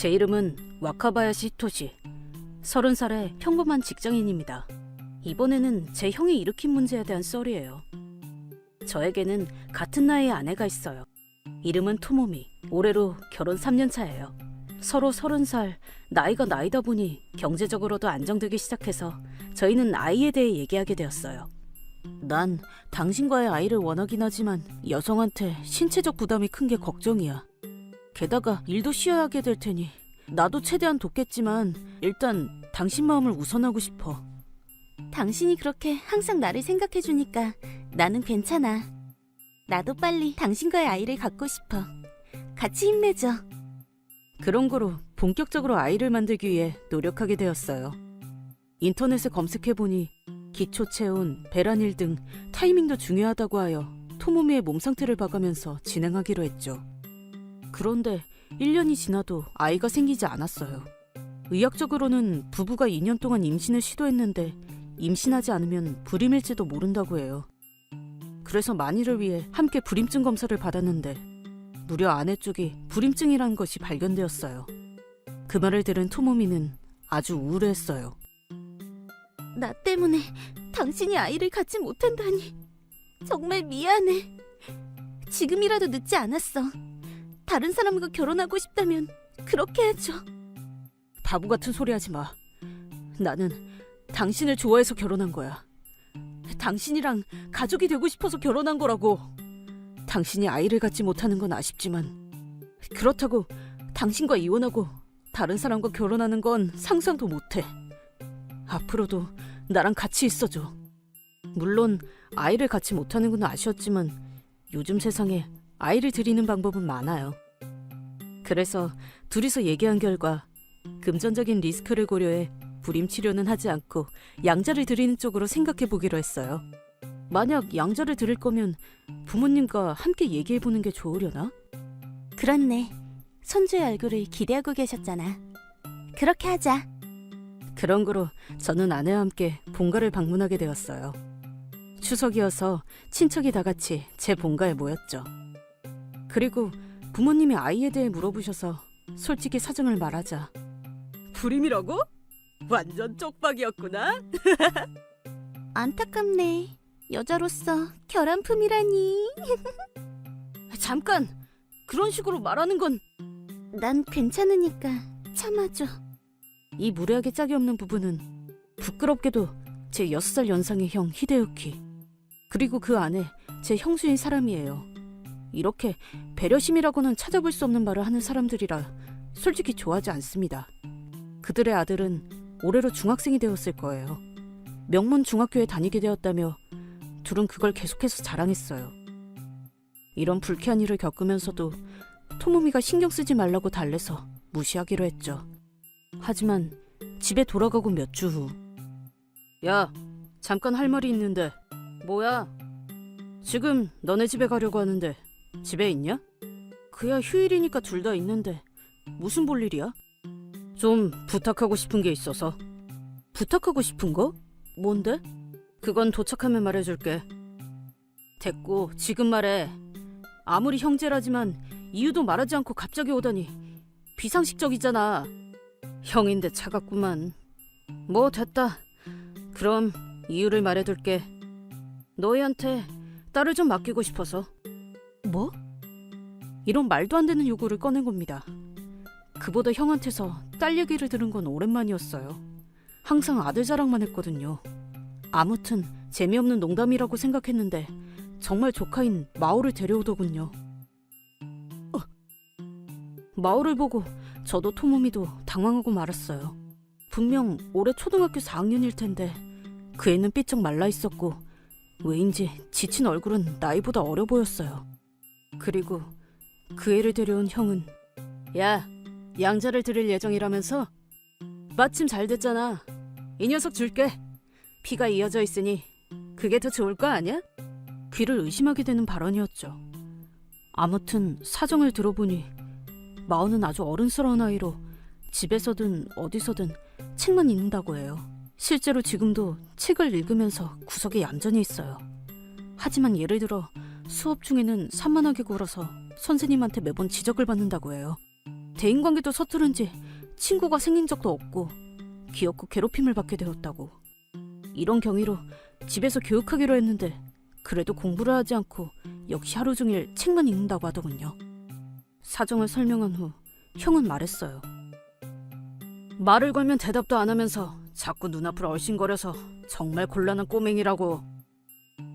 제 이름은 와카바야시 히토시. 30살의 평범한 직장인입니다. 이번에는 제 형이 일으킨 문제에 대한 썰이에요. 저에게는 같은 나이의 아내가 있어요. 이름은 토모미. 올해로 결혼 3년 차예요. 서로 30살, 나이가 나이다 보니 경제적으로도 안정되기 시작해서 저희는 아이에 대해 얘기하게 되었어요. 난 당신과의 아이를 원하긴 하지만 여성한테 신체적 부담이 큰 게 걱정이야. 게다가 일도 쉬어야 하게 될 테니 나도 최대한 돕겠지만 일단 당신 마음을 우선하고 싶어. 당신이 그렇게 항상 나를 생각해주니까 나는 괜찮아. 나도 빨리 당신과의 아이를 갖고 싶어. 같이 힘내죠. 그런 거로 본격적으로 아이를 만들기 위해 노력하게 되었어요. 인터넷에 검색해보니 기초 체온, 배란일 등 타이밍도 중요하다고 하여 토모미의 몸 상태를 봐가면서 진행하기로 했죠. 그런데 1년이 지나도 아이가 생기지 않았어요. 의학적으로는 부부가 2년 동안 임신을 시도했는데 임신하지 않으면 불임일지도 모른다고 해요. 그래서 만일을 위해 함께 불임증 검사를 받았는데 무려 아내 쪽이 불임증이라는 것이 발견되었어요. 그 말을 들은 토모미는 아주 우울해했어요. 나 때문에 당신이 아이를 갖지 못한다니 정말 미안해. 지금이라도 늦지 않았어. 다른 사람과 결혼하고 싶다면 그렇게 해줘. 바보 같은 소리 하지 마. 나는 당신을 좋아해서 결혼한 거야. 당신이랑 가족이 되고 싶어서 결혼한 거라고. 당신이 아이를 갖지 못하는 건 아쉽지만 그렇다고 당신과 이혼하고 다른 사람과 결혼하는 건 상상도 못해. 앞으로도 나랑 같이 있어줘. 물론 아이를 갖지 못하는 건 아쉬웠지만 요즘 세상에 아이를 들이는 방법은 많아요. 그래서 둘이서 얘기한 결과 금전적인 리스크를 고려해 불임 치료는 하지 않고 양자를 드리는 쪽으로 생각해 보기로 했어요. 만약 양자를 드릴 거면 부모님과 함께 얘기해 보는 게 좋으려나? 그렇네. 손주의 얼굴을 기대하고 계셨잖아. 그렇게 하자. 그런 거로 저는 아내와 함께 본가를 방문하게 되었어요. 추석이어서 친척이 다 같이 제 본가에 모였죠. 그리고 부모님이 아이에 대해 물어보셔서 솔직히 사정을 말하자. 불임이라고? 완전 쪽박이었구나. 안타깝네. 여자로서 결함품이라니. 잠깐! 그런 식으로 말하는 건... 난 괜찮으니까 참아줘. 이 무례하게 짝이 없는 부부는 부끄럽게도 제 6살 연상의 형 히데유키, 그리고 그 아내 제 형수인 사람이에요. 이렇게 배려심이라고는 찾아볼 수 없는 말을 하는 사람들이라 솔직히 좋아하지 않습니다. 그들의 아들은 올해로 중학생이 되었을 거예요. 명문 중학교에 다니게 되었다며 둘은 그걸 계속해서 자랑했어요. 이런 불쾌한 일을 겪으면서도 토모미가 신경 쓰지 말라고 달래서 무시하기로 했죠. 하지만 집에 돌아가고 몇 주 후, 야, 잠깐 할 말이 있는데. 뭐야? 지금 너네 집에 가려고 하는데 집에 있냐? 그야 휴일이니까 둘 다 있는데 무슨 볼일이야? 좀 부탁하고 싶은 게 있어서. 부탁하고 싶은 거? 뭔데? 그건 도착하면 말해줄게. 됐고 지금 말해. 아무리 형제라지만 이유도 말하지 않고 갑자기 오다니 비상식적이잖아. 형인데 차갑구만. 뭐 됐다. 그럼 이유를 말해둘게. 너희한테 딸을 좀 맡기고 싶어서. 뭐? 이런 말도 안 되는 요구를 꺼낸 겁니다. 그보다 형한테서 딸 얘기를 들은 건 오랜만이었어요. 항상 아들 자랑만 했거든요. 아무튼 재미없는 농담이라고 생각했는데 정말 조카인 마오를 데려오더군요. 마오를 보고 저도 토모미도 당황하고 말았어요. 분명 올해 초등학교 4학년일 텐데 그 애는 삐쩍 말라 있었고 왜인지 지친 얼굴은 나이보다 어려 보였어요. 그리고 그 애를 데려온 형은 야, 양자를 드릴 예정이라면서? 마침 잘 됐잖아. 이 녀석 줄게. 피가 이어져 있으니 그게 더 좋을 거 아니야? 귀를 의심하게 되는 발언이었죠. 아무튼 사정을 들어보니 마오는 아주 어른스러운 아이로 집에서든 어디서든 책만 읽는다고 해요. 실제로 지금도 책을 읽으면서 구석에 얌전히 있어요. 하지만 예를 들어 수업 중에는 산만하게 굴어서 선생님한테 매번 지적을 받는다고 해요. 대인관계도 서투른지 친구가 생긴 적도 없고 귀엽고 괴롭힘을 받게 되었다고. 이런 경위로 집에서 교육하기로 했는데 그래도 공부를 하지 않고 역시 하루 종일 책만 읽는다고 하더군요. 사정을 설명한 후 형은 말했어요. 말을 걸면 대답도 안 하면서 자꾸 눈앞을 얼씬거려서 정말 곤란한 꼬맹이라고.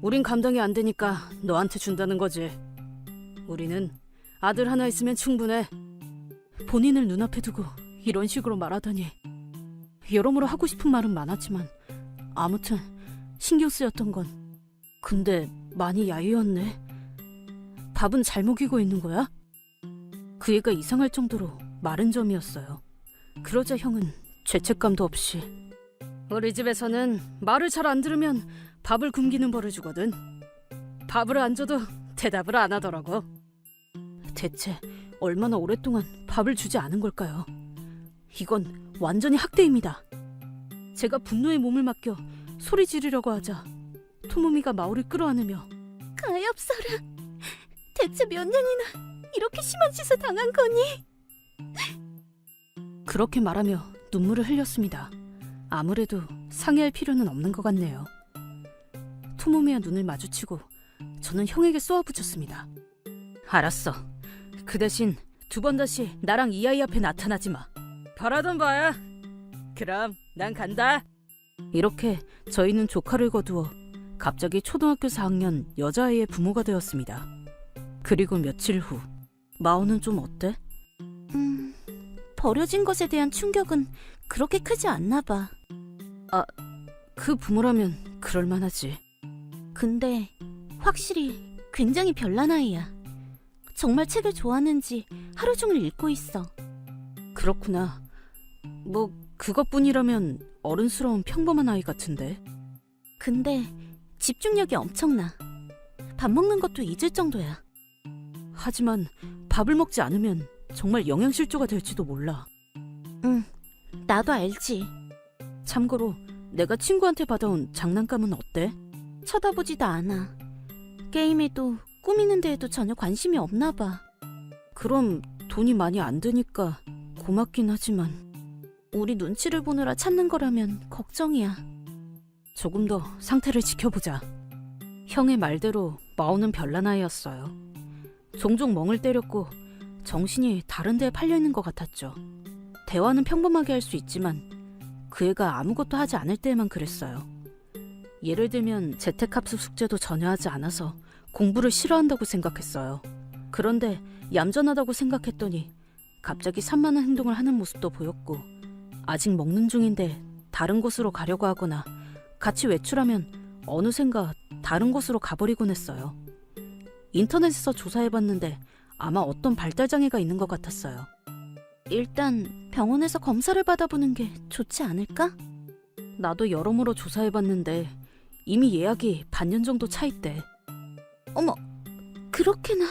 우린 감당이 안 되니까 너한테 준다는 거지. 우리는 아들 하나 있으면 충분해. 본인을 눈앞에 두고 이런 식으로 말하다니. 여러모로 하고 싶은 말은 많았지만 아무튼 신경 쓰였던 건 근데 많이 야유였네. 밥은 잘 먹이고 있는 거야? 그 애가 이상할 정도로 마른 점이었어요. 그러자 형은 죄책감도 없이 우리 집에서는 말을 잘 안 들으면 밥을 굶기는 벌을 주거든. 밥을 안 줘도 대답을 안 하더라고. 대체 얼마나 오랫동안 밥을 주지 않은 걸까요? 이건 완전히 학대입니다. 제가 분노의 몸을 맡겨 소리 지르려고 하자 토모미가 마오를 끌어안으며 가엾어라. 대체 몇 년이나 이렇게 심한 짓을 당한 거니? 그렇게 말하며 눈물을 흘렸습니다. 아무래도 상의할 필요는 없는 것 같네요. 토모미와 눈을 마주치고 저는 형에게 쏘아붙였습니다. 알았어. 그 대신 2번 다시 나랑 이 아이 앞에 나타나지 마. 바라던 바야. 그럼 난 간다. 이렇게 저희는 조카를 거두어 갑자기 초등학교 4학년 여자아이의 부모가 되었습니다. 그리고 며칠 후 마오는 좀 어때? 버려진 것에 대한 충격은 그렇게 크지 않나 봐. 그 부모라면 그럴만하지. 근데 확실히 굉장히 별난 아이야. 정말 책을 좋아하는지 하루 종일 읽고 있어. 그렇구나. 뭐 그것뿐이라면 어른스러운 평범한 아이 같은데. 근데 집중력이 엄청나. 밥 먹는 것도 잊을 정도야. 하지만 밥을 먹지 않으면 정말 영양실조가 될지도 몰라. 응, 나도 알지. 참고로 내가 친구한테 받아온 장난감은 어때? 쳐다보지도 않아. 게임에도 꾸미는 데에도 전혀 관심이 없나 봐. 그럼 돈이 많이 안 드니까 고맙긴 하지만 우리 눈치를 보느라 참는 거라면 걱정이야. 조금 더 상태를 지켜보자. 형의 말대로 마오는 별난 아이였어요. 종종 멍을 때렸고 정신이 다른 데에 팔려있는 것 같았죠. 대화는 평범하게 할 수 있지만 그 애가 아무것도 하지 않을 때에만 그랬어요. 예를 들면 재택학습 숙제도 전혀 하지 않아서 공부를 싫어한다고 생각했어요. 그런데 얌전하다고 생각했더니 갑자기 산만한 행동을 하는 모습도 보였고 아직 먹는 중인데 다른 곳으로 가려고 하거나 같이 외출하면 어느샌가 다른 곳으로 가버리곤 했어요. 인터넷에서 조사해봤는데 아마 어떤 발달장애가 있는 것 같았어요. 일단 병원에서 검사를 받아보는 게 좋지 않을까? 나도 여러모로 조사해봤는데 이미 예약이 반년 정도 차 있대. 어머, 그렇게나.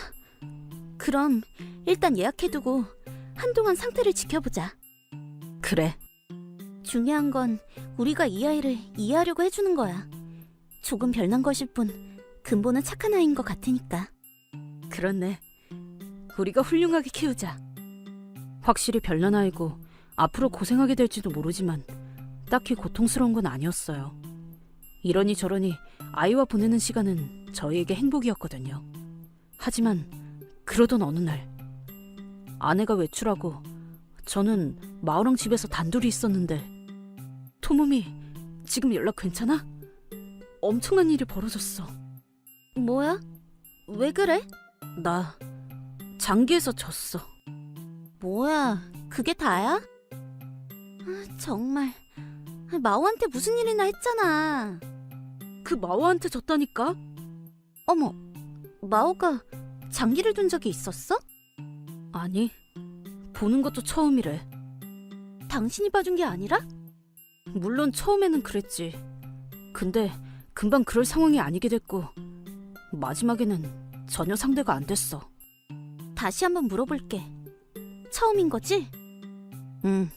그럼 일단 예약해두고 한동안 상태를 지켜보자. 그래. 중요한 건 우리가 이 아이를 이해하려고 해주는 거야. 조금 별난 것일 뿐 근본은 착한 아이인 것 같으니까. 그렇네. 우리가 훌륭하게 키우자. 확실히 별난 아이고 앞으로 고생하게 될지도 모르지만 딱히 고통스러운 건 아니었어요. 이러니 저러니 아이와 보내는 시간은 저희에게 행복이었거든요. 하지만 그러던 어느 날 아내가 외출하고 저는 마오랑 집에서 단둘이 있었는데 토모미 지금 연락 괜찮아? 엄청난 일이 벌어졌어. 뭐야? 왜 그래? 나 장기에서 졌어. 뭐야, 그게 다야? 정말 마오한테 무슨 일이나 했잖아. 그 마오한테 졌다니까? 어머, 마오가 장기를 둔 적이 있었어? 아니, 보는 것도 처음이래. 당신이 봐준 게 아니라? 물론 처음에는 그랬지. 근데 금방 그럴 상황이 아니게 됐고 마지막에는 전혀 상대가 안 됐어. 다시 한번 물어볼게. 처음인 거지? 응,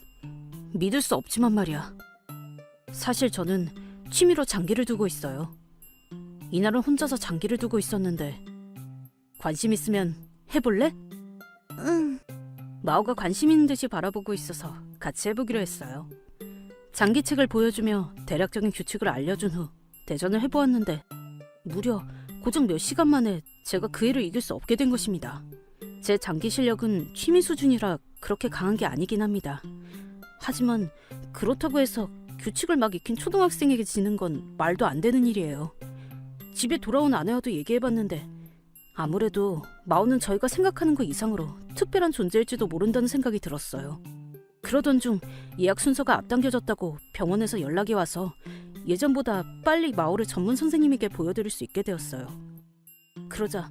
믿을 수 없지만 말이야. 사실 저는 취미로 장기를 두고 있어요. 이날은 혼자서 장기를 두고 있었는데 관심 있으면 해볼래? 응. 마오가 관심 있는 듯이 바라보고 있어서 같이 해보기로 했어요. 장기책을 보여주며 대략적인 규칙을 알려준 후 대전을 해보았는데 무려 고작 몇 시간 만에 제가 그 애를 이길 수 없게 된 것입니다. 제 장기 실력은 취미 수준이라 그렇게 강한 게 아니긴 합니다. 하지만 그렇다고 해서 규칙을 막 익힌 초등학생에게 지는 건 말도 안 되는 일이에요. 집에 돌아온 아내와도 얘기해봤는데 아무래도 마오는 저희가 생각하는 것 이상으로 특별한 존재일지도 모른다는 생각이 들었어요. 그러던 중 예약 순서가 앞당겨졌다고 병원에서 연락이 와서 예전보다 빨리 마오를 전문 선생님에게 보여드릴 수 있게 되었어요. 그러자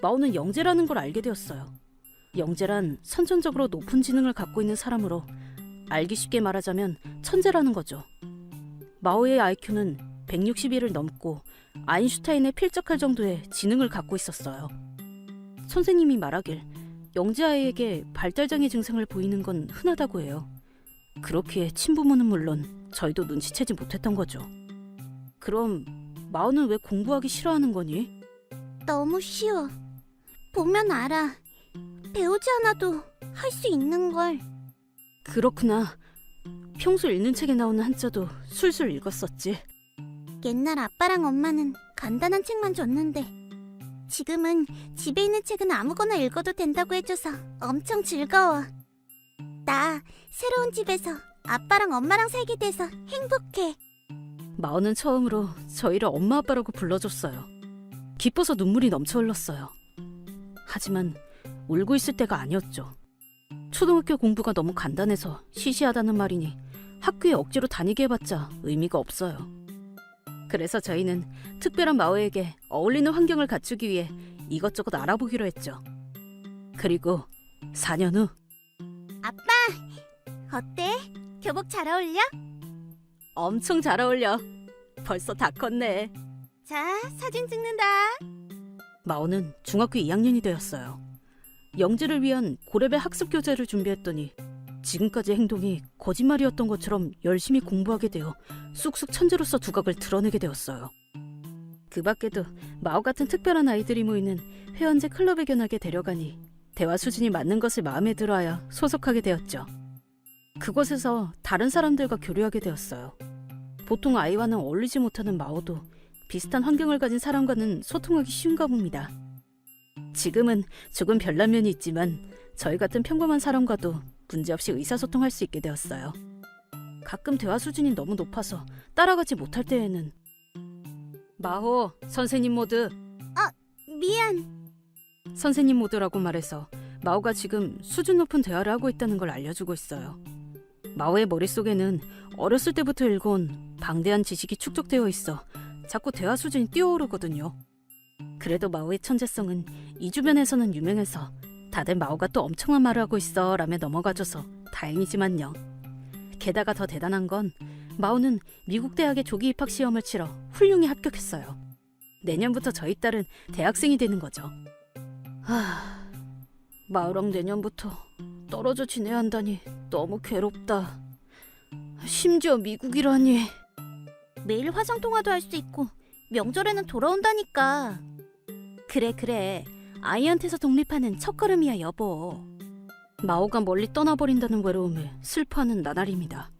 마오는 영재라는 걸 알게 되었어요. 영재란 선천적으로 높은 지능을 갖고 있는 사람으로 알기 쉽게 말하자면 천재라는 거죠. 마오의 IQ는 161을 넘고 아인슈타인에 필적할 정도의 지능을 갖고 있었어요. 선생님이 말하길 영재아이에게 발달장애 증상을 보이는 건 흔하다고 해요. 그렇기에 친부모는 물론 저희도 눈치채지 못했던 거죠. 그럼 마오는 왜 공부하기 싫어하는 거니? 너무 쉬워. 보면 알아. 배우지 않아도 할 수 있는 걸. 그렇구나. 평소 읽는 책에 나오는 한자도 술술 읽었었지. 옛날 아빠랑 엄마는 간단한 책만 줬는데 지금은 집에 있는 책은 아무거나 읽어도 된다고 해줘서 엄청 즐거워. 나 새로운 집에서 아빠랑 엄마랑 살게 돼서 행복해. 마오는 처음으로 저희를 엄마 아빠라고 불러줬어요. 기뻐서 눈물이 넘쳐 흘렀어요. 하지만 울고 있을 때가 아니었죠. 초등학교 공부가 너무 간단해서 시시하다는 말이니 학교에 억지로 다니게 해봤자 의미가 없어요. 그래서 저희는 특별한 마오에게 어울리는 환경을 갖추기 위해 이것저것 알아보기로 했죠. 그리고 4년 후 아빠, 어때? 교복 잘 어울려? 엄청 잘 어울려. 벌써 다 컸네. 자, 사진 찍는다. 마오는 중학교 2학년이 되었어요. 영재를 위한 고레벨 학습 교재를 준비했더니 지금까지 행동이 거짓말이었던 것처럼 열심히 공부하게 되어 쑥쑥 천재로서 두각을 드러내게 되었어요. 그 밖에도 마오 같은 특별한 아이들이 모이는 회원제 클럽에 견학에 데려가니 대화 수준이 맞는 것을 마음에 들어하여 소속하게 되었죠. 그곳에서 다른 사람들과 교류하게 되었어요. 보통 아이와는 어울리지 못하는 마오도 비슷한 환경을 가진 사람과는 소통하기 쉬운가 봅니다. 지금은 조금 별난 면이 있지만 저희 같은 평범한 사람과도 문제없이 의사소통할 수 있게 되었어요. 가끔 대화 수준이 너무 높아서 따라가지 못할 때에는 마호, 선생님 모드. 미안. 선생님 모드라고 말해서 마오가 지금 수준 높은 대화를 하고 있다는 걸 알려주고 있어요. 마오의 머릿속에는 어렸을 때부터 읽어온 방대한 지식이 축적되어 있어 자꾸 대화 수준이 뛰어오르거든요. 그래도 마오의 천재성은 이 주변에서는 유명해서 다들 마오가 또 엄청난 말을 하고 있어 라며 넘어가줘서 다행이지만요. 게다가 더 대단한 건 마오는 미국 대학의 조기 입학 시험을 치러 훌륭히 합격했어요. 내년부터 저희 딸은 대학생이 되는 거죠. 마오랑 내년부터 떨어져 지내야 한다니 너무 괴롭다. 심지어 미국이라니. 매일 화상통화도 할 수 있고 명절에는 돌아온다니까. 그래. 아이한테서 독립하는 첫걸음이야, 여보. 마오가 멀리 떠나버린다는 외로움에 슬퍼하는 나날입니다.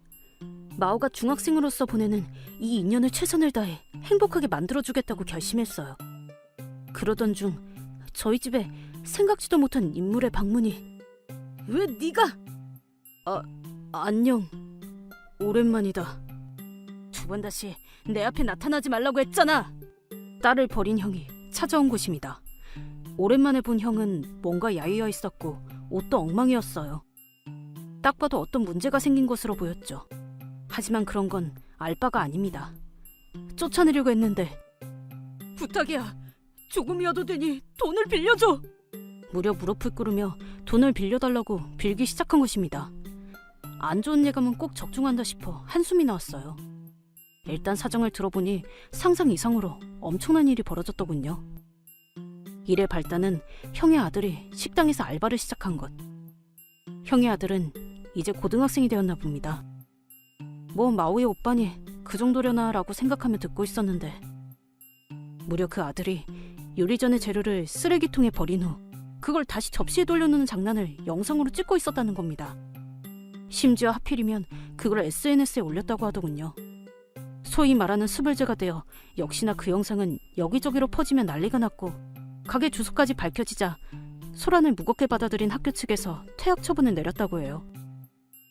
마오가 중학생으로서 보내는 이 2년을 최선을 다해 행복하게 만들어주겠다고 결심했어요. 그러던 중 저희 집에 생각지도 못한 인물의 방문이. 왜 네가? 안녕. 오랜만이다. 두 번 다시 내 앞에 나타나지 말라고 했잖아. 딸을 버린 형이 찾아온 곳입니다. 오랜만에 본 형은 뭔가 야위어 있었고 옷도 엉망이었어요. 딱 봐도 어떤 문제가 생긴 것으로 보였죠. 하지만 그런 건 알 바가 아닙니다. 쫓아내려고 했는데 부탁이야. 조금이어도 되니 돈을 빌려줘. 무려 무릎을 꿇으며 돈을 빌려달라고 빌기 시작한 것입니다. 안 좋은 예감은 꼭 적중한다 싶어 한숨이 나왔어요. 일단 사정을 들어보니 상상 이상으로 엄청난 일이 벌어졌더군요. 일의 발단은 형의 아들이 식당에서 알바를 시작한 것. 형의 아들은 이제 고등학생이 되었나 봅니다. 뭐 마오의 오빠니 그 정도려나 라고 생각하며 듣고 있었는데 무려 그 아들이 요리 전의 재료를 쓰레기통에 버린 후 그걸 다시 접시에 돌려놓는 장난을 영상으로 찍고 있었다는 겁니다. 심지어 하필이면 그걸 SNS에 올렸다고 하더군요. 소위 말하는 수불제가 되어 역시나 그 영상은 여기저기로 퍼지며 난리가 났고 가게 주소까지 밝혀지자 소란을 무겁게 받아들인 학교 측에서 퇴학 처분을 내렸다고 해요.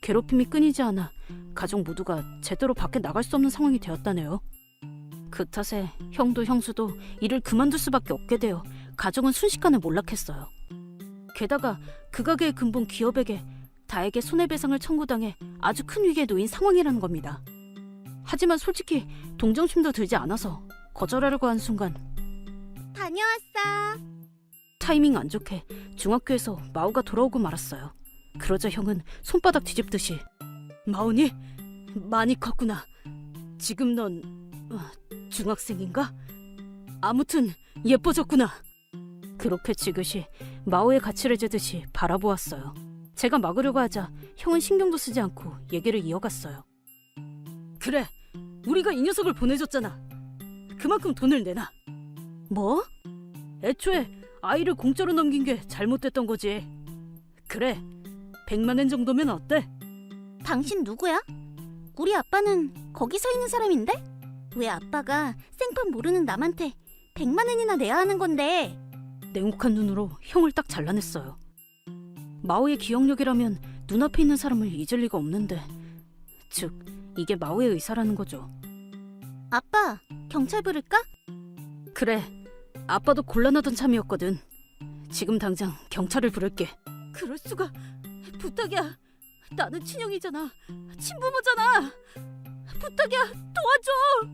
괴롭힘이 끊이지 않아 가족 모두가 제대로 밖에 나갈 수 없는 상황이 되었다네요. 그 탓에 형도 형수도 일을 그만둘 수밖에 없게 되어 가정은 순식간에 몰락했어요. 게다가 그 가게의 근본 기업에게 다에게 손해배상을 청구당해 아주 큰 위기에 놓인 상황이라는 겁니다. 하지만 솔직히 동정심도 들지 않아서 거절하려고 한 순간 다녀왔어. 타이밍 안 좋게 중학교에서 마오가 돌아오고 말았어요. 그러자 형은 손바닥 뒤집듯이 마오니? 많이 컸구나. 지금 넌 중학생인가? 아무튼 예뻐졌구나. 그렇게 지그시 마오의 가치를 재듯이 바라보았어요. 제가 막으려고 하자 형은 신경도 쓰지 않고 얘기를 이어갔어요. 그래, 우리가 이 녀석을 보내줬잖아. 그만큼 돈을 내놔. 뭐? 애초에 아이를 공짜로 넘긴 게 잘못됐던 거지. 그래, 100만 엔 정도면 어때? 당신 누구야? 우리 아빠는 거기 서 있는 사람인데? 왜 아빠가 생판 모르는 남한테 100만 원이나 내야 하는 건데? 냉혹한 눈으로 형을 딱 잘라냈어요. 마오의 기억력이라면 눈앞에 있는 사람을 잊을 리가 없는데, 즉 이게 마오의 의사라는 거죠. 아빠, 경찰 부를까? 그래, 아빠도 곤란하던 참이었거든. 지금 당장 경찰을 부를게. 그럴 수가. 부탁이야. 나는 친형이잖아. 친부모잖아. 부탁이야, 도와줘.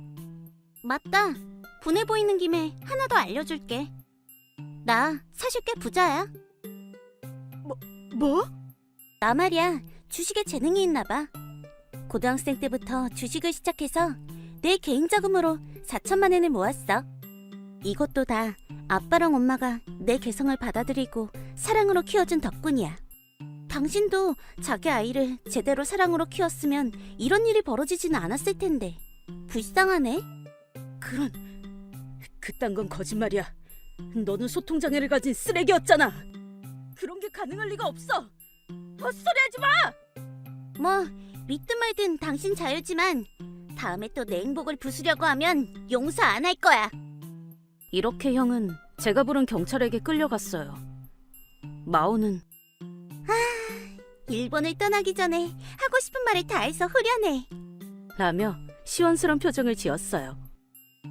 맞다. 분해 보이는 김에 하나 더 알려줄게. 나 사실 꽤 부자야. 뭐? 나 말이야, 주식에 재능이 있나 봐. 고등학생 때부터 주식을 시작해서 내 개인 자금으로 4천만 엔을 모았어. 이것도 다 아빠랑 엄마가 내 개성을 받아들이고 사랑으로 키워준 덕분이야. 당신도 자기 아이를 제대로 사랑으로 키웠으면 이런 일이 벌어지지는 않았을 텐데. 불쌍하네. 그딴 건 거짓말이야. 너는 소통장애를 가진 쓰레기였잖아. 그런 게 가능할 리가 없어. 헛소리하지 마. 뭐 믿든 말든 당신 자유지만 다음에 또 내 행복을 부수려고 하면 용서 안 할 거야. 이렇게 형은 제가 부른 경찰에게 끌려갔어요. 마오는 일본을 떠나기 전에 하고 싶은 말을 다 해서 후련해. 라며 시원스런 표정을 지었어요.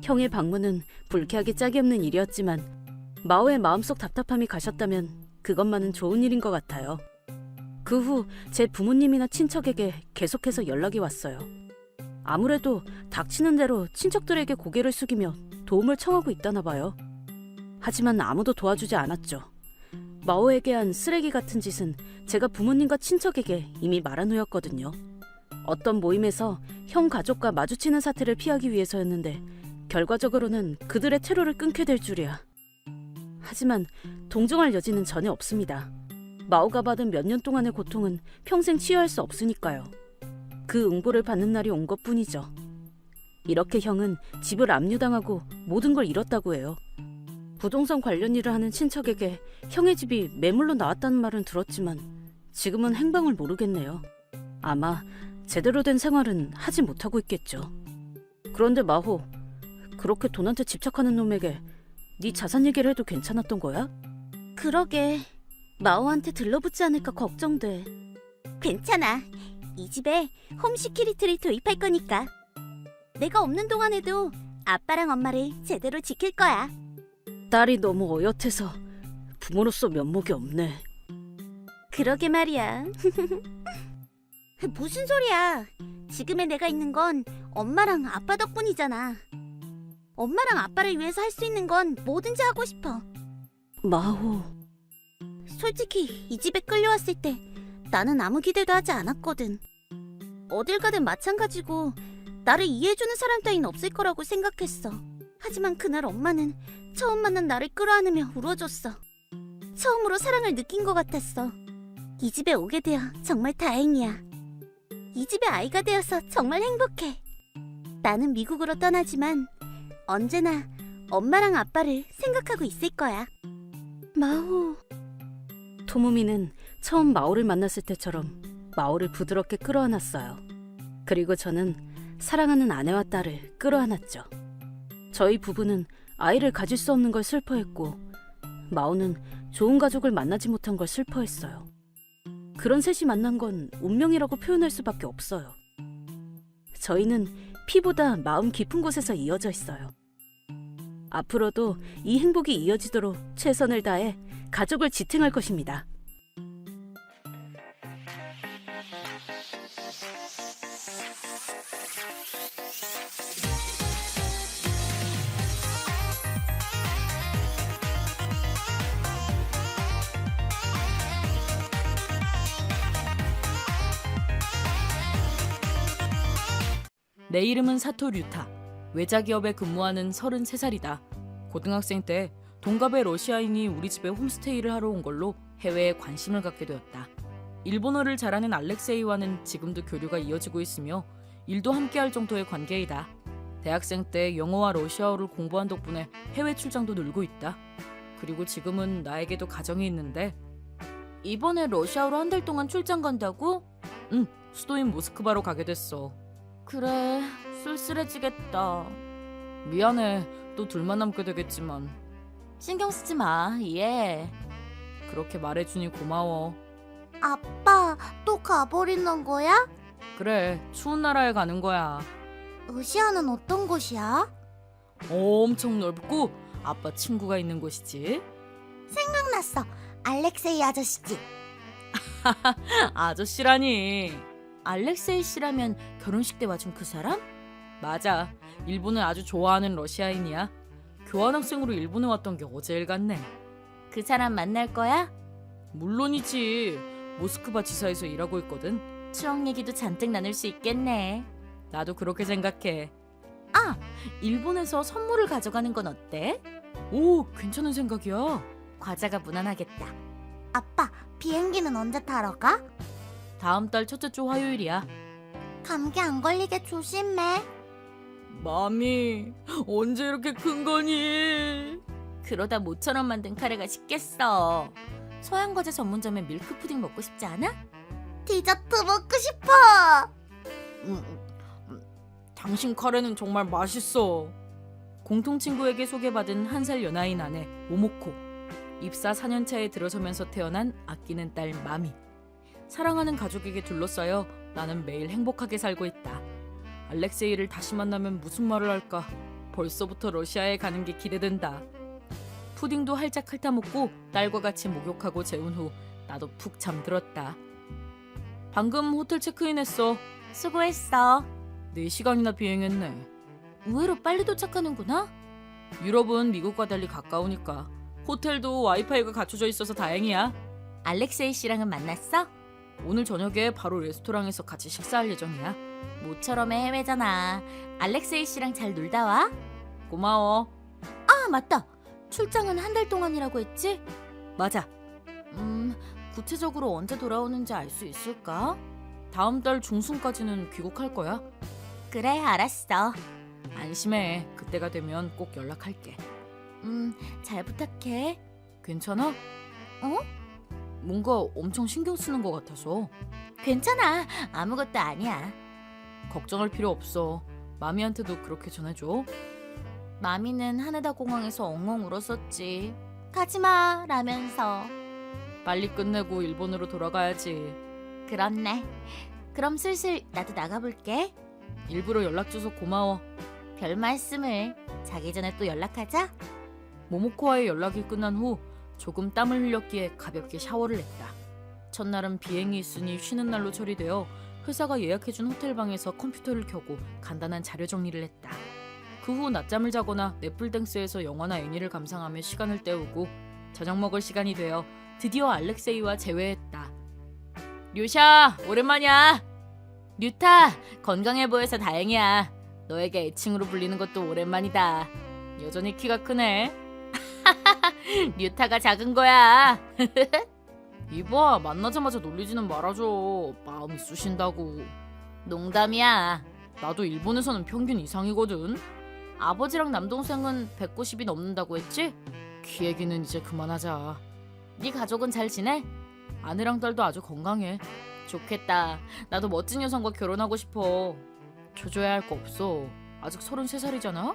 형의 방문은 불쾌하게 짝이 없는 일이었지만 마오의 마음속 답답함이 가셨다면 그것만은 좋은 일인 것 같아요. 그 후 제 부모님이나 친척에게 계속해서 연락이 왔어요. 아무래도 닥치는 대로 친척들에게 고개를 숙이며 도움을 청하고 있다나 봐요. 하지만 아무도 도와주지 않았죠. 마오에게 한 쓰레기 같은 짓은 제가 부모님과 친척에게 이미 말한 후였거든요. 어떤 모임에서 형 가족과 마주치는 사태를 피하기 위해서였는데 결과적으로는 그들의 퇴로를 끊게 될 줄이야. 하지만 동정할 여지는 전혀 없습니다. 마오가 받은 몇 년 동안의 고통은 평생 치유할 수 없으니까요. 그 응보를 받는 날이 온 것뿐이죠. 이렇게 형은 집을 압류당하고 모든 걸 잃었다고 해요. 부동산 관련 일을 하는 친척에게 형의 집이 매물로 나왔다는 말은 들었지만 지금은 행방을 모르겠네요. 아마 제대로 된 생활은 하지 못하고 있겠죠. 그런데 마호, 그렇게 돈한테 집착하는 놈에게 네 자산 얘기를 해도 괜찮았던 거야? 그러게, 마오한테 들러붙지 않을까 걱정돼. 괜찮아. 이 집에 홈시큐리티를 도입할 거니까. 내가 없는 동안에도 아빠랑 엄마를 제대로 지킬 거야. 딸이 너무 어엿해서 부모로서 면목이 없네. 그러게 말이야. 무슨 소리야. 지금의 내가 있는 건 엄마랑 아빠 덕분이잖아. 엄마랑 아빠를 위해서 할 수 있는 건 뭐든지 하고 싶어. 마호, 솔직히 이 집에 끌려왔을 때 나는 아무 기대도 하지 않았거든. 어딜 가든 마찬가지고 나를 이해해주는 사람 따윈 없을 거라고 생각했어. 하지만 그날 엄마는 처음 만난 나를 끌어안으며 울어줬어. 처음으로 사랑을 느낀 것 같았어. 이 집에 오게 되어 정말 다행이야. 이 집의 아이가 되어서 정말 행복해. 나는 미국으로 떠나지만 언제나 엄마랑 아빠를 생각하고 있을 거야. 마호. 토모미는 처음 마오를 만났을 때처럼 마오를 부드럽게 끌어안았어요. 그리고 저는 사랑하는 아내와 딸을 끌어안았죠. 저희 부부는 아이를 가질 수 없는 걸 슬퍼했고 마오는 좋은 가족을 만나지 못한 걸 슬퍼했어요. 그런 셋이 만난 건 운명이라고 표현할 수밖에 없어요. 저희는 피보다 마음 깊은 곳에서 이어져 있어요. 앞으로도 이 행복이 이어지도록 최선을 다해 가족을 지탱할 것입니다. 내 이름은 사토 류타. 외자기업에 근무하는 33살이다. 고등학생 때 동갑의 러시아인이 우리 집에 홈스테이를 하러 온 걸로 해외에 관심을 갖게 되었다. 일본어를 잘하는 알렉세이와는 지금도 교류가 이어지고 있으며 일도 함께할 정도의 관계이다. 대학생 때 영어와 러시아어를 공부한 덕분에 해외 출장도 늘고 있다. 그리고 지금은 나에게도 가정이 있는데 이번에 러시아로 한 달 동안 출장 간다고? 응, 수도인 모스크바로 가게 됐어. 그래, 쓸쓸해지겠다. 미안해, 또 둘만 남게 되겠지만. 신경 쓰지 마, 이해해. 그렇게 말해주니 고마워. 아빠, 또 가버리는 거야? 그래, 추운 나라에 가는 거야. 러시아는 어떤 곳이야? 엄청 넓고 아빠 친구가 있는 곳이지. 생각났어. 알렉세이 아저씨지. 아저씨라니. 알렉세이 씨라면 결혼식 때 와준 그 사람? 맞아. 일본을 아주 좋아하는 러시아인이야. 교환학생으로 일본에 왔던 게 어제일 같네. 그 사람 만날 거야? 물론이지. 모스크바 지사에서 일하고 있거든. 추억 얘기도 잔뜩 나눌 수 있겠네. 나도 그렇게 생각해. 아! 일본에서 선물을 가져가는 건 어때? 오, 괜찮은 생각이야. 과자가 무난하겠다. 아빠, 비행기는 언제 타러 가? 다음 달 첫째 주 화요일이야. 감기 안 걸리게 조심해. 마미, 언제 이렇게 큰 거니? 그러다 모처럼 만든 카레가 식겠어. 서양 과자 전문점에 밀크 푸딩 먹고 싶지 않아? 디저트 먹고 싶어. 당신 카레는 정말 맛있어. 공통 친구에게 소개받은 1살 연하인 아내 모모코. 입사 4년차에 들어서면서 태어난 아끼는 딸 마미. 사랑하는 가족에게 둘러싸여 나는 매일 행복하게 살고 있다. 알렉세이를 다시 만나면 무슨 말을 할까? 벌써부터 러시아에 가는 게 기대된다. 푸딩도 활짝 핥아먹고 딸과 같이 목욕하고 재운 후 나도 푹 잠들었다. 방금 호텔 체크인했어. 수고했어. 4시간이나 비행했네. 의외로 빨리 도착하는구나. 유럽은 미국과 달리 가까우니까. 호텔도 와이파이가 갖춰져 있어서 다행이야. 알렉세이 씨랑은 만났어? 오늘 저녁에 바로 레스토랑에서 같이 식사할 예정이야. 모처럼의 해외잖아. 알렉세이 씨랑 잘 놀다 와. 고마워. 아, 맞다. 출장은 한 달 동안이라고 했지? 맞아. 구체적으로 언제 돌아오는지 알 수 있을까? 다음 달 중순까지는 귀국할 거야. 그래, 알았어. 안심해. 그때가 되면 꼭 연락할게. 잘 부탁해. 괜찮아? 어? 뭔가 엄청 신경 쓰는 것 같아서. 괜찮아. 아무것도 아니야. 걱정할 필요 없어. 마미한테도 그렇게 전해줘. 마미는 하네다 공항에서 엉엉 울었었지. 가지마 라면서. 빨리 끝내고 일본으로 돌아가야지. 그렇네. 그럼 슬슬 나도 나가볼게. 일부러 연락 줘서 고마워. 별 말씀을. 자기 전에 또 연락하자. 모모코와의 연락이 끝난 후 조금 땀을 흘렸기에 가볍게 샤워를 했다. 첫날은 비행이 있으니 쉬는 날로 처리되어 회사가 예약해준 호텔방에서 컴퓨터를 켜고 간단한 자료 정리를 했다. 그 후 낮잠을 자거나 넷플땡스에서 영화나 애니를 감상하며 시간을 때우고 저녁 먹을 시간이 되어 드디어 알렉세이와 재회했다. 류샤, 오랜만이야. 류타, 건강해 보여서 다행이야. 너에게 애칭으로 불리는 것도 오랜만이다. 여전히 키가 크네. 류타가 작은 거야. 이봐, 만나자마자 놀리지는 말아줘. 마음이 쑤신다고. 농담이야. 나도 일본에서는 평균 이상이거든. 아버지랑 남동생은 190이 넘는다고 했지? 키 얘기는 이제 그만하자. 네 가족은 잘 지내? 아내랑 딸도 아주 건강해. 좋겠다. 나도 멋진 여성과 결혼하고 싶어. 줘줘야 할 거 없어. 아직 33살이잖아?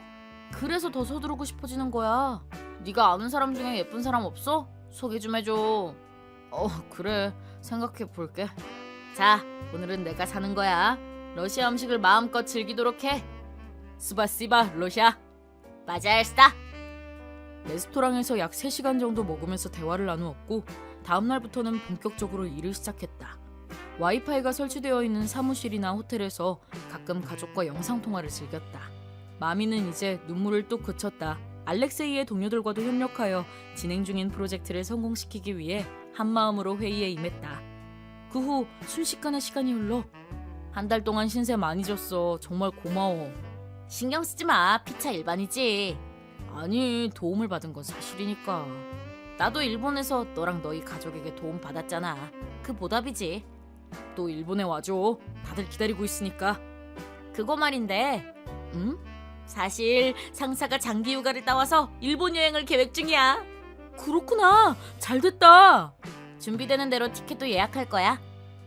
그래서 더 서두르고 싶어지는 거야. 네가 아는 사람 중에 예쁜 사람 없어? 소개 좀 해줘. 그래. 생각해 볼게. 자, 오늘은 내가 사는 거야. 러시아 음식을 마음껏 즐기도록 해. 스바시바 러시아. 바자르스타. 레스토랑에서 약 3시간 정도 먹으면서 대화를 나누었고 다음 날부터는 본격적으로 일을 시작했다. 와이파이가 설치되어 있는 사무실이나 호텔에서 가끔 가족과 영상통화를 즐겼다. 마미는 이제 눈물을 뚝 그쳤다. 알렉세이의 동료들과도 협력하여 진행 중인 프로젝트를 성공시키기 위해 한마음으로 회의에 임했다. 그 후 순식간에 시간이 흘러 한 달 동안 신세 많이 졌어. 정말 고마워. 신경 쓰지 마. 피차 일반이지. 아니, 도움을 받은 건 사실이니까. 나도 일본에서 너랑 너희 가족에게 도움 받았잖아. 그 보답이지. 또 일본에 와줘. 다들 기다리고 있으니까. 그거 말인데, 응? 사실 상사가 장기 휴가를 따와서 일본 여행을 계획 중이야. 그렇구나. 잘 됐다. 준비되는 대로 티켓도 예약할 거야.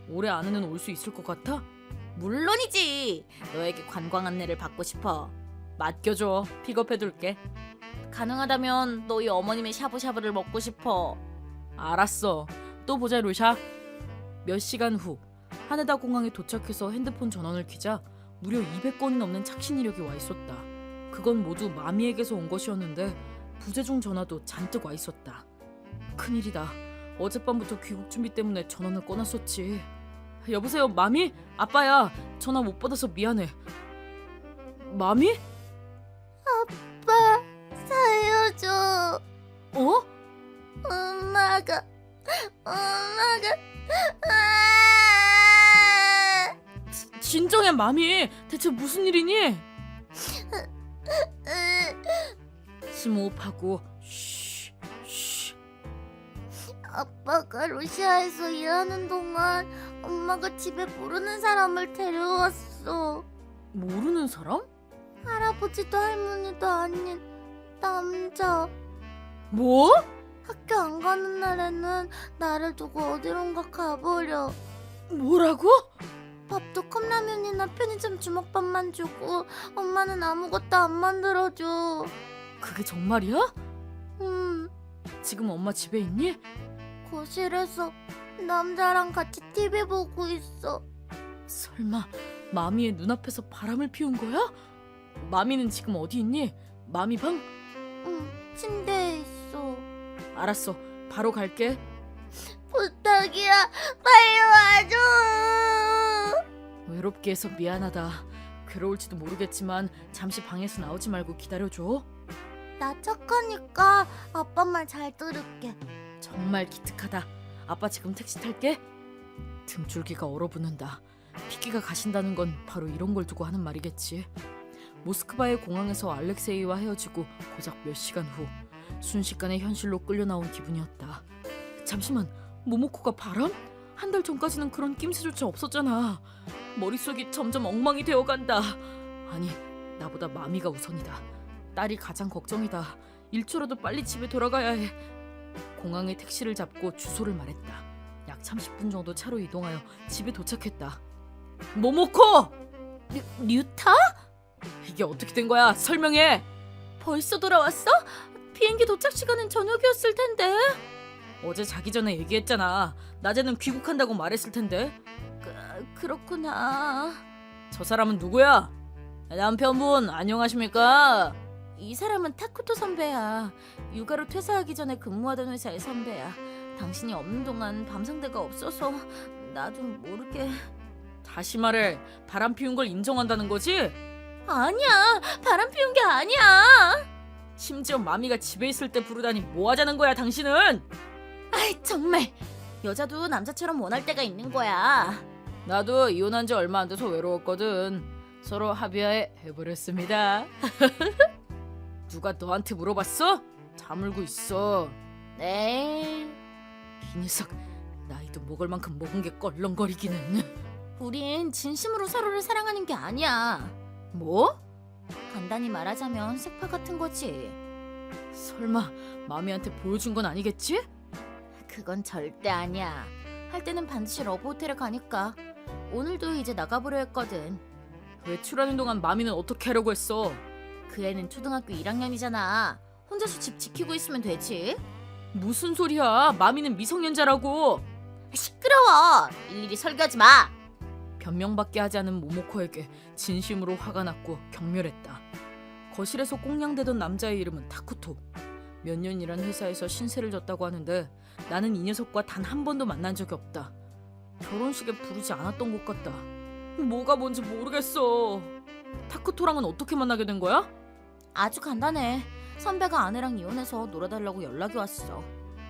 올해 안에는 올 수 있을 것 같아? 물론이지. 너에게 관광 안내를 받고 싶어. 맡겨줘. 픽업해둘게. 가능하다면 너희 어머님의 샤브샤브를 먹고 싶어. 알았어. 또 보자 루샤. 몇 시간 후 하네다 공항에 도착해서 핸드폰 전원을 켜자 무려 200건이 넘는 착신 이력이 와 있었다. 그건 모두 마미에게서 온 것이었는데 부재중 전화도 잔뜩 와 있었다. 큰일이다. 어젯밤부터 귀국 준비 때문에 전원을 꺼놨었지. 여보세요, 마미? 아빠야. 전화 못 받아서 미안해. 마미? 아빠, 살려줘. 어? 엄마가. 진정해, 마미. 대체 무슨 일이니? 심호흡하고 쉬. 아빠가 러시아에서 일하는 동안 엄마가 집에 모르는 사람을 데려왔어. 모르는 사람? 할아버지도 할머니도 아닌 남자. 뭐? 학교 안 가는 날에는 나를 두고 어디론가 가버려. 뭐라고? 밥도 컵라면이나 편의점 주먹밥만 주고 엄마는 아무것도 안 만들어줘. 그게 정말이야? 응, 지금 엄마 집에 있니? 거실에서 남자랑 같이 TV 보고 있어. 설마 마미의 눈앞에서 바람을 피운 거야? 마미는 지금 어디 있니? 마미 방? 응, 침대에 있어. 알았어. 바로 갈게. 부탁이야, 빨리 와줘. 외롭게 해서 미안하다. 괴로울지도 모르겠지만 잠시 방에서 나오지 말고 기다려줘. 나 착하니까 아빠 말 잘 들을게. 정말 기특하다. 아빠 지금 택시 탈게. 등줄기가 얼어붙는다. 피기가 가신다는 건 바로 이런 걸 두고 하는 말이겠지. 모스크바의 공항에서 알렉세이와 헤어지고 고작 몇 시간 후 순식간에 현실로 끌려 나온 기분이었다. 잠시만, 모모코가 바람? 한 달 전까지는 그런 낌새조차 없었잖아. 머릿속이 점점 엉망이 되어간다. 아니, 나보다 마미가 우선이다. 딸이 가장 걱정이다. 1초라도 빨리 집에 돌아가야 해. 공항에 택시를 잡고 주소를 말했다. 약 30분 정도 차로 이동하여 집에 도착했다. 모모코! 류타? 이게 어떻게 된 거야? 설명해. 벌써 돌아왔어? 비행기 도착 시간은 저녁이었을 텐데. 어제 자기 전에 얘기했잖아. 낮에는 귀국한다고 말했을 텐데. 그렇구나. 저 사람은 누구야? 남편분 안녕하십니까? 이 사람은 타쿠토 선배야. 육아로 퇴사하기 전에 근무하던 회사의 선배야. 당신이 없는 동안 밤상대가 없어서 나도 모르게. 다시 말해, 바람 피운 걸 인정한다는 거지? 아니야, 바람 피운 게 아니야. 심지어 마미가 집에 있을 때 부르다니 뭐 하자는 거야, 당신은? 아이, 정말. 여자도 남자처럼 원할 때가 있는 거야. 나도 이혼한 지 얼마 안 돼서 외로웠거든. 서로 합의하에 해버렸습니다. 누가 너한테 물어봤어? 다물고 있어. 네. 이 녀석, 나이도 먹을 만큼 먹은 게 껄렁거리기는. 우린 진심으로 서로를 사랑하는 게 아니야. 뭐? 간단히 말하자면 색파 같은 거지. 설마 마미한테 보여준 건 아니겠지? 그건 절대 아니야. 할 때는 반드시 러브호텔에 가니까 오늘도 이제 나가보려 했거든. 외출하는 동안 마미는 어떻게 하려고 했어? 그 애는 초등학교 1학년이잖아. 혼자서 집 지키고 있으면 되지. 무슨 소리야? 마미는 미성년자라고. 시끄러워. 일일이 설교하지 마. 변명밖에 하지 않은 모모코에게 진심으로 화가 났고 경멸했다. 거실에서 꽁냥대던 남자의 이름은 타쿠토. 몇 년이란 회사에서 신세를 졌다고 하는데 나는 이 녀석과 단 한 번도 만난 적이 없다. 결혼식에 부르지 않았던 것 같다. 뭐가 뭔지 모르겠어. 타쿠토랑은 어떻게 만나게 된 거야? 아주 간단해. 선배가 아내랑 이혼해서 놀아달라고 연락이 왔어.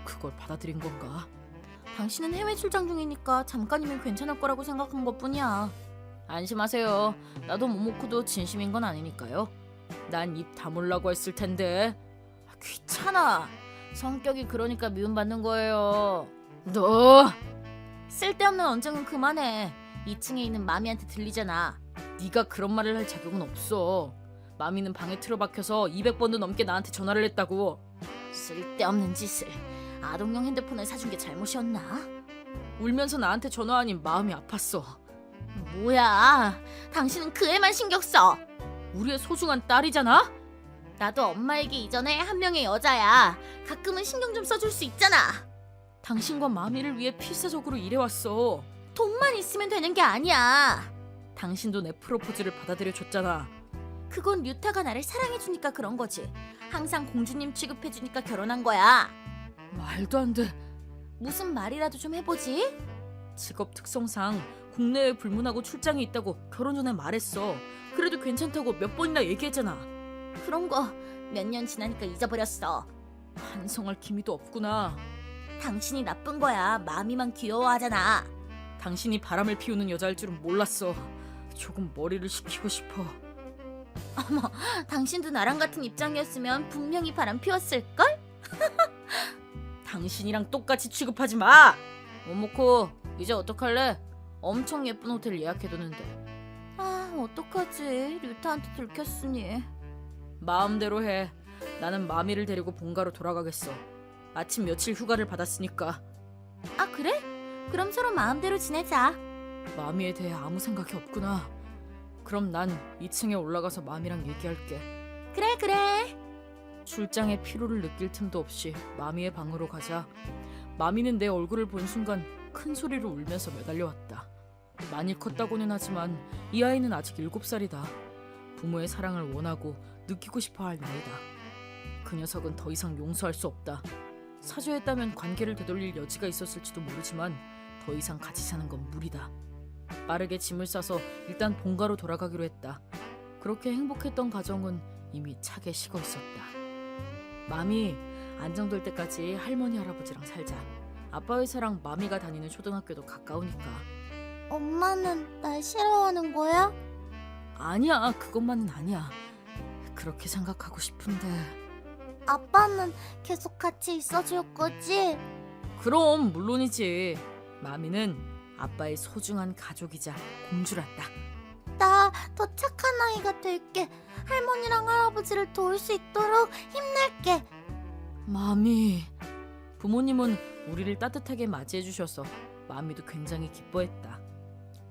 그걸 받아들인 건가? 당신은 해외 출장 중이니까 잠깐이면 괜찮을 거라고 생각한 것뿐이야. 안심하세요. 나도 모모코도 진심인 건 아니니까요. 난 입 다물라고 했을 텐데. 귀찮아. 성격이 그러니까 미움받는 거예요. 너 쓸데없는 언쟁은 그만해. 2층에 있는 마미한테 들리잖아. 네가 그런 말을 할 자격은 없어. 마미는 방에 틀어박혀서 200번도 넘게 나한테 전화를 했다고. 쓸데없는 짓을. 아동용 핸드폰을 사준 게 잘못이었나? 울면서 나한테 전화하니 마음이 아팠어. 뭐야. 당신은 그 애만 신경 써. 우리의 소중한 딸이잖아? 나도 엄마이기 이전에 한 명의 여자야. 가끔은 신경 좀 써줄 수 있잖아. 당신과 마미를 위해 필사적으로 일해왔어. 돈만 있으면 되는 게 아니야. 당신도 내 프로포즈를 받아들여줬잖아. 그건 류타가 나를 사랑해주니까 그런 거지. 항상 공주님 취급해주니까 결혼한 거야. 말도 안 돼. 무슨 말이라도 좀 해보지. 직업 특성상 국내에 불문하고 출장이 있다고 결혼 전에 말했어. 그래도 괜찮다고 몇 번이나 얘기했잖아. 그런 거 몇 년 지나니까 잊어버렸어. 반성할 기미도 없구나. 당신이 나쁜 거야. 마미만 귀여워하잖아. 당신이 바람을 피우는 여자일 줄은 몰랐어. 조금 머리를 식히고 싶어. 당신도 나랑 같은 입장이었으면 분명히 바람 피웠을걸? 당신이랑 똑같이 취급하지 마. 모모코, 이제 어떡할래? 엄청 예쁜 호텔 예약해뒀는데. 아, 어떡하지. 류타한테 들켰으니. 마음대로 해. 나는 마미를 데리고 본가로 돌아가겠어. 마침 며칠 휴가를 받았으니까. 아, 그래? 그럼 서로 마음대로 지내자. 마미에 대해 아무 생각이 없구나. 그럼 난 2층에 올라가서 마미랑 얘기할게. 그래, 그래. 출장에 피로를 느낄 틈도 없이 마미의 방으로 가자. 마미는 내 얼굴을 본 순간 큰 소리로 울면서 매달려왔다. 많이 컸다고는 하지만 이 아이는 아직 7살이다. 부모의 사랑을 원하고 느끼고 싶어할 나이다. 그 녀석은 더 이상 용서할 수 없다. 사죄했다면 관계를 되돌릴 여지가 있었을지도 모르지만 더 이상 같이 사는 건 무리다. 빠르게 짐을 싸서 일단 본가로 돌아가기로 했다. 그렇게 행복했던 가정은 이미 차게 식어 있었다. 마미, 안정될 때까지 할머니 할아버지랑 살자. 아빠 회사랑 마미가 다니는 초등학교도 가까우니까. 엄마는 날 싫어하는 거야? 아니야, 그것만은 아니야. 그렇게 생각하고 싶은데. 아빠는 계속 같이 있어줄 거지? 그럼 물론이지. 마미는 아빠의 소중한 가족이자 공주란다. 나 더 착한 아이가 될게. 할머니랑 할아버지를 도울 수 있도록 힘낼게. 마미. 부모님은 우리를 따뜻하게 맞이해 주셔서 마미도 굉장히 기뻐했다.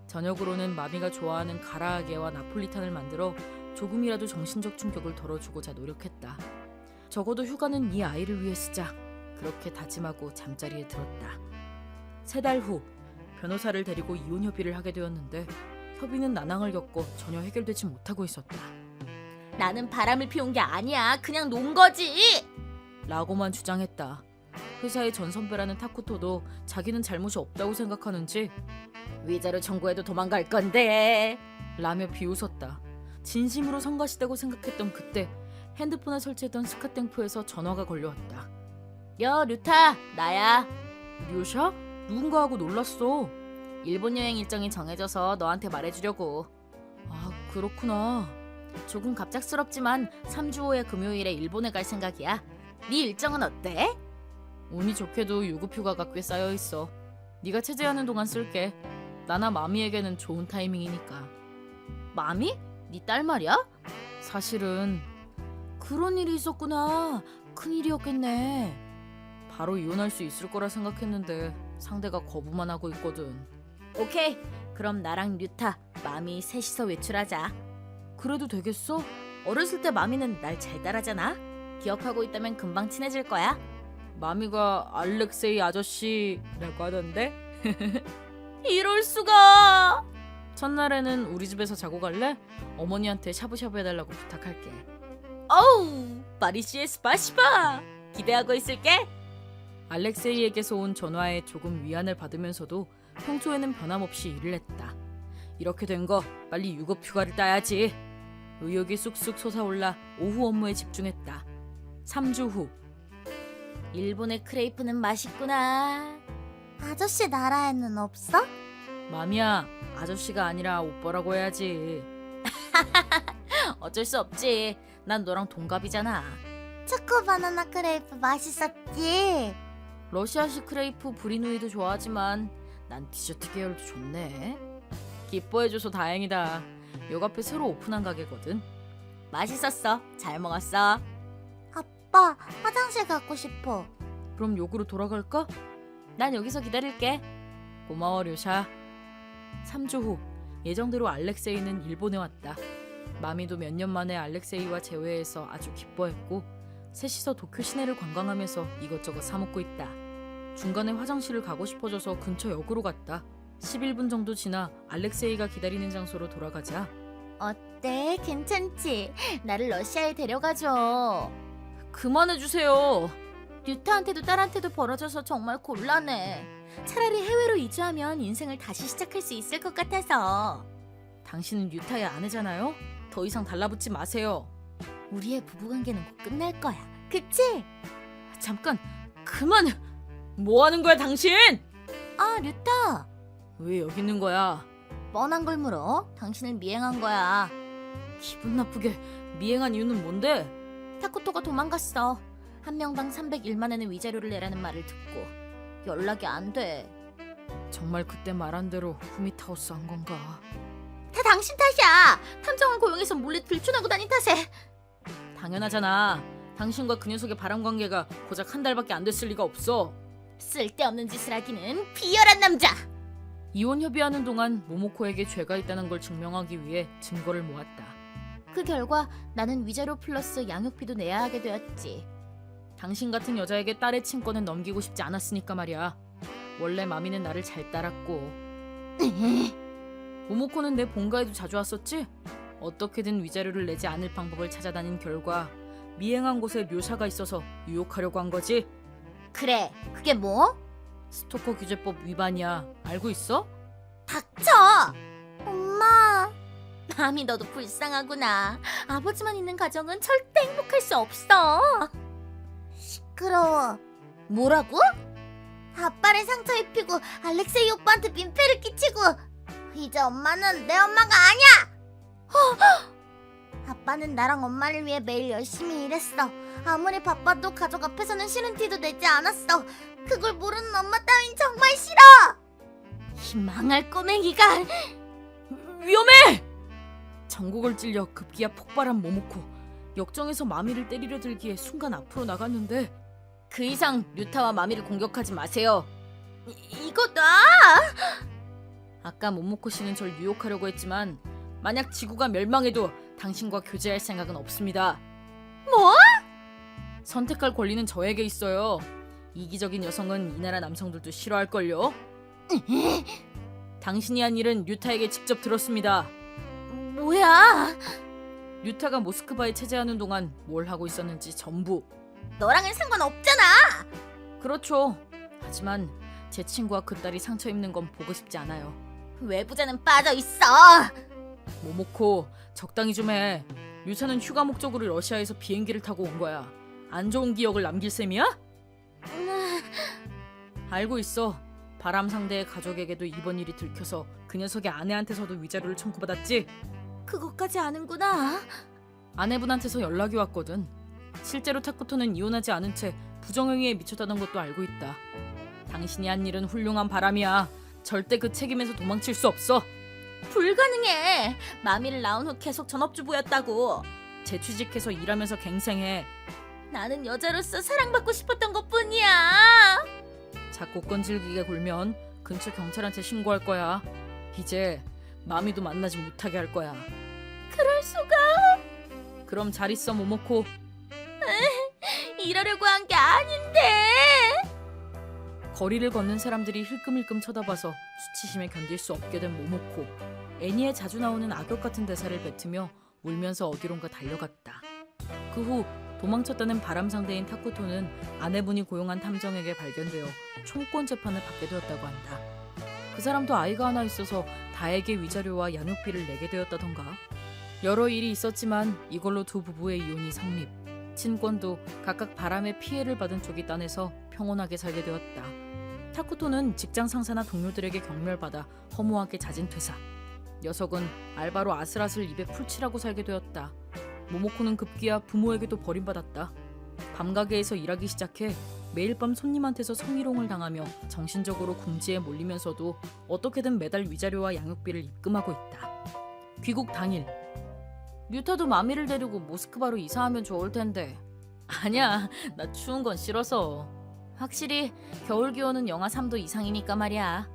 저녁으로는 마미가 좋아하는 가라아게와 나폴리탄을 만들어 조금이라도 정신적 충격을 덜어주고자 노력했다. 적어도 휴가는 이 아이를 위해 쓰자. 그렇게 다짐하고 잠자리에 들었다. 3달 후 변호사를 데리고 이혼 협의를 하게 되었는데 협의는 난항을 겪고 전혀 해결되지 못하고 있었다. 나는 바람을 피운 게 아니야. 그냥 논 거지. 라고만 주장했다. 회사의 전 선배라는 타쿠토도 자기는 잘못이 없다고 생각하는지 위자료 청구해도 도망갈 건데. 라며 비웃었다. 진심으로 성가시다고 생각했던 그때 핸드폰에 설치했던 스카땡포에서 전화가 걸려왔다. 야, 류타, 나야. 류샤? 누군가 하고 놀랐어. 일본 여행 일정이 정해져서 너한테 말해주려고. 아, 그렇구나. 조금 갑작스럽지만 3주 후에 금요일에 일본에 갈 생각이야. 네 일정은 어때? 운이 좋게도 유급휴가가 꽤 쌓여있어. 네가 체제하는 동안 쓸게. 나나 마미에게는 좋은 타이밍이니까. 마미? 네 딸 말이야? 사실은 그런 일이 있었구나. 큰일이었겠네. 바로 이혼할 수 있을 거라 생각했는데 상대가 거부만 하고 있거든. 오케이. 그럼 나랑 류타, 마미 셋이서 외출하자. 그래도 되겠어? 어렸을 때 마미는 날 잘 따라잖아. 기억하고 있다면 금방 친해질 거야. 마미가 알렉세이 아저씨라고 하던데? 이럴 수가. 첫날에는 우리 집에서 자고 갈래? 어머니한테 샤브샤브 해달라고 부탁할게. 어우, 파리시에 스파시바. 기대하고 있을게. 알렉세이에게서 온 전화에 조금 위안을 받으면서도 평소에는 변함없이 일을 했다. 이렇게 된 거 빨리 유급휴가를 따야지. 의욕이 쑥쑥 솟아올라 오후 업무에 집중했다. 3주 후. 일본의 크레이프는 맛있구나. 아저씨 나라에는 없어? 마미야, 아저씨가 아니라 오빠라고 해야지. 어쩔 수 없지. 난 너랑 동갑이잖아. 초코 바나나 크레이프 맛있었지? 러시아식 크레이프 브리누이도 좋아하지만 난 디저트 계열도 좋네. 기뻐해줘서 다행이다. 역 앞에 새로 오픈한 가게거든. 맛있었어. 잘 먹었어. 아빠, 화장실 가고 싶어. 그럼 역으로 돌아갈까? 난 여기서 기다릴게. 고마워 류샤. 3주 후 예정대로 알렉세이는 일본에 왔다. 마미도 몇 년 만에 알렉세이와 재회해서 아주 기뻐했고 셋이서 도쿄 시내를 관광하면서 이것저것 사먹고 있다. 중간에 화장실을 가고 싶어져서 근처 역으로 갔다. 11분 정도 지나 알렉세이가 기다리는 장소로 돌아가자. 어때? 괜찮지? 나를 러시아에 데려가줘. 그만해주세요. 류타한테도 딸한테도 벌어져서 정말 곤란해. 차라리 해외로 이주하면 인생을 다시 시작할 수 있을 것 같아서. 당신은 유타의 아내잖아요. 더 이상 달라붙지 마세요. 우리의 부부관계는 곧 끝날 거야. 그치? 잠깐, 그만. 뭐 하는 거야 당신? 아, 류타. 왜 여기 있는 거야? 뻔한 걸 물어. 당신을 미행한 거야. 기분 나쁘게 미행한 이유는 뭔데? 타쿠토가 도망갔어. 한 명당 301만 엔의 위자료를 내라는 말을 듣고 연락이 안 돼. 정말 그때 말한 대로 후미타우스 한 건가? 다 당신 탓이야. 탐정을 고용해서 몰래 들춰내고 다닌 탓에. 당연하잖아. 당신과 그 녀석의 바람관계가 고작 한 달밖에 안 됐을 리가 없어. 쓸데없는 짓을 하기는 비열한 남자. 이혼 협의하는 동안 모모코에게 죄가 있다는 걸 증명하기 위해 증거를 모았다. 그 결과 나는 위자료 플러스 양육비도 내야 하게 되었지. 당신 같은 여자에게 딸의 친권은 넘기고 싶지 않았으니까 말이야. 원래 마미는 나를 잘 따랐고. 모모코는 내 본가에도 자주 왔었지? 어떻게든 위자료를 내지 않을 방법을 찾아다닌 결과 미행한 곳에 묘사가 있어서 유혹하려고 한 거지. 그래, 그게 뭐? 스토커 규제법 위반이야. 알고 있어? 닥쳐! 엄마. 마미 너도 불쌍하구나. 아버지만 있는 가정은 절대 행복할 수 없어. 시끄러워. 뭐라고? 아빠를 상처 입히고 알렉세이 오빠한테 민폐를 끼치고 이제 엄마는 내 엄마가 아니야. 아빠는 나랑 엄마를 위해 매일 열심히 일했어. 아무리 바빠도 가족 앞에서는 싫은 티도 내지 않았어. 그걸 모르는 엄마 따윈 정말 싫어. 이 망할 꼬맹이가. 위험해! 전곡을 찔려 급기야 폭발한 모모코. 역정에서 마미를 때리려 들기에 순간 앞으로 나갔는데 그 이상 류타와 마미를 공격하지 마세요. 이거 나. 아까 모모코 씨는 절 유혹하려고 했지만 만약 지구가 멸망해도 당신과 교제할 생각은 없습니다. 뭐? 선택할 권리는 저에게 있어요. 이기적인 여성은 이 나라 남성들도 싫어할걸요. 당신이 한 일은 류타에게 직접 들었습니다. 뭐야? 류타가 모스크바에 체제하는 동안 뭘 하고 있었는지 전부. 너랑은 상관없잖아. 그렇죠. 하지만 제 친구와 그 딸이 상처 입는 건 보고 싶지 않아요. 외부자는 빠져 있어. 모모코, 적당히 좀 해. 류타는 휴가 목적으로 러시아에서 비행기를 타고 온 거야. 안 좋은 기억을 남길 셈이야? 알고 있어. 바람 상대의 가족에게도 이번 일이 들켜서 그 녀석의 아내한테서도 위자료를 청구받았지? 그것까지 아는구나. 아내분한테서 연락이 왔거든. 실제로 타쿠토는 이혼하지 않은 채 부정행위에 미쳤다는 것도 알고 있다. 당신이 한 일은 훌륭한 바람이야. 절대 그 책임에서 도망칠 수 없어. 불가능해. 마미를 낳은 후 계속 전업주부였다고. 재취직해서 일하면서 갱생해. 나는 여자로서 사랑받고 싶었던 것뿐이야. 자꾸 끈질기게 굴면 근처 경찰한테 신고할 거야. 이제 마미도 만나지 못하게 할 거야. 그럴 수가. 그럼 잘 있어 모모코. 이러려고 한 게 아닌데. 거리를 걷는 사람들이 힐끔힐끔 쳐다봐서 수치심에 견딜 수 없게 된 모모코. 애니에 자주 나오는 악역 같은 대사를 뱉으며 울면서 어디론가 달려갔다. 그 후 도망쳤다는 바람 상대인 타쿠토는 아내분이 고용한 탐정에게 발견되어 총권 재판을 받게 되었다고 한다. 그 사람도 아이가 하나 있어서 다에게 위자료와 양육비를 내게 되었다던가. 여러 일이 있었지만 이걸로 두 부부의 이혼이 성립. 친권도 각각 바람에 피해를 받은 쪽이 따내서 평온하게 살게 되었다. 타쿠토는 직장 상사나 동료들에게 경멸받아 허무하게 잦은 퇴사. 녀석은 알바로 아슬아슬 입에 풀칠하고 살게 되었다. 모모코는 급기야 부모에게도 버림받았다. 밤가게에서 일하기 시작해 매일 밤 손님한테서 성희롱을 당하며 정신적으로 궁지에 몰리면서도 어떻게든 매달 위자료와 양육비를 입금하고 있다. 귀국 당일. 류타도 마미를 데리고 모스크바로 이사하면 좋을 텐데. 아니야, 나 추운 건 싫어서. 확실히 겨울 기온은 영하 3도 이상이니까 말이야.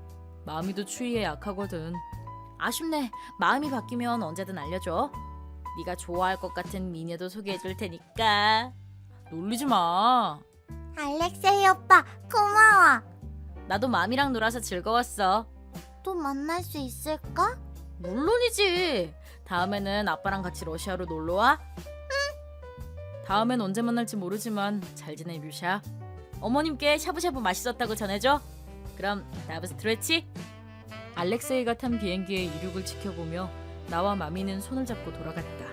마미도 추위에 약하거든. 아쉽네. 마음이 바뀌면 언제든 알려줘. 네가 좋아할 것 같은 미녀도 소개해줄 테니까. 놀리지 마. 알렉세이 오빠 고마워. 나도 마미랑 놀아서 즐거웠어. 또 만날 수 있을까? 물론이지. 다음에는 아빠랑 같이 러시아로 놀러와. 응. 다음엔 언제 만날지 모르지만 잘 지내 뮤샤. 어머님께 샤브샤브 맛있었다고 전해줘. 그럼 나부 스트레치. 알렉세이가 탄 비행기의 이륙을 지켜보며 나와 마미는 손을 잡고 돌아갔다.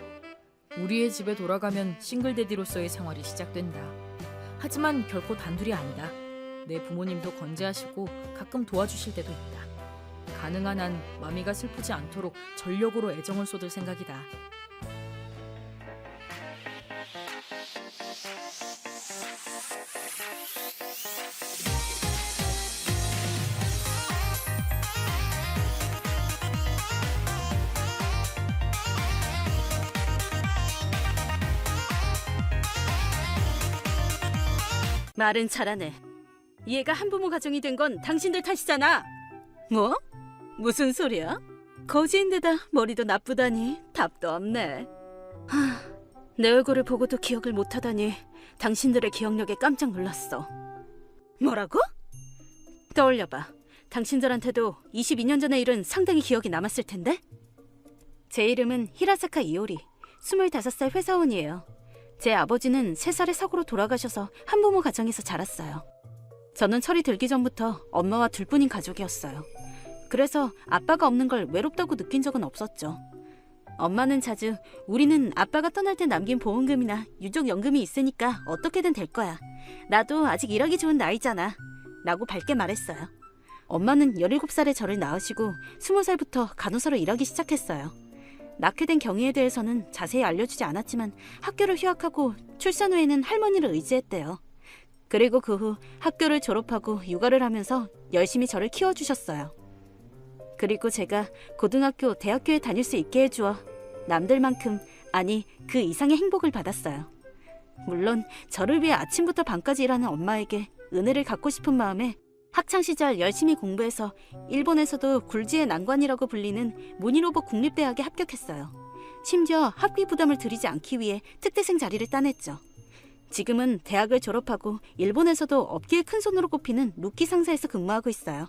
우리의 집에 돌아가면 싱글데디로서의 생활이 시작된다. 하지만 결코 단둘이 아니다. 내 부모님도 건재하시고 가끔 도와주실 때도 있다. 가능한 한 마미가 슬프지 않도록 전력으로 애정을 쏟을 생각이다. 말은 잘하네. 얘가 한부모 가정이 된 건 당신들 탓이잖아. 뭐? 무슨 소리야? 거지인데다 머리도 나쁘다니 답도 없네. 내 얼굴을 보고도 기억을 못하다니 당신들의 기억력에 깜짝 놀랐어. 뭐라고? 떠올려봐. 당신들한테도 22년 전의 일은 상당히 기억이 남았을 텐데? 제 이름은 히라사카 이오리, 25살 회사원이에요. 제 아버지는 3살의 사고로 돌아가셔서 한부모 가정에서 자랐어요. 저는 철이 들기 전부터 엄마와 둘뿐인 가족이었어요. 그래서 아빠가 없는 걸 외롭다고 느낀 적은 없었죠. 엄마는 자주 우리는 아빠가 떠날 때 남긴 보험금이나 유족연금이 있으니까 어떻게든 될 거야. 나도 아직 일하기 좋은 나이잖아. 라고 밝게 말했어요. 엄마는 17살에 저를 낳으시고 20살부터 간호사로 일하기 시작했어요. 낳게 된 경위에 대해서는 자세히 알려주지 않았지만 학교를 휴학하고 출산 후에는 할머니를 의지했대요. 그리고 그 후 학교를 졸업하고 육아를 하면서 열심히 저를 키워주셨어요. 그리고 제가 고등학교, 대학교에 다닐 수 있게 해주어 남들만큼, 아니 그 이상의 행복을 받았어요. 물론 저를 위해 아침부터 밤까지 일하는 엄마에게 은혜를 갚고 싶은 마음에 학창시절 열심히 공부해서 일본에서도 굴지의 난관이라고 불리는 모니로버 국립대학에 합격했어요. 심지어 학비 부담을 드리지 않기 위해 특대생 자리를 따냈죠. 지금은 대학을 졸업하고 일본에서도 업계의 큰손으로 꼽히는 루키 상사에서 근무하고 있어요.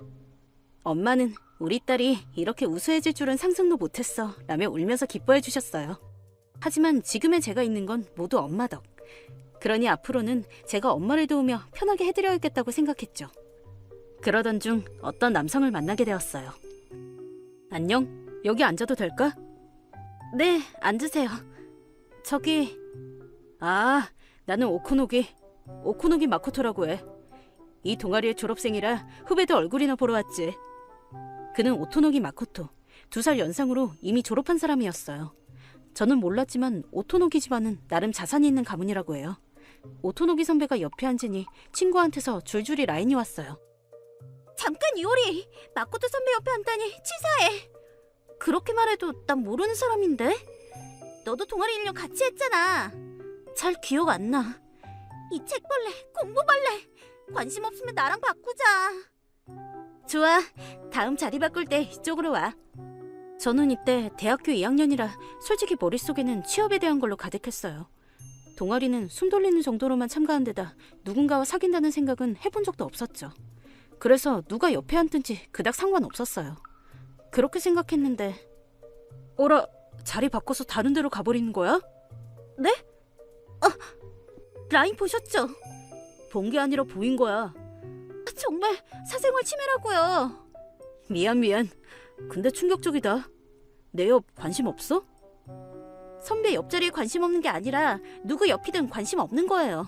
엄마는 우리 딸이 이렇게 우수해질 줄은 상상도 못했어 라며 울면서 기뻐해 주셨어요. 하지만 지금의 제가 있는 건 모두 엄마 덕. 그러니 앞으로는 제가 엄마를 도우며 편하게 해드려야겠다고 생각했죠. 그러던 중 어떤 남성을 만나게 되었어요. 안녕, 여기 앉아도 될까? 네, 앉으세요. 저기... 아, 나는 오코노기 마코토라고 해. 이 동아리의 졸업생이라 후배도 얼굴이나 보러 왔지. 그는 오토노기 마코토, 2살 연상으로 이미 졸업한 사람이었어요. 저는 몰랐지만 오토노기 집안은 나름 자산이 있는 가문이라고 해요. 오토노기 선배가 옆에 앉으니 친구한테서 줄줄이 라인이 왔어요. 잠깐 이오리! 마코토 선배 옆에 앉다니 치사해! 그렇게 말해도 난 모르는 사람인데? 너도 동아리 1년 같이 했잖아. 잘 기억 안 나. 이 책벌레, 공부벌레! 관심 없으면 나랑 바꾸자. 좋아. 다음 자리 바꿀 때 이쪽으로 와. 저는 이때 대학교 2학년이라 솔직히 머릿속에는 취업에 대한 걸로 가득했어요. 동아리는 숨 돌리는 정도로만 참가한 데다 누군가와 사귄다는 생각은 해본 적도 없었죠. 그래서 누가 옆에 앉든지 그닥 상관없었어요. 그렇게 생각했는데 어라, 자리 바꿔서 다른 데로 가버리는 거야? 네? 라인 보셨죠? 본 게 아니라 보인 거야. 정말 사생활 침해라고요. 미안. 근데 충격적이다. 내 옆 관심 없어? 선배 옆자리에 관심 없는 게 아니라 누구 옆이든 관심 없는 거예요.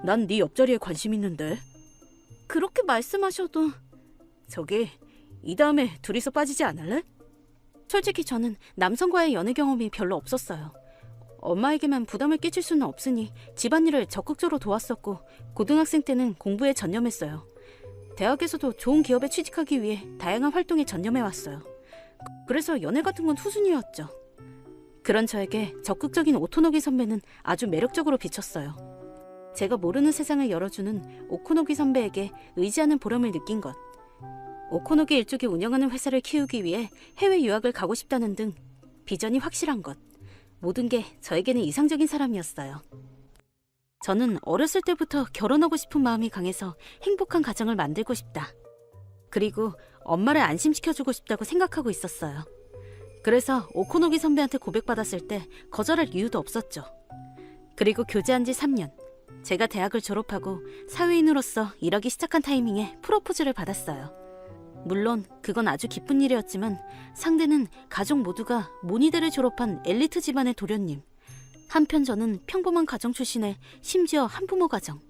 난 네 옆자리에 관심 있는데. 그렇게 말씀하셔도. 저기, 이 다음에 둘이서 빠지지 않을래? 솔직히 저는 남성과의 연애 경험이 별로 없었어요. 엄마에게만 부담을 끼칠 수는 없으니 집안일을 적극적으로 도왔었고 고등학생 때는 공부에 전념했어요. 대학에서도 좋은 기업에 취직하기 위해 다양한 활동에 전념해왔어요. 그래서 연애 같은 건 후순위였죠. 그런 저에게 적극적인 오토노기 선배는 아주 매력적으로 비쳤어요. 제가 모르는 세상을 열어주는 오코노기 선배에게 의지하는 보람을 느낀 것. 오코노기 일족이 운영하는 회사를 키우기 위해 해외 유학을 가고 싶다는 등 비전이 확실한 것. 모든 게 저에게는 이상적인 사람이었어요. 저는 어렸을 때부터 결혼하고 싶은 마음이 강해서 행복한 가정을 만들고 싶다. 그리고 엄마를 안심시켜주고 싶다고 생각하고 있었어요. 그래서 오코노기 선배한테 고백받았을 때 거절할 이유도 없었죠. 그리고 교제한 지 3년. 제가 대학을 졸업하고 사회인으로서 일하기 시작한 타이밍에 프로포즈를 받았어요. 물론 그건 아주 기쁜 일이었지만 상대는 가족 모두가 모니대를 졸업한 엘리트 집안의 도련님. 한편 저는 평범한 가정 출신의 심지어 한부모 가정.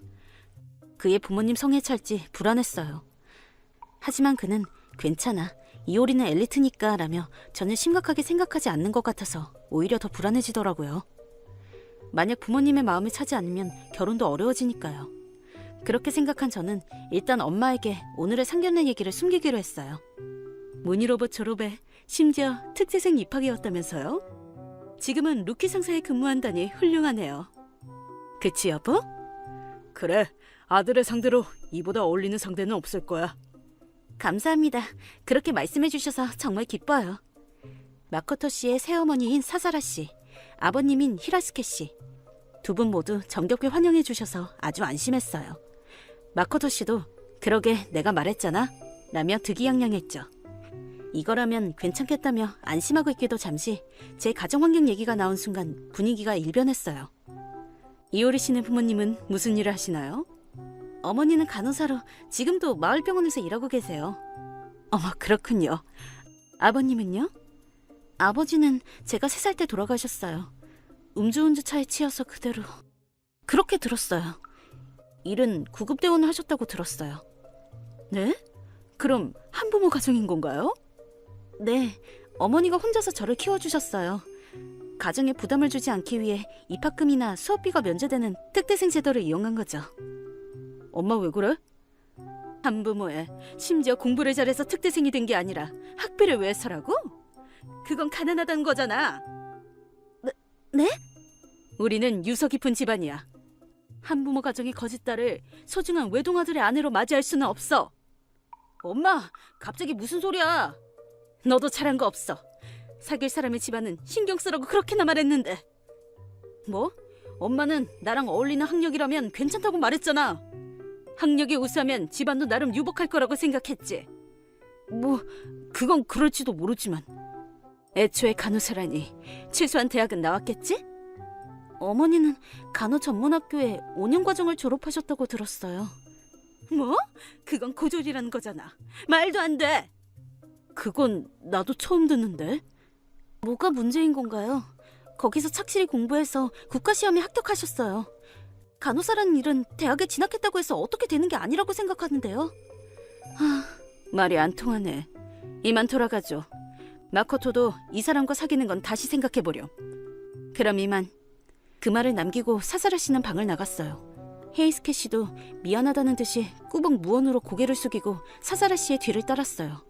그의 부모님 성에 찰지 불안했어요. 하지만 그는 괜찮아, 이효리는 엘리트니까 라며 전혀 심각하게 생각하지 않는 것 같아서 오히려 더 불안해지더라고요. 만약 부모님의 마음을 차지 않으면 결혼도 어려워지니까요. 그렇게 생각한 저는 일단 엄마에게 오늘의 상견례 얘기를 숨기기로 했어요. 문희로봇 졸업에 심지어 특재생 입학이었다면서요? 지금은 루키 상사에 근무한다니 훌륭하네요. 그치 여보? 그래, 아들의 상대로 이보다 어울리는 상대는 없을 거야. 감사합니다. 그렇게 말씀해 주셔서 정말 기뻐요. 마코토 씨의 새어머니인 사사라 씨, 아버님인 히라스케 씨. 두 분 모두 정겹게 환영해 주셔서 아주 안심했어요. 마코토 씨도 그러게 내가 말했잖아 라며 득이양양했죠. 이거라면 괜찮겠다며 안심하고 있기도 잠시 제 가정환경 얘기가 나온 순간 분위기가 일변했어요. 이효리 씨네 부모님은 무슨 일을 하시나요? 어머니는 간호사로 지금도 마을병원에서 일하고 계세요. 어머, 그렇군요. 아버님은요? 아버지는 제가 3살 때 돌아가셨어요. 음주운전차에 치여서 그대로. 그렇게 들었어요. 일은 구급대원을 하셨다고 들었어요. 네? 그럼 한부모 가정인 건가요? 네, 어머니가 혼자서 저를 키워주셨어요. 가정에 부담을 주지 않기 위해 입학금이나 수업비가 면제되는 특대생 제도를 이용한 거죠. 엄마 왜 그래? 한부모에 심지어 공부를 잘해서 특대생이 된 게 아니라 학비를 위해서라고? 그건 가난하다는 거잖아. 네? 우리는 유서 깊은 집안이야. 한부모 가정의 거짓딸을 소중한 외동아들의 아내로 맞이할 수는 없어. 엄마, 갑자기 무슨 소리야? 너도 잘한 거 없어. 사귈 사람의 집안은 신경 쓰라고 그렇게나 말했는데. 뭐? 엄마는 나랑 어울리는 학력이라면 괜찮다고 말했잖아. 학력이 우수하면 집안도 나름 유복할 거라고 생각했지. 뭐, 그건 그럴지도 모르지만. 애초에 간호사라니 최소한 대학은 나왔겠지? 어머니는 간호전문학교에 5년 과정을 졸업하셨다고 들었어요. 뭐? 그건 고졸이라는 거잖아. 말도 안 돼. 그건 나도 처음 듣는데. 뭐가 문제인 건가요? 거기서 착실히 공부해서 국가시험에 합격하셨어요. 간호사라는 일은 대학에 진학했다고 해서 어떻게 되는 게 아니라고 생각하는데요. 말이 안 통하네. 이만 돌아가죠. 마코토도 이 사람과 사귀는 건 다시 생각해보렴. 그럼 이만. 그 말을 남기고 사사라 씨는 방을 나갔어요. 헤이스케 씨도 미안하다는 듯이 꾸벅 무언으로 고개를 숙이고 사사라 씨의 뒤를 따랐어요.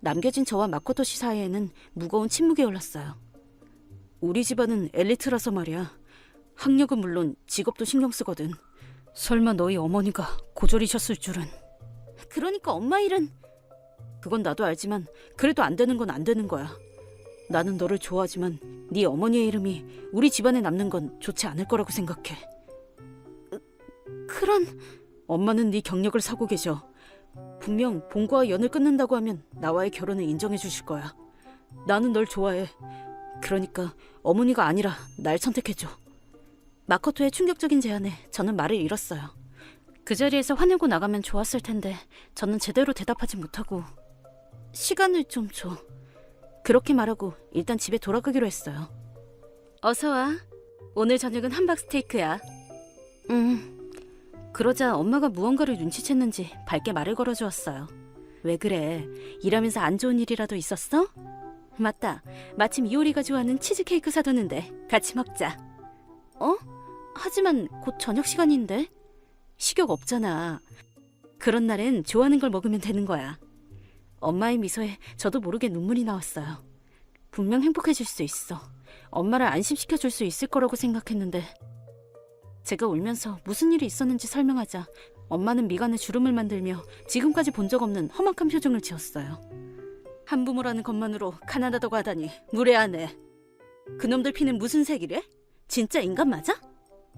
남겨진 저와 마코토 씨 사이에는 무거운 침묵이 흘렀어요. 우리 집안은 엘리트라서 말이야. 학력은 물론 직업도 신경 쓰거든. 설마 너희 어머니가 고졸이셨을 줄은. 그러니까 엄마 일은. 그건 나도 알지만 그래도 안 되는 건 안 되는 거야. 나는 너를 좋아하지만 네 어머니의 이름이 우리 집안에 남는 건 좋지 않을 거라고 생각해. 그런... 엄마는 네 경력을 사고 계셔. 분명 봉과와 연을 끊는다고 하면 나와의 결혼을 인정해 주실 거야. 나는 널 좋아해. 그러니까 어머니가 아니라 날 선택해줘. 마코토의 충격적인 제안에 저는 말을 잃었어요. 그 자리에서 화내고 나가면 좋았을 텐데 저는 제대로 대답하지 못하고 시간을 좀 줘. 그렇게 말하고 일단 집에 돌아가기로 했어요. 어서 와. 오늘 저녁은 함박 스테이크야. 그러자 엄마가 무언가를 눈치챘는지 밝게 말을 걸어주었어요. 왜 그래? 일하면서 안 좋은 일이라도 있었어? 맞다. 마침 이효리가 좋아하는 치즈케이크 사두는데 같이 먹자. 어? 하지만 곧 저녁 시간인데? 식욕 없잖아. 그런 날엔 좋아하는 걸 먹으면 되는 거야. 엄마의 미소에 저도 모르게 눈물이 나왔어요. 분명 행복해질 수 있어. 엄마를 안심시켜줄 수 있을 거라고 생각했는데 제가 울면서 무슨 일이 있었는지 설명하자 엄마는 미간에 주름을 만들며 지금까지 본 적 없는 험악한 표정을 지었어요. 한부모라는 것만으로 가난하다고 하다니 무례하네. 그놈들 피는 무슨 색이래? 진짜 인간 맞아?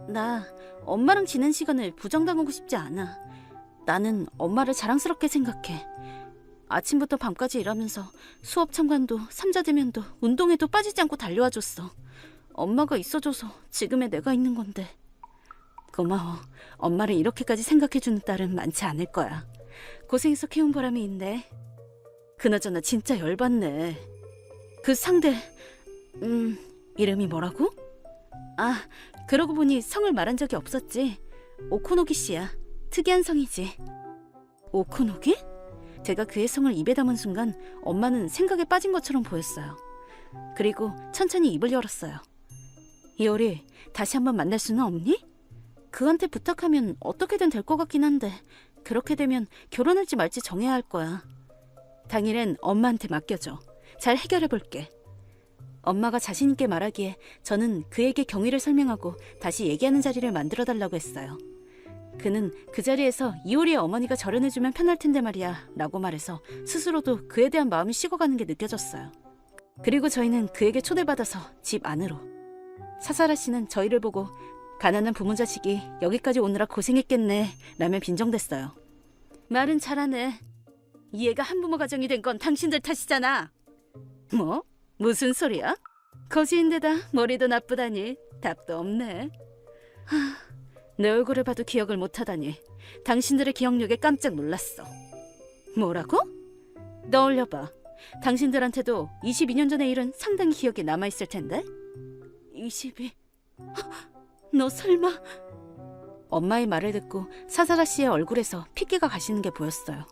나 엄마랑 지낸 시간을 부정당하고 싶지 않아. 나는 엄마를 자랑스럽게 생각해. 아침부터 밤까지 일하면서 수업 참관도 삼자대면도 운동에도 빠지지 않고 달려와줬어. 엄마가 있어줘서 지금의 내가 있는 건데. 고마워. 엄마를 이렇게까지 생각해주는 딸은 많지 않을 거야. 고생해서 키운 보람이 있네. 그나저나 진짜 열받네. 그 상대 이름이 뭐라고? 아, 그러고 보니 성을 말한 적이 없었지. 오코노기 씨야. 특이한 성이지. 오코노기? 제가 그의 성을 입에 담은 순간 엄마는 생각에 빠진 것처럼 보였어요. 그리고 천천히 입을 열었어요. 이효리, 다시 한번 만날 수는 없니? 그한테 부탁하면 어떻게든 될 것 같긴 한데 그렇게 되면 결혼할지 말지 정해야 할 거야. 당일엔 엄마한테 맡겨줘. 잘 해결해볼게. 엄마가 자신 있게 말하기에 저는 그에게 경위를 설명하고 다시 얘기하는 자리를 만들어달라고 했어요. 그는 그 자리에서 이효리의 어머니가 절연해주면 편할 텐데 말이야 라고 말해서 스스로도 그에 대한 마음이 식어가는 게 느껴졌어요. 그리고 저희는 그에게 초대받아서 집 안으로. 사사라 씨는 저희를 보고 가난한 부모 자식이 여기까지 오느라 고생했겠네 라며 빈정댔어요. 말은 잘하네. 이 애가 한부모 가정이 된 건 당신들 탓이잖아. 뭐? 무슨 소리야? 거지인데다 머리도 나쁘다니 답도 없네. 내 얼굴을 봐도 기억을 못하다니 당신들의 기억력에 깜짝 놀랐어. 뭐라고? 떠올려봐. 당신들한테도 22년 전의 일은 상당히 기억에 남아있을 텐데? 22... 너 설마... 엄마의 말을 듣고 사사라 씨의 얼굴에서 핏기가 가시는 게 보였어요.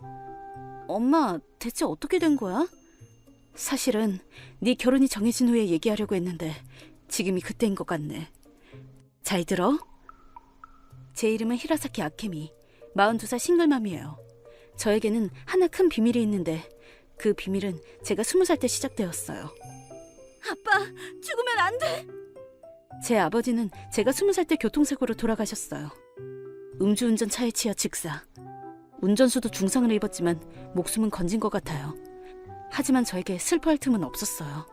엄마, 대체 어떻게 된 거야? 사실은 네 결혼이 정해진 후에 얘기하려고 했는데 지금이 그때인 것 같네. 잘 들어. 제 이름은 히라사키 아케미. 42살 싱글맘이에요. 저에게는 하나 큰 비밀이 있는데 그 비밀은 제가 20살 때 시작되었어요. 아빠, 죽으면 안 돼! 제 아버지는 제가 20살 때 교통사고로 돌아가셨어요. 음주운전 차에 치여 직사. 운전수도 중상을 입었지만 목숨은 건진 것 같아요. 하지만 저에게 슬퍼할 틈은 없었어요.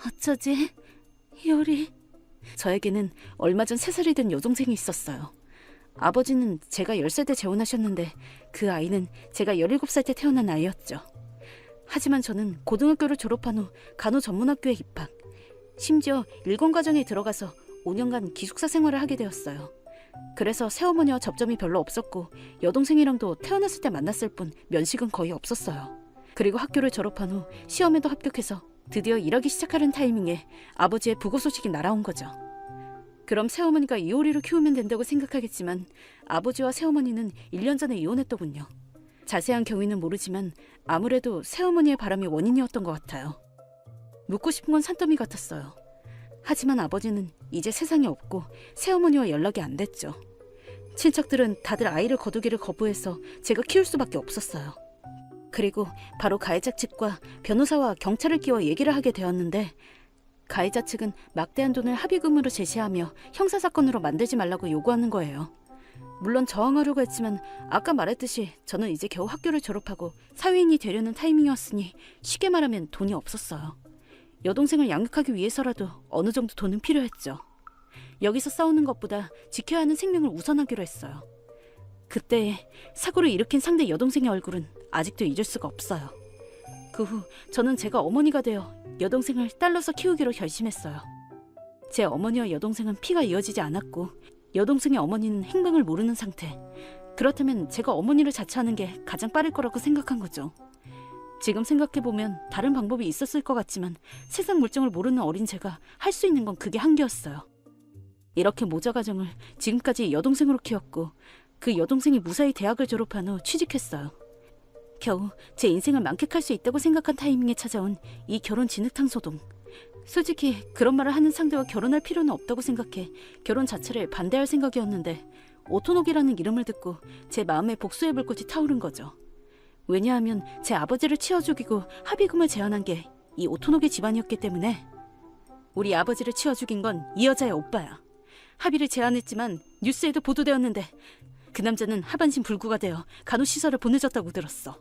어쩌지? 요리. 저에게는 얼마 전 3살이 된 여동생이 있었어요. 아버지는 제가 10살 때 재혼하셨는데 그 아이는 제가 17살 때 태어난 아이였죠. 하지만 저는 고등학교를 졸업한 후 간호전문학교에 입학. 심지어 일권과정에 들어가서 5년간 기숙사 생활을 하게 되었어요. 그래서 새어머니와 접점이 별로 없었고 여동생이랑도 태어났을 때 만났을 뿐 면식은 거의 없었어요. 그리고 학교를 졸업한 후 시험에도 합격해서 드디어 일하기 시작하는 타이밍에 아버지의 부고 소식이 날아온 거죠. 그럼 새어머니가 이효리로 키우면 된다고 생각하겠지만 아버지와 새어머니는 1년 전에 이혼했더군요. 자세한 경위는 모르지만 아무래도 새어머니의 바람이 원인이었던 것 같아요. 묻고 싶은 건 산더미 같았어요. 하지만 아버지는 이제 세상에 없고 새어머니와 연락이 안 됐죠. 친척들은 다들 아이를 거두기를 거부해서 제가 키울 수밖에 없었어요. 그리고 바로 가해자 측과 변호사와 경찰을 끼워 얘기를 하게 되었는데 가해자 측은 막대한 돈을 합의금으로 제시하며 형사사건으로 만들지 말라고 요구하는 거예요. 물론 저항하려고 했지만 아까 말했듯이 저는 이제 겨우 학교를 졸업하고 사회인이 되려는 타이밍이었으니 쉽게 말하면 돈이 없었어요. 여동생을 양육하기 위해서라도 어느 정도 돈은 필요했죠. 여기서 싸우는 것보다 지켜야 하는 생명을 우선하기로 했어요. 그때 사고를 일으킨 상대 여동생의 얼굴은 아직도 잊을 수가 없어요. 그 후 저는 제가 어머니가 되어 여동생을 딸로서 키우기로 결심했어요. 제 어머니와 여동생은 피가 이어지지 않았고 여동생의 어머니는 행방을 모르는 상태. 그렇다면 제가 어머니를 자처하는 게 가장 빠를 거라고 생각한 거죠. 지금 생각해보면 다른 방법이 있었을 것 같지만 세상 물정을 모르는 어린 제가 할 수 있는 건 그게 한계였어요. 이렇게 모자 가정을 지금까지 여동생으로 키웠고 그 여동생이 무사히 대학을 졸업한 후 취직했어요. 겨우 제 인생을 만끽할 수 있다고 생각한 타이밍에 찾아온 이 결혼 진흙탕 소동. 솔직히 그런 말을 하는 상대와 결혼할 필요는 없다고 생각해 결혼 자체를 반대할 생각이었는데 오토녹이라는 이름을 듣고 제 마음에 복수의 불꽃이 타오른 거죠. 왜냐하면 제 아버지를 치워 죽이고 합의금을 제안한 게 이 오토녹의 집안이었기 때문에. 우리 아버지를 치워 죽인 건 이 여자의 오빠야. 합의를 제안했지만 뉴스에도 보도되었는데 그 남자는 하반신 불구가 되어 간호시설에 보내졌다고 들었어.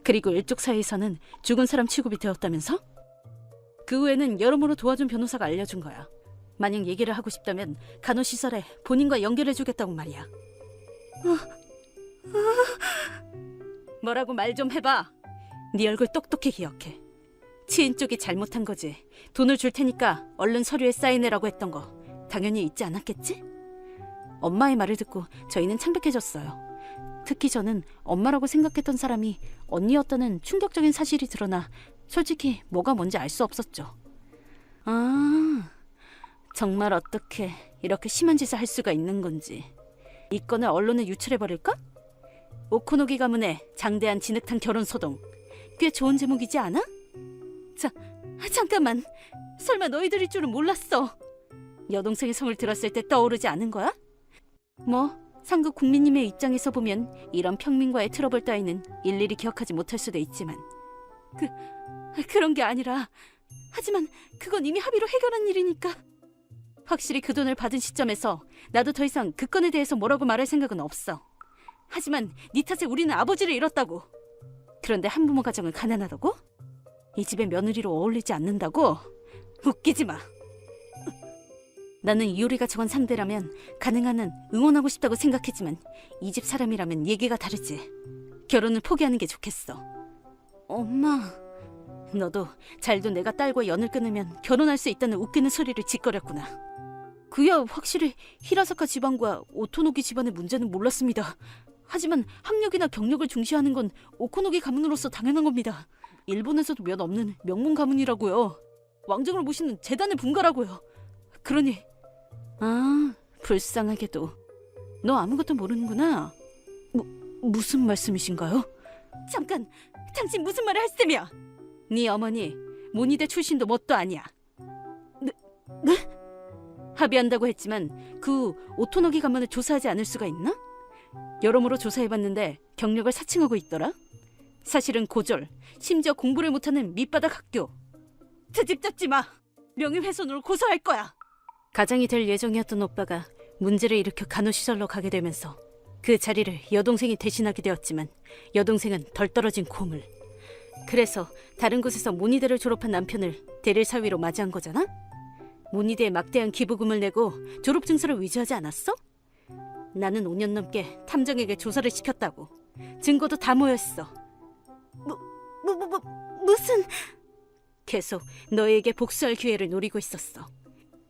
그리고 일족 사이에서는 죽은 사람 취급이 되었다면서? 그 후에는 여러모로 도와준 변호사가 알려준 거야. 만약 얘기를 하고 싶다면 간호시설에 본인과 연결해주겠다고 말이야. 뭐라고 말 좀 해봐. 네 얼굴 똑똑히 기억해. 치인 쪽이 잘못한 거지. 돈을 줄 테니까 얼른 서류에 사인해라고 했던 거 당연히 잊지 않았겠지? 엄마의 말을 듣고 저희는 창백해졌어요. 특히 저는 엄마라고 생각했던 사람이 언니였다는 충격적인 사실이 드러나 솔직히 뭐가 뭔지 알 수 없었죠. 아, 정말 어떻게 이렇게 심한 짓을 할 수가 있는 건지. 이 건을 언론에 유출해버릴까? 오코노기 가문의 장대한 진흙탕 결혼 소동. 꽤 좋은 제목이지 않아? 잠깐만. 설마 너희들일 줄은 몰랐어. 여동생의 성을 들었을 때 떠오르지 않은 거야? 뭐 상급 국민님의 입장에서 보면 이런 평민과의 트러블 따위는 일일이 기억하지 못할 수도 있지만 그런 게 아니라. 하지만 그건 이미 합의로 해결한 일이니까. 확실히 그 돈을 받은 시점에서 나도 더 이상 그 건에 대해서 뭐라고 말할 생각은 없어. 하지만 네 탓에 우리는 아버지를 잃었다고. 그런데 한부모 가정은 가난하다고? 이 집의 며느리로 어울리지 않는다고? 웃기지 마. 나는 이효리가 저건 상대라면 가능한 한 응원하고 싶다고 생각했지만 이 집 사람이라면 얘기가 다르지. 결혼을 포기하는 게 좋겠어. 엄마, 너도 잘도 내가 딸과 연을 끊으면 결혼할 수 있다는 웃기는 소리를 짓거렸구나. 그야 확실히 히라사카 집안과 오토노기 집안의 문제는 몰랐습니다. 하지만 학력이나 경력을 중시하는 건 오코노기 가문으로서 당연한 겁니다. 일본에서도 몇 없는 명문 가문이라고요. 왕정을 모시는 재단의 분가라고요. 그러니 불쌍하게도 너 아무것도 모르는구나. 무슨 말씀이신가요? 잠깐, 당신 무슨 말을 할 셈이야? 네 어머니 모니대 출신도 뭣도 아니야. 네? 합의한다고 했지만 그 오토노기 가문을 조사하지 않을 수가 있나? 여러모로 조사해봤는데 경력을 사칭하고 있더라. 사실은 고졸, 심지어 공부를 못하는 밑바닥 학교. 트집 잡지 마. 명예훼손으로 고소할 거야. 가장이 될 예정이었던 오빠가 문제를 일으켜 간호시설로 가게 되면서 그 자리를 여동생이 대신하게 되었지만 여동생은 덜 떨어진 고물. 그래서 다른 곳에서 모니대를 졸업한 남편을 대릴 사위로 맞이한 거잖아? 모니대에 막대한 기부금을 내고 졸업 증서를 위조하지 않았어? 나는 5년 넘게 탐정에게 조사를 시켰다고. 증거도 다 모였어. 무슨... 계속 너에게 복수할 기회를 노리고 있었어.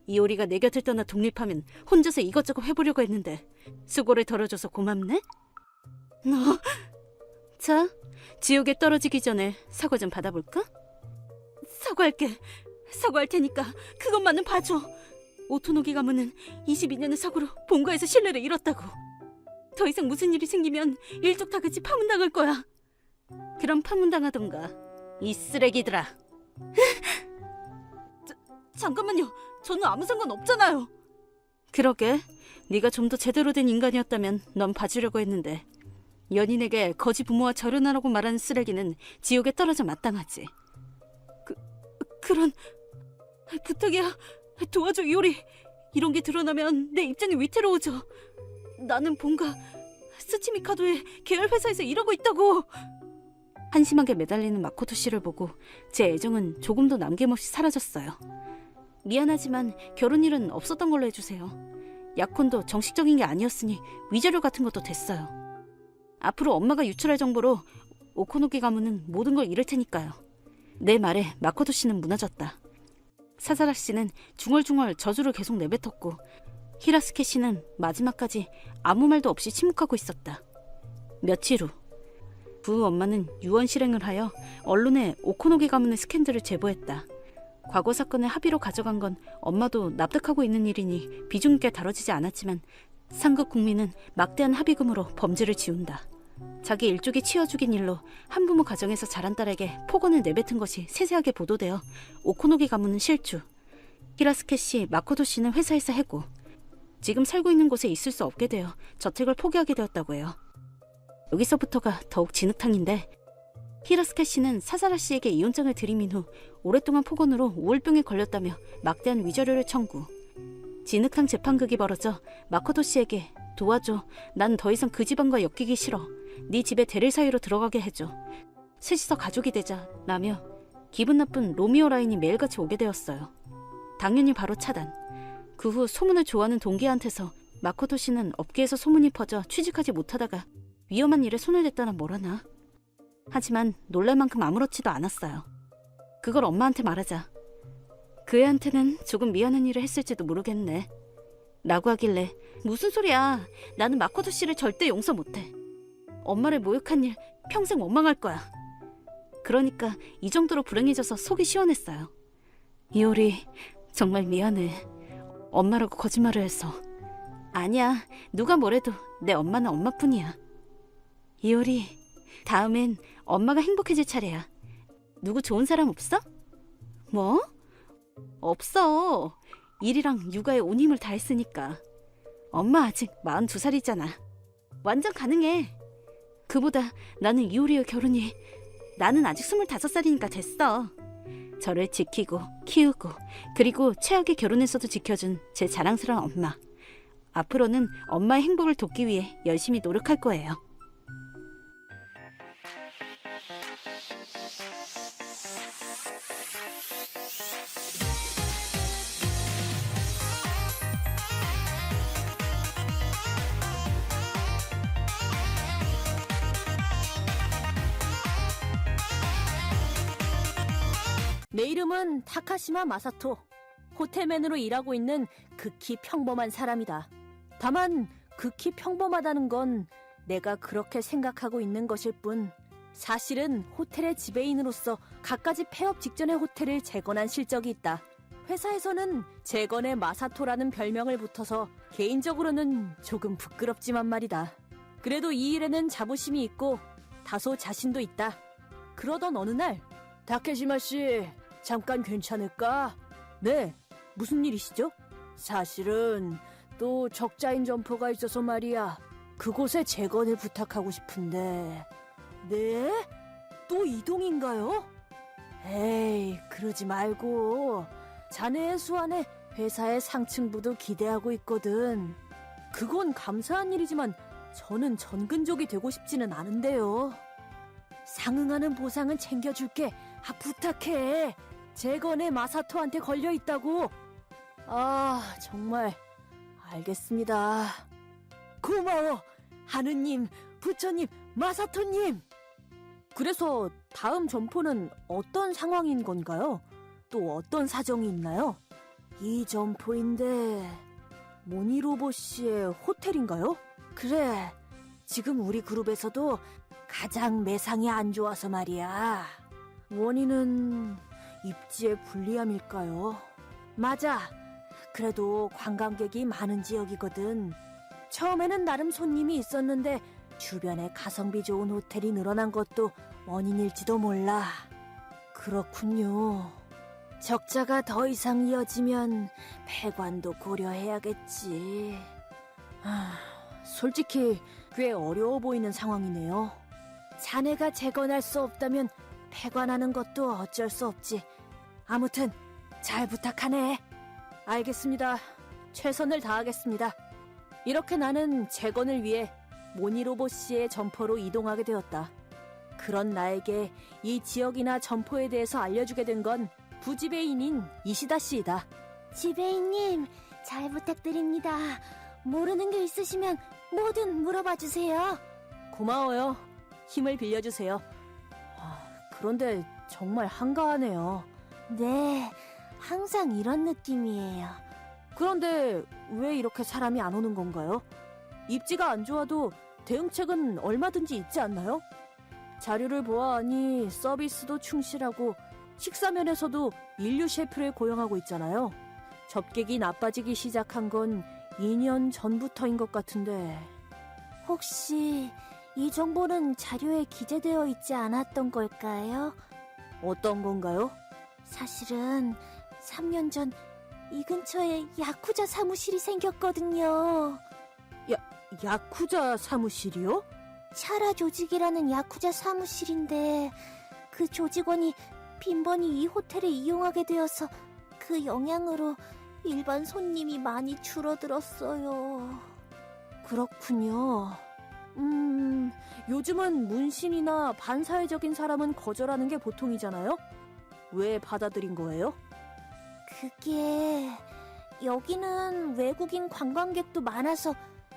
이효리가 내 곁을 떠나 독립하면 혼자서 이것저것 해보려고 했는데 수고를 덜어줘서 고맙네? 너... 자, 지옥에 떨어지기 전에 사과 좀 받아볼까? 사과할게. 사과할 테니까 그것만은 봐줘. 오토노기 가문은 22년의 사고로 본가에서 신뢰를 잃었다고. 더 이상 무슨 일이 생기면 일족 다 같이 파문당할 거야. 그럼 파문당하던가, 이 쓰레기들아. 잠깐만요. 저는 아무 상관 없잖아요. 그러게. 네가 좀 더 제대로 된 인간이었다면 넌 봐주려고 했는데 연인에게 거지 부모와 절연하라고 말하는 쓰레기는 지옥에 떨어져 마땅하지. 그런... 부탁이야. 도와줘, 이효리. 이런 게 드러나면 내 입장이 위태로워져. 나는 본가 스치미카도의 계열 회사에서 일하고 있다고. 한심하게 매달리는 마코토 씨를 보고 제 애정은 조금도 남김없이 사라졌어요. 미안하지만 결혼 일은 없었던 걸로 해주세요. 약혼도 정식적인 게 아니었으니 위자료 같은 것도 됐어요. 앞으로 엄마가 유출할 정보로 오코노기 가문은 모든 걸 잃을 테니까요. 내 말에 마코토 씨는 무너졌다. 사사라 씨는 중얼중얼 저주를 계속 내뱉었고 히라스케 씨는 마지막까지 아무 말도 없이 침묵하고 있었다. 며칠 후 부 엄마는 유언 실행을 하여 언론에 오코노기 가문의 스캔들을 제보했다. 과거 사건을 합의로 가져간 건 엄마도 납득하고 있는 일이니 비중 있게 다뤄지지 않았지만 상급 국민은 막대한 합의금으로 범죄를 지운다. 자기 일족이 치워 죽인 일로 한부모 가정에서 자란 딸에게 폭언을 내뱉은 것이 세세하게 보도되어 오코노기 가문은 실주, 히라스케 씨, 마코토 씨는 회사에서 해고, 지금 살고 있는 곳에 있을 수 없게 되어 저택을 포기하게 되었다고 해요. 여기서부터가 더욱 진흙탕인데 히라스케 씨는 사사라 씨에게 이혼장을 들이민 후 오랫동안 폭언으로 우울병에 걸렸다며 막대한 위자료를 청구. 진흙탕 재판극이 벌어져 마코토 씨에게 도와줘. 난 더 이상 그 집안과 엮이기 싫어. 네 집에 대릴 사이로 들어가게 해줘. 셋이서 가족이 되자. 라며 기분 나쁜 로미오 라인이 매일같이 오게 되었어요. 당연히 바로 차단. 그 후 소문을 좋아하는 동기한테서 마코토 씨는 업계에서 소문이 퍼져 취직하지 못하다가 위험한 일에 손을 댔다나 뭐라나. 하지만 놀랄 만큼 아무렇지도 않았어요. 그걸 엄마한테 말하자 그 애한테는 조금 미안한 일을 했을지도 모르겠네 라고 하길래 무슨 소리야. 나는 마코토 씨를 절대 용서 못해. 엄마를 모욕한 일 평생 원망할 거야. 그러니까 이 정도로 불행해져서 속이 시원했어요. 이효리 정말 미안해. 엄마라고 거짓말을 해서. 아니야. 누가 뭐래도 내 엄마는 엄마뿐이야. 이효리 다음엔 엄마가 행복해질 차례야. 누구 좋은 사람 없어? 뭐? 없어. 일이랑 육아에 온 힘을 다했으니까. 엄마 아직 42살이잖아. 완전 가능해. 그보다 나는 이효리의 결혼이 나는 아직 25살이니까 됐어. 저를 지키고 키우고 그리고 최악의 결혼에서도 지켜준 제 자랑스러운 엄마. 앞으로는 엄마의 행복을 돕기 위해 열심히 노력할 거예요. 내 이름은 타카시마 마사토. 호텔맨으로 일하고 있는 극히 평범한 사람이다. 다만 극히 평범하다는 건 내가 그렇게 생각하고 있는 것일 뿐, 사실은 호텔의 지배인으로서 갖가지 폐업 직전의 호텔을 재건한 실적이 있다. 회사에서는 재건의 마사토라는 별명을 붙어서 개인적으로는 조금 부끄럽지만 말이다. 그래도 이 일에는 자부심이 있고 다소 자신도 있다. 그러던 어느 날, 타케시마 씨, 잠깐 괜찮을까? 네, 무슨 일이시죠? 사실은 또 적자인 점포가 있어서 말이야. 그곳에 재건을 부탁하고 싶은데. 네? 또 이동인가요? 에이, 그러지 말고. 자네의 수완에 회사의 상층부도 기대하고 있거든. 그건 감사한 일이지만 저는 전근족이 되고 싶지는 않은데요. 상응하는 보상은 챙겨줄게. 부탁해. 재건의 마사토한테 걸려있다고. 정말 알겠습니다. 고마워. 하느님, 부처님, 마사토님. 그래서 다음 점포는 어떤 상황인 건가요? 또 어떤 사정이 있나요? 이 점포인데 모니로보 씨의 호텔인가요? 그래, 지금 우리 그룹에서도 가장 매상이 안 좋아서 말이야. 원인은 입지의 불리함일까요? 맞아. 그래도 관광객이 많은 지역이거든. 처음에는 나름 손님이 있었는데 주변에 가성비 좋은 호텔이 늘어난 것도 원인일지도 몰라. 그렇군요. 적자가 더 이상 이어지면 폐관도 고려해야겠지. 솔직히 꽤 어려워 보이는 상황이네요. 자네가 재건할 수 없다면 폐관하는 것도 어쩔 수 없지. 아무튼 잘 부탁하네. 알겠습니다. 최선을 다하겠습니다. 이렇게 나는 재건을 위해 모니로보 씨의 점포로 이동하게 되었다. 그런 나에게 이 지역이나 점포에 대해서 알려주게 된 건 부지배인인 이시다 씨이다. 지배인님, 잘 부탁드립니다. 모르는 게 있으시면 뭐든 물어봐 주세요. 고마워요. 힘을 빌려주세요. 그런데 정말 한가하네요. 네, 항상 이런 느낌이에요. 그런데 왜 이렇게 사람이 안 오는 건가요? 입지가 안 좋아도 대응책은 얼마든지 있지 않나요? 자료를 보아하니 서비스도 충실하고 식사면에서도 인류 셰프를 고용하고 있잖아요. 접객이 나빠지기 시작한 건 2년 전부터인 것 같은데. 혹시 이 정보는 자료에 기재되어 있지 않았던 걸까요? 어떤 건가요? 사실은 3년 전 이 근처에 야쿠자 사무실이 생겼거든요. 야쿠자 사무실이요? 샤라 조직이라는 야쿠자 사무실인데 그 조직원이 빈번히 이 호텔을 이용하게 되어서 그 영향으로 일반 손님이 많이 줄어들었어요. 그렇군요. 요즘은 문신이나 반사회적인 사람은 거절하는 게 보통이잖아요? 왜 받아들인 거예요? 그게 여기는 외국인 관광객도 많아서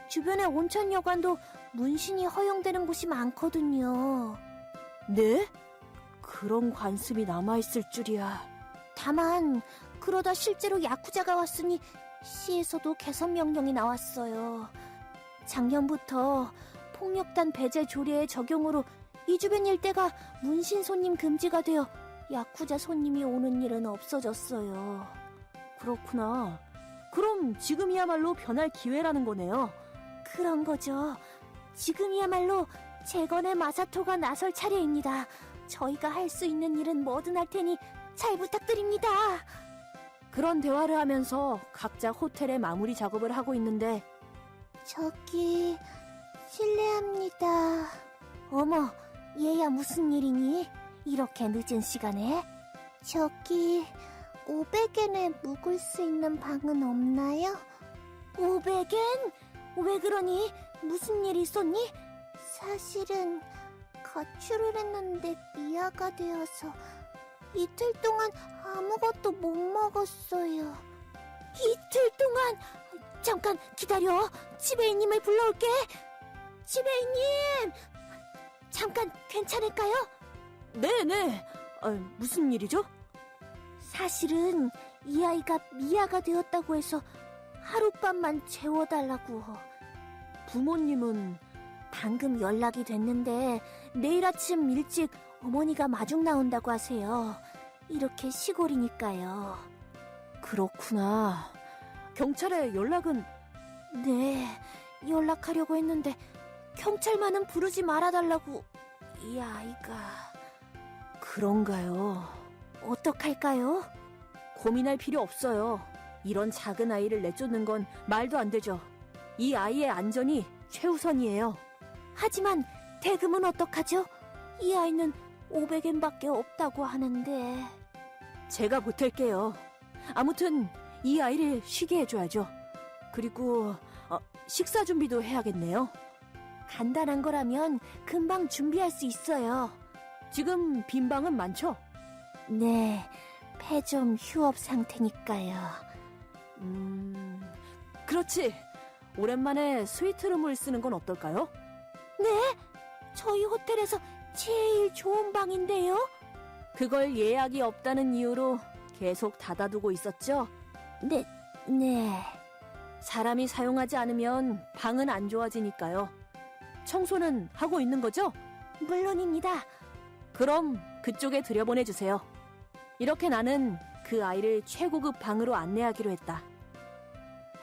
주변에 온천 여관도 문신이 허용되는 곳이 많거든요. 네? 그런 관습이 남아있을 줄이야. 다만 그러다 실제로 야쿠자가 왔으니 시에서도 개선 명령이 나왔어요. 작년부터 폭력단 배제 조례의 적용으로 이 주변 일대가 문신 손님 금지가 되어 야쿠자 손님이 오는 일은 없어졌어요. 그렇구나. 그럼 지금이야말로 변할 기회라는 거네요. 그런 거죠. 지금이야말로 재건의 마사토가 나설 차례입니다. 저희가 할 수 있는 일은 뭐든 할 테니 잘 부탁드립니다. 그런 대화를 하면서 각자 호텔의 마무리 작업을 하고 있는데 저기 실례합니다. 어머, 얘야 무슨 일이니? 이렇게 늦은 시간에? 저기 500엔에 묵을 수 있는 방은 없나요? 500엔? 왜 그러니? 무슨 일 있었니? 사실은 가출을 했는데 미아가 되어서 이틀 동안 아무것도 못 먹었어요. 이틀 동안? 잠깐 기다려. 지배인님을 불러올게. 지배인님! 잠깐 괜찮을까요? 네네. 무슨 일이죠? 사실은 이 아이가 미아가 되었다고 해서 하룻밤만 재워달라고. 부모님은 방금 연락이 됐는데 내일 아침 일찍 어머니가 마중 나온다고 하세요. 이렇게 시골이니까요. 그렇구나. 경찰에 연락은? 네, 연락하려고 했는데 경찰만은 부르지 말아달라고. 이 아이가... 그런가요? 어떡할까요? 고민할 필요 없어요. 이런 작은 아이를 내쫓는 건 말도 안 되죠. 이 아이의 안전이 최우선이에요. 하지만 대금은 어떡하죠? 이 아이는 500엔밖에 없다고 하는데. 제가 보탤게요. 아무튼 이 아이를 쉬게 해줘야죠. 그리고 식사 준비도 해야겠네요. 간단한 거라면 금방 준비할 수 있어요. 지금 빈 방은 많죠? 네, 폐점 휴업 상태니까요. 그렇지. 오랜만에 스위트룸을 쓰는 건 어떨까요? 네? 저희 호텔에서 제일 좋은 방인데요? 그걸 예약이 없다는 이유로 계속 닫아두고 있었죠? 네. 사람이 사용하지 않으면 방은 안 좋아지니까요. 청소는 하고 있는 거죠? 물론입니다. 그럼 그쪽에 들여보내주세요. 이렇게 나는 그 아이를 최고급 방으로 안내하기로 했다.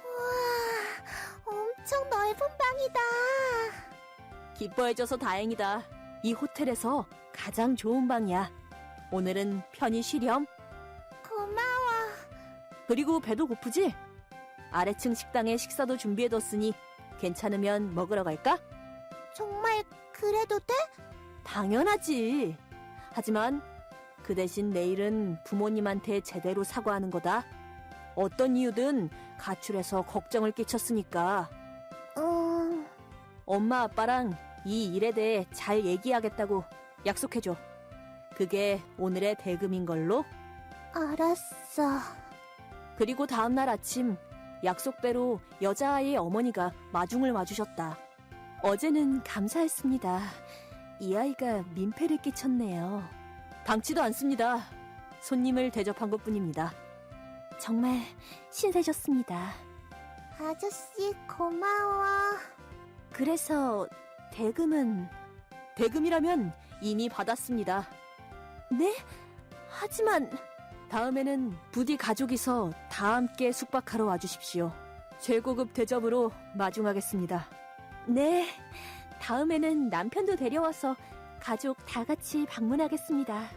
우와, 엄청 넓은 방이다. 기뻐해줘서 다행이다. 이 호텔에서 가장 좋은 방이야. 오늘은 편히 쉬렴. 고마워. 그리고 배도 고프지? 아래층 식당에 식사도 준비해뒀으니 괜찮으면 먹으러 갈까? 정말 그래도 돼? 당연하지. 하지만 그 대신 내일은 부모님한테 제대로 사과하는 거다. 어떤 이유든 가출해서 걱정을 끼쳤으니까 엄마 아빠랑 이 일에 대해 잘 얘기하겠다고 약속해줘. 그게 오늘의 대금인 걸로. 알았어. 그리고 다음날 아침 약속대로 여자아이의 어머니가 마중을 와주셨다. 어제는 감사했습니다. 이 아이가 민폐를 끼쳤네요. 방치도 않습니다. 손님을 대접한 것뿐입니다. 정말 신세졌습니다. 아저씨, 고마워. 그래서 대금이라면 이미 받았습니다. 네? 하지만 다음에는 부디 가족이서 다 함께 숙박하러 와주십시오. 최고급 대접으로 마중하겠습니다. 네, 다음에는 남편도 데려와서 가족 다 같이 방문하겠습니다.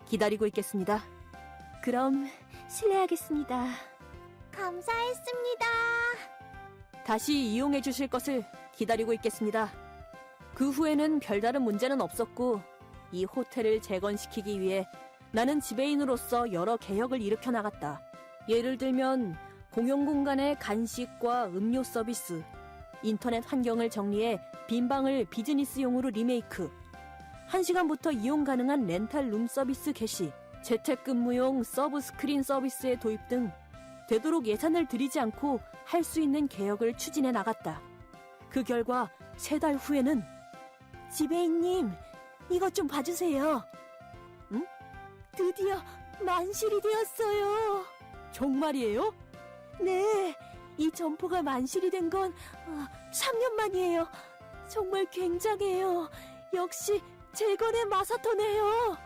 기다리고 있겠습니다. 그럼 실례하겠습니다. 감사했습니다. 다시 이용해 주실 것을 기다리고 있겠습니다. 그 후에는 별다른 문제는 없었고 이 호텔을 재건시키기 위해 나는 지배인으로서 여러 개혁을 일으켜 나갔다. 예를 들면 공용공간의 간식과 음료 서비스, 인터넷 환경을 정리해 빈방을 비즈니스용으로 리메이크, 1시간부터 이용 가능한 렌탈 룸 서비스 개시, 재택근무용 서브 스크린 서비스의 도입 등 되도록 예산을 들이지 않고 할 수 있는 개혁을 추진해 나갔다. 그 결과 3달 후에는 지배인님, 이것 좀 봐주세요. 응? 드디어 만실이 되었어요. 정말이에요? 네, 이 점포가 만실이 된 건 3년 만이에요. 정말 굉장해요. 역시 재건의 마사토네요.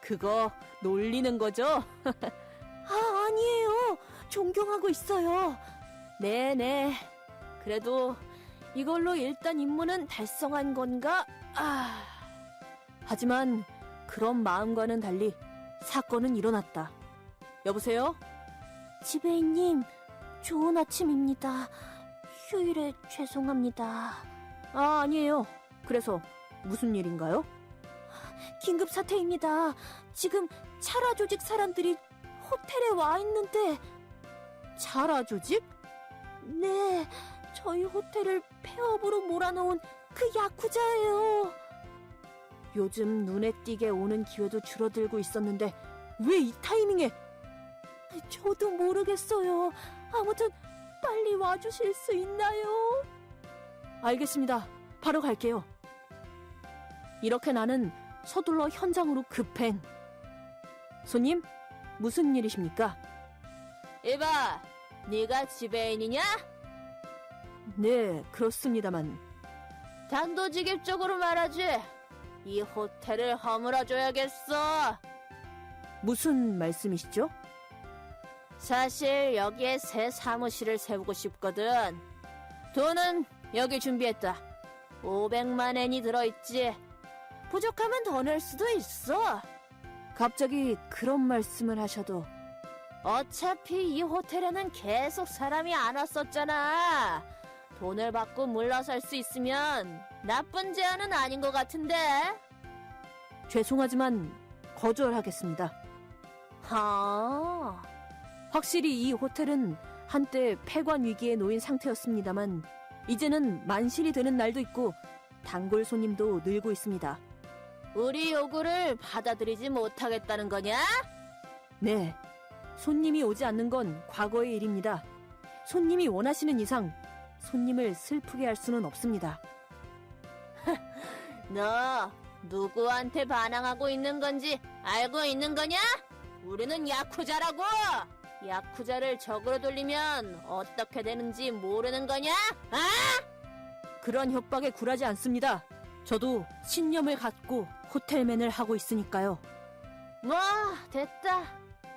그거 놀리는 거죠? 아니에요. 존경하고 있어요. 네네. 그래도 이걸로 일단 임무는 달성한 건가? 하지만 그런 마음과는 달리 사건은 일어났다. 여보세요? 지배인님, 좋은 아침입니다. 휴일에 죄송합니다. 아니에요. 그래서 무슨 일인가요? 긴급 사태입니다. 지금 차라 조직 사람들이 호텔에 와 있는데. 차라 조직? 네, 저희 호텔을 폐업으로 몰아넣은 그 야쿠자예요. 요즘 눈에 띄게 오는 기회도 줄어들고 있었는데 왜 이 타이밍에? 저도 모르겠어요. 아무튼 빨리 와주실 수 있나요? 알겠습니다. 바로 갈게요. 이렇게 나는 서둘러 현장으로 급행. 손님, 무슨 일이십니까? 이봐, 네가 지배인이냐? 네, 그렇습니다만. 단도직입적으로 말하지. 이 호텔을 허물어줘야겠어. 무슨 말씀이시죠? 사실 여기에 새 사무실을 세우고 싶거든. 돈은 여기 준비했다. 500만 엔이 들어있지. 부족하면 더 낼 수도 있어. 갑자기 그런 말씀을 하셔도. 어차피 이 호텔에는 계속 사람이 안 왔었잖아. 돈을 받고 물러설 수 있으면 나쁜 제안은 아닌 것 같은데. 죄송하지만 거절하겠습니다. 확실히 이 호텔은 한때 폐관 위기에 놓인 상태였습니다만 이제는 만실이 되는 날도 있고 단골 손님도 늘고 있습니다. 우리 요구를 받아들이지 못하겠다는 거냐? 네, 손님이 오지 않는 건 과거의 일입니다. 손님이 원하시는 이상 손님을 슬프게 할 수는 없습니다. 너 누구한테 반항하고 있는 건지 알고 있는 거냐? 우리는 야쿠자라고! 야쿠자를 적으로 돌리면 어떻게 되는지 모르는 거냐? 그런 협박에 굴하지 않습니다. 저도 신념을 갖고 호텔맨을 하고 있으니까요. 뭐 됐다.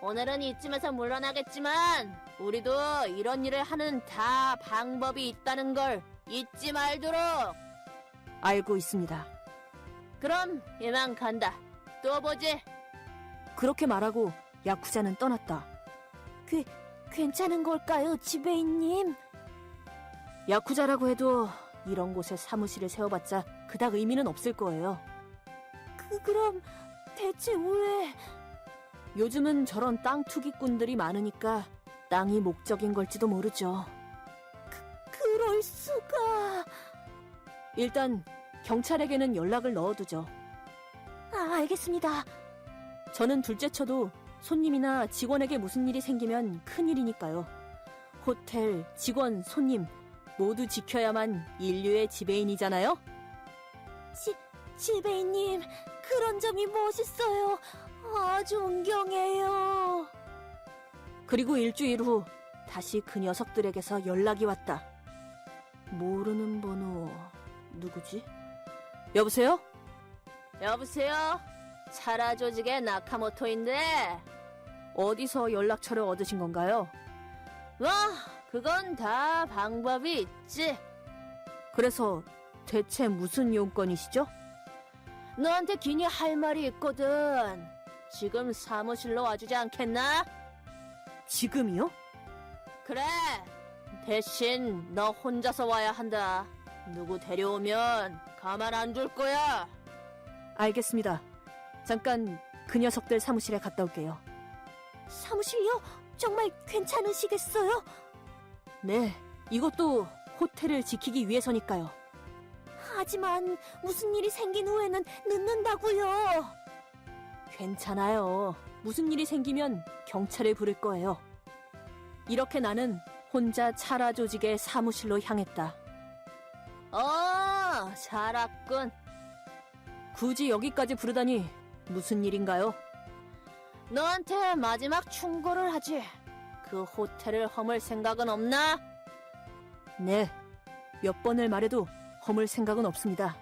오늘은 이쯤에서 물러나겠지만 우리도 이런 일을 하는 다 방법이 있다는 걸 잊지 말도록. 알고 있습니다. 그럼 이만 간다. 또 보지. 그렇게 말하고 야쿠자는 떠났다. 괜찮은 걸까요, 지배인님? 야쿠자라고 해도 이런 곳에 사무실을 세워봤자 그닥 의미는 없을 거예요. 그럼 대체 왜? 요즘은 저런 땅 투기꾼들이 많으니까 땅이 목적인 걸지도 모르죠. 그럴 수가. 일단 경찰에게는 연락을 넣어두죠. 알겠습니다. 저는 둘째 쳐도 손님이나 직원에게 무슨 일이 생기면 큰일이니까요. 호텔, 직원, 손님 모두 지켜야만 인류의 지배인이잖아요. 지배인님, 그런 점이 멋있어요. 아주 존경해요. 그리고 일주일 후 다시 그 녀석들에게서 연락이 왔다. 모르는 번호 누구지? 여보세요? 여보세요? 차라 조직의 나카모토인데 어디서 연락처를 얻으신 건가요? 그건 다 방법이 있지. 그래서 대체 무슨 용건이시죠? 너한테 긴히 할 말이 있거든. 지금 사무실로 와주지 않겠나? 지금이요? 그래. 대신 너 혼자서 와야 한다. 누구 데려오면 가만 안 둘 거야. 알겠습니다. 잠깐 그 녀석들 사무실에 갔다 올게요. 사무실요? 정말 괜찮으시겠어요? 네, 이것도 호텔을 지키기 위해서니까요. 하지만 무슨 일이 생긴 후에는 늦는다고요. 괜찮아요. 무슨 일이 생기면 경찰을 부를 거예요. 이렇게 나는 혼자 차라 조직의 사무실로 향했다. 잘 왔군. 굳이 여기까지 부르다니 무슨 일인가요? 너한테 마지막 충고를 하지. 그 호텔을 허물 생각은 없나? 네, 몇 번을 말해도 허물 생각은 없습니다.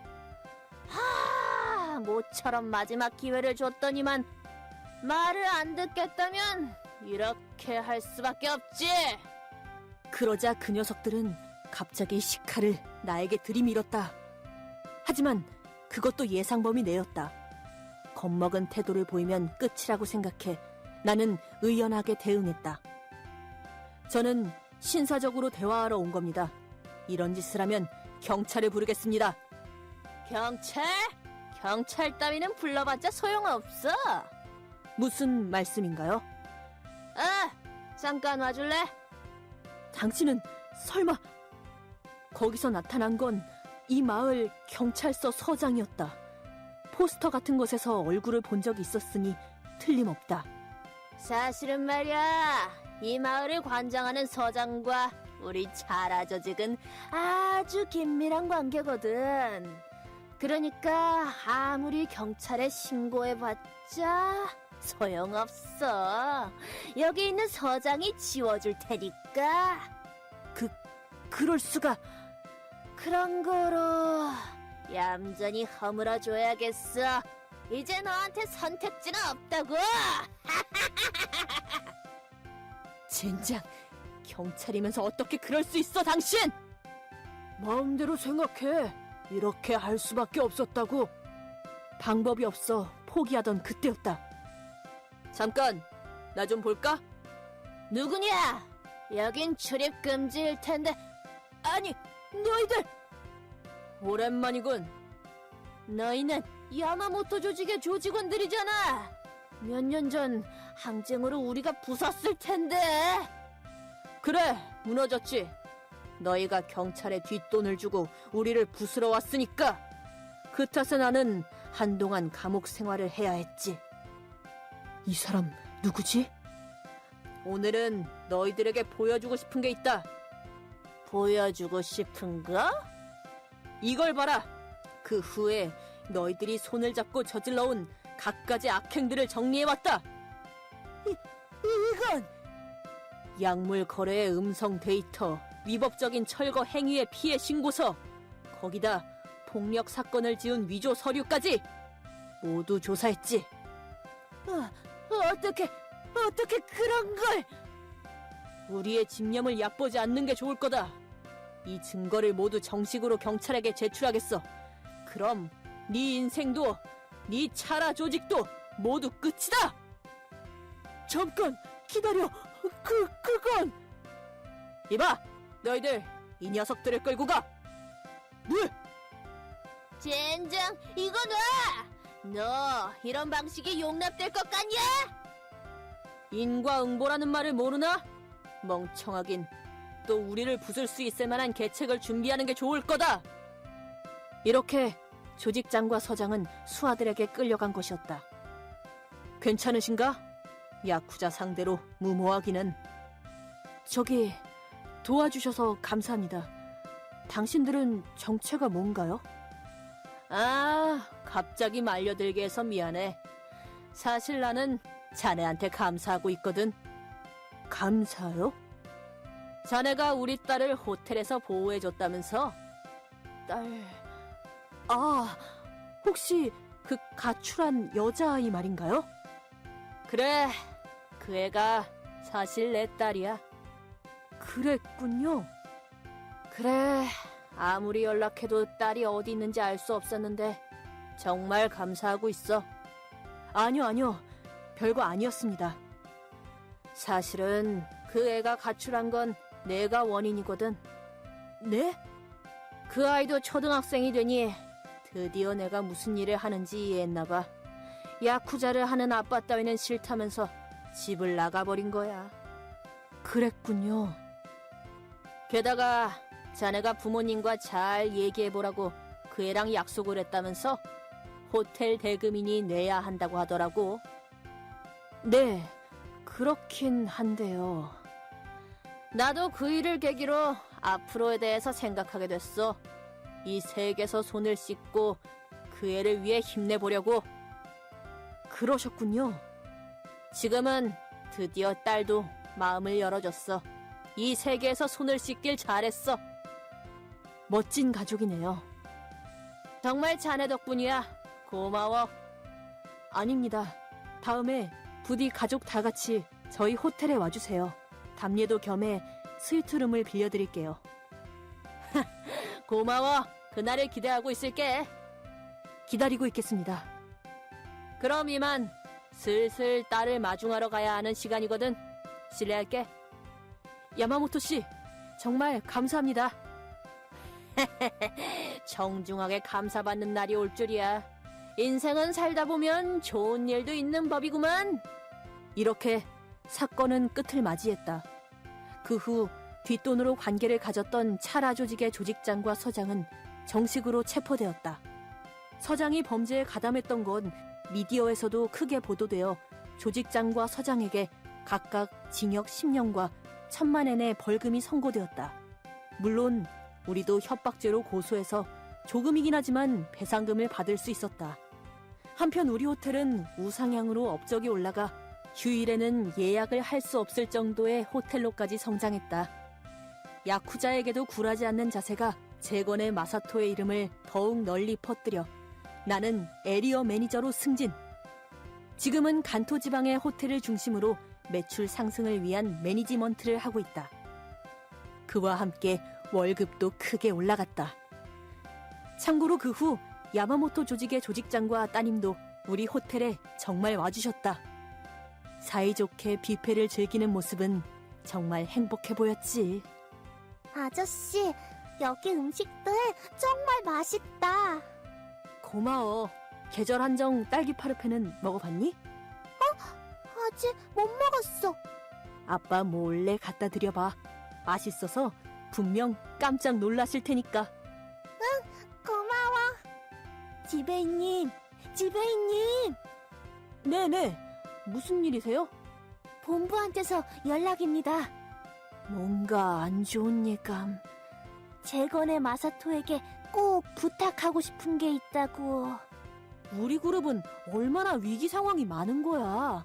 모처럼 마지막 기회를 줬더니만 말을 안 듣겠다면 이렇게 할 수밖에 없지. 그러자 그 녀석들은 갑자기 식칼을 나에게 들이밀었다. 하지만 그것도 예상 범위 내였다. 겁먹은 태도를 보이면 끝이라고 생각해 나는 의연하게 대응했다. 저는 신사적으로 대화하러 온 겁니다. 이런 짓을 하면 경찰을 부르겠습니다. 경찰? 경찰 따위는 불러봤자 소용없어. 무슨 말씀인가요? 잠깐 와줄래? 당신은 설마... 거기서 나타난 건 이 마을 경찰서 서장이었다. 포스터 같은 곳에서 얼굴을 본 적이 있었으니 틀림없다. 사실은 말이야, 이 마을을 관장하는 서장과 우리 차라 조직은 아주 긴밀한 관계거든. 그러니까 아무리 경찰에 신고해봤자 소용없어. 여기 있는 서장이 지워줄 테니까. 그럴 수가. 그런 거로 얌전히 허물어줘야겠어. 이제 너한테 선택지는 없다고. 젠장, 경찰이면서 어떻게 그럴 수 있어, 당신? 마음대로 생각해. 이렇게 할 수밖에 없었다고. 방법이 없어 포기하던 그때였다. 잠깐, 나 좀 볼까? 누구냐? 여긴 출입 금지일 텐데. 아니, 너희들! 오랜만이군. 너희는 야마모토 조직의 조직원들이잖아. 몇 년 전 항쟁으로 우리가 부쉈을 텐데. 그래, 무너졌지. 너희가 경찰에 뒷돈을 주고 우리를 부수러 왔으니까. 그 탓에 나는 한동안 감옥 생활을 해야 했지. 이 사람 누구지? 오늘은 너희들에게 보여주고 싶은 게 있다. 보여주고 싶은 거? 이걸 봐라. 그 후에 너희들이 손을 잡고 저질러온 갖가지 악행들을 정리해왔다. 이건 약물 거래의 음성 데이터, 위법적인 철거 행위의 피해 신고서, 거기다 폭력 사건을 지은 위조 서류까지 모두 조사했지. 어떻게 그런 걸? 우리의 집념을 얕보지 않는 게 좋을 거다. 이 증거를 모두 정식으로 경찰에게 제출하겠어. 그럼 네 인생도, 네 차라 조직도 모두 끝이다. 잠깐 기다려. 그건 이봐, 너희들 이 녀석들을 끌고 가. 뭘? 젠장, 이건 왜? 너 이런 방식이 용납될 것 같냐? 인과응보라는 말을 모르나? 멍청하긴. 또 우리를 부술 수 있을 만한 계책을 준비하는 게 좋을 거다. 이렇게 조직장과 서장은 수하들에게 끌려간 것이었다. 괜찮으신가? 야쿠자 상대로 무모하기는. 저기, 도와주셔서 감사합니다. 당신들은 정체가 뭔가요? 아, 갑자기 말려들게 해서 미안해. 사실 나는 자네한테 감사하고 있거든. 감사요? 자네가 우리 딸을 호텔에서 보호해줬다면서? 딸... 아, 혹시 그 가출한 여자아이 말인가요? 그래, 그 애가 사실 내 딸이야. 그랬군요. 그래, 아무리 연락해도 딸이 어디 있는지 알 수 없었는데 정말 감사하고 있어. 아니요. 별거 아니었습니다. 사실은 그 애가 가출한 건 내가 원인이거든. 네? 그 아이도 초등학생이 되니 드디어 내가 무슨 일을 하는지 이해했나봐. 야쿠자를 하는 아빠 따위는 싫다면서 집을 나가버린 거야. 그랬군요. 게다가 자네가 부모님과 잘 얘기해보라고 그 애랑 약속을 했다면서 호텔 대금이니 내야 한다고 하더라고. 네, 그렇긴 한데요. 나도 그 일을 계기로 앞으로에 대해서 생각하게 됐어. 이 색에서 손을 씻고 그 애를 위해 힘내보려고. 그러셨군요. 지금은 드디어 딸도 마음을 열어줬어. 이 세계에서 손을 씻길 잘했어. 멋진 가족이네요. 정말 자네 덕분이야. 고마워. 아닙니다. 다음에 부디 가족 다 같이 저희 호텔에 와주세요. 담례도 겸해 스위트룸을 빌려드릴게요. 고마워. 그날을 기대하고 있을게. 기다리고 있겠습니다. 그럼 이만 슬슬 딸을 마중하러 가야 하는 시간이거든. 실례할게. 야마모토 씨, 정말 감사합니다. 정중하게 감사받는 날이 올 줄이야. 인생은 살다 보면 좋은 일도 있는 법이구만. 이렇게 사건은 끝을 맞이했다. 그 후 뒷돈으로 관계를 가졌던 차라 조직의 조직장과 서장은 정식으로 체포되었다. 서장이 범죄에 가담했던 건 미디어에서도 크게 보도되어 조직장과 서장에게 각각 징역 10년과 1,000만 엔의 벌금이 선고되었다. 물론 우리도 협박죄로 고소해서 조금이긴 하지만 배상금을 받을 수 있었다. 한편 우리 호텔은 우상향으로 업적이 올라가 휴일에는 예약을 할 수 없을 정도의 호텔로까지 성장했다. 야쿠자에게도 굴하지 않는 자세가 재건의 마사토의 이름을 더욱 널리 퍼뜨려 나는 에리어 매니저로 승진. 지금은 간토 지방의 호텔을 중심으로 매출 상승을 위한 매니지먼트를 하고 있다. 그와 함께 월급도 크게 올라갔다. 참고로 그 후 야마모토 조직의 조직장과 따님도 우리 호텔에 정말 와주셨다. 사이좋게 뷔페를 즐기는 모습은 정말 행복해 보였지. 아저씨, 여기 음식들 정말 맛있다. 고마워. 계절 한정 딸기 파르페는 먹어봤니? 아직 못 먹었어. 아빠 몰래 갖다 드려봐. 맛있어서 분명 깜짝 놀라실 테니까. 고마워. 지배인님. 네네. 무슨 일이세요? 본부한테서 연락입니다. 뭔가 안 좋은 예감. 재건의 마사토에게 꼭 부탁하고 싶은 게 있다고. 우리 그룹은 얼마나 위기 상황이 많은 거야.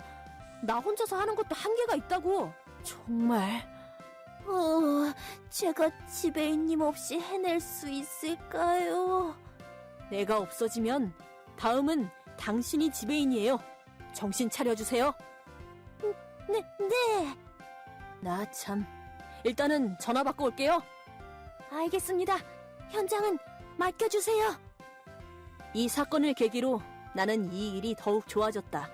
나 혼자서 하는 것도 한계가 있다고. 정말. 제가 지배인님 없이 해낼 수 있을까요? 내가 없어지면 다음은 당신이 지배인이에요. 정신 차려주세요. 네. 나 참. 일단은 전화 받고 올게요. 알겠습니다. 현장은 맡겨주세요. 이 사건을 계기로 나는 이 일이 더욱 좋아졌다.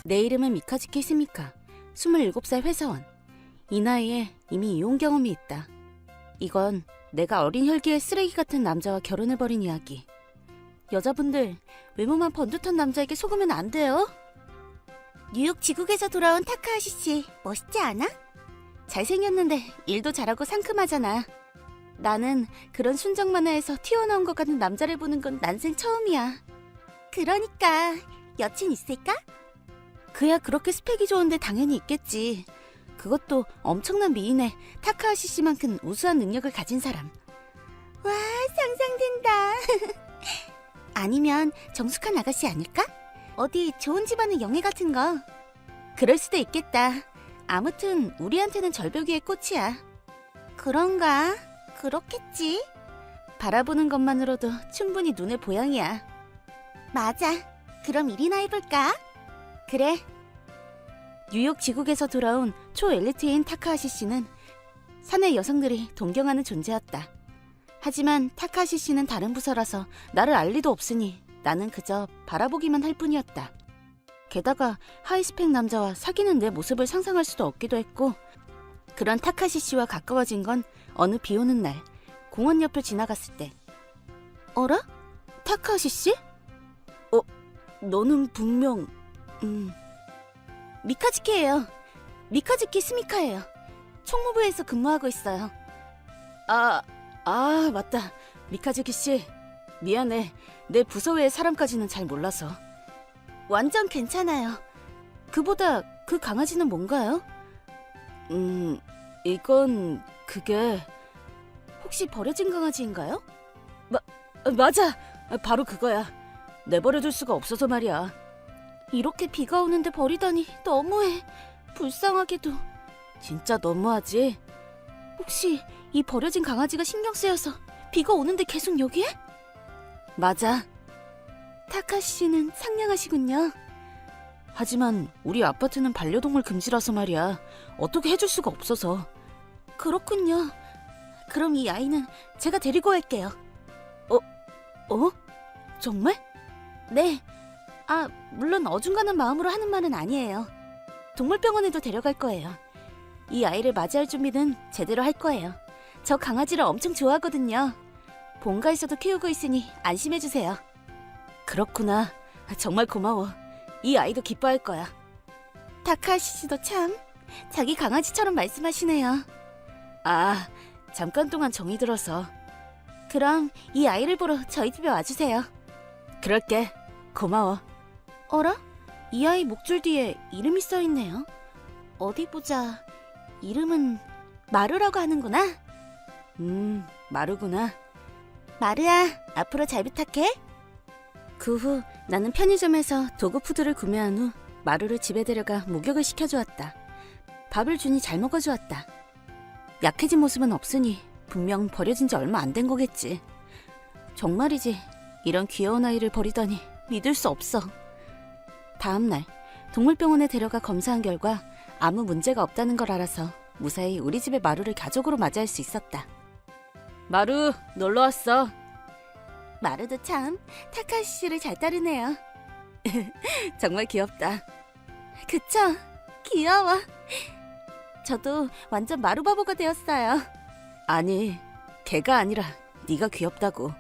내 이름은 미카즈키 스미카, 27살 회사원. 이 나이에 이미 이혼 경험이 있다. 이건 내가 어린 혈기의 쓰레기 같은 남자와 결혼해버린 이야기. 여자분들, 외모만 번듯한 남자에게 속으면 안 돼요. 뉴욕 지국에서 돌아온 타카하시 씨 멋있지 않아? 잘생겼는데 일도 잘하고 상큼하잖아. 나는 그런 순정 만화에서 튀어나온 것 같은 남자를 보는 건 난생 처음이야. 그러니까 여친 있을까? 그야 그렇게 스펙이 좋은데 당연히 있겠지. 그것도 엄청난 미인의 타카하시 씨만큼 우수한 능력을 가진 사람. 와, 상상된다. 아니면 정숙한 아가씨 아닐까? 어디 좋은 집안의 영예 같은 거. 그럴 수도 있겠다. 아무튼 우리한테는 절벽 위의 꽃이야. 그런가? 그렇겠지. 바라보는 것만으로도 충분히 눈의 보양이야. 맞아. 그럼 일이나 해볼까? 그래. 뉴욕 지국에서 돌아온 초엘리트인 타카하시 씨는 사내 여성들이 동경하는 존재였다. 하지만 타카하시 씨는 다른 부서라서 나를 알 리도 없으니 나는 그저 바라보기만 할 뿐이었다. 게다가 하이스펙 남자와 사귀는 내 모습을 상상할 수도 없기도 했고, 그런 타카하시 씨와 가까워진 건 어느 비 오는 날 공원 옆을 지나갔을 때. 어라? 타카하시 씨? 너는 분명... 미카즈키예요. 미카즈키 스미카예요. 총무부에서 근무하고 있어요. 맞다. 미카즈키 씨. 미안해. 내 부서 외의 사람까지는 잘 몰라서. 완전 괜찮아요. 그보다 그 강아지는 뭔가요? 이건... 그게... 혹시 버려진 강아지인가요? 맞아. 바로 그거야. 내버려둘 수가 없어서 말이야. 이렇게 비가 오는데 버리다니 너무해. 불쌍하게도. 진짜 너무하지? 혹시 이 버려진 강아지가 신경 쓰여서 비가 오는데 계속 여기에? 맞아. 타카시 씨는 상냥하시군요. 하지만 우리 아파트는 반려동물 금지라서 말이야. 어떻게 해줄 수가 없어서. 그렇군요. 그럼 이 아이는 제가 데리고 갈게요. 정말? 네. 물론 어중간한 마음으로 하는 말은 아니에요. 동물병원에도 데려갈 거예요. 이 아이를 맞이할 준비는 제대로 할 거예요. 저 강아지를 엄청 좋아하거든요. 본가에서도 키우고 있으니 안심해주세요. 그렇구나. 정말 고마워. 이 아이도 기뻐할 거야. 타카하시 씨도 참 자기 강아지처럼 말씀하시네요. 잠깐 동안 정이 들어서. 그럼 이 아이를 보러 저희 집에 와주세요. 그럴게. 고마워. 어라? 이 아이 목줄 뒤에 이름이 써있네요. 어디 보자. 이름은 마루라고 하는구나. 마루구나. 마루야, 앞으로 잘 부탁해. 그 후 나는 편의점에서 도그푸드를 구매한 후 마루를 집에 데려가 목욕을 시켜주었다. 밥을 주니 잘 먹어주었다. 약해진 모습은 없으니 분명 버려진 지 얼마 안 된 거겠지. 정말이지. 이런 귀여운 아이를 버리다니 믿을 수 없어. 다음날 동물병원에 데려가 검사한 결과 아무 문제가 없다는 걸 알아서 무사히 우리 집의 마루를 가족으로 맞이할 수 있었다. 마루, 놀러 왔어. 마루도 참 타카시 씨를 잘 따르네요. 정말 귀엽다. 그쵸? 귀여워. 저도 완전 마루 바보가 되었어요. 아니, 걔가 아니라 네가 귀엽다고.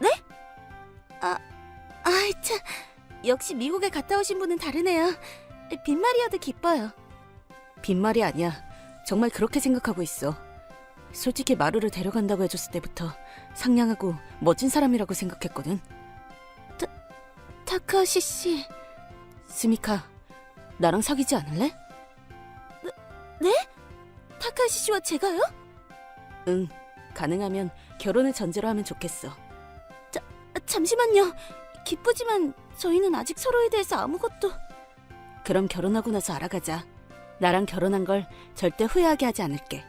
네? 참, 역시 미국에 갔다 오신 분은 다르네요. 빈말이어도 기뻐요. 빈말이 아니야. 정말 그렇게 생각하고 있어. 솔직히 마루를 데려간다고 해줬을 때부터 상냥하고 멋진 사람이라고 생각했거든. 타카시 씨. 스미카, 나랑 사귀지 않을래? 네? 타카시 씨와 제가요? 응, 가능하면 결혼을 전제로 하면 좋겠어. 잠시만요. 기쁘지만 저희는 아직 서로에 대해서 아무것도... 그럼 결혼하고 나서 알아가자. 나랑 결혼한 걸 절대 후회하게 하지 않을게.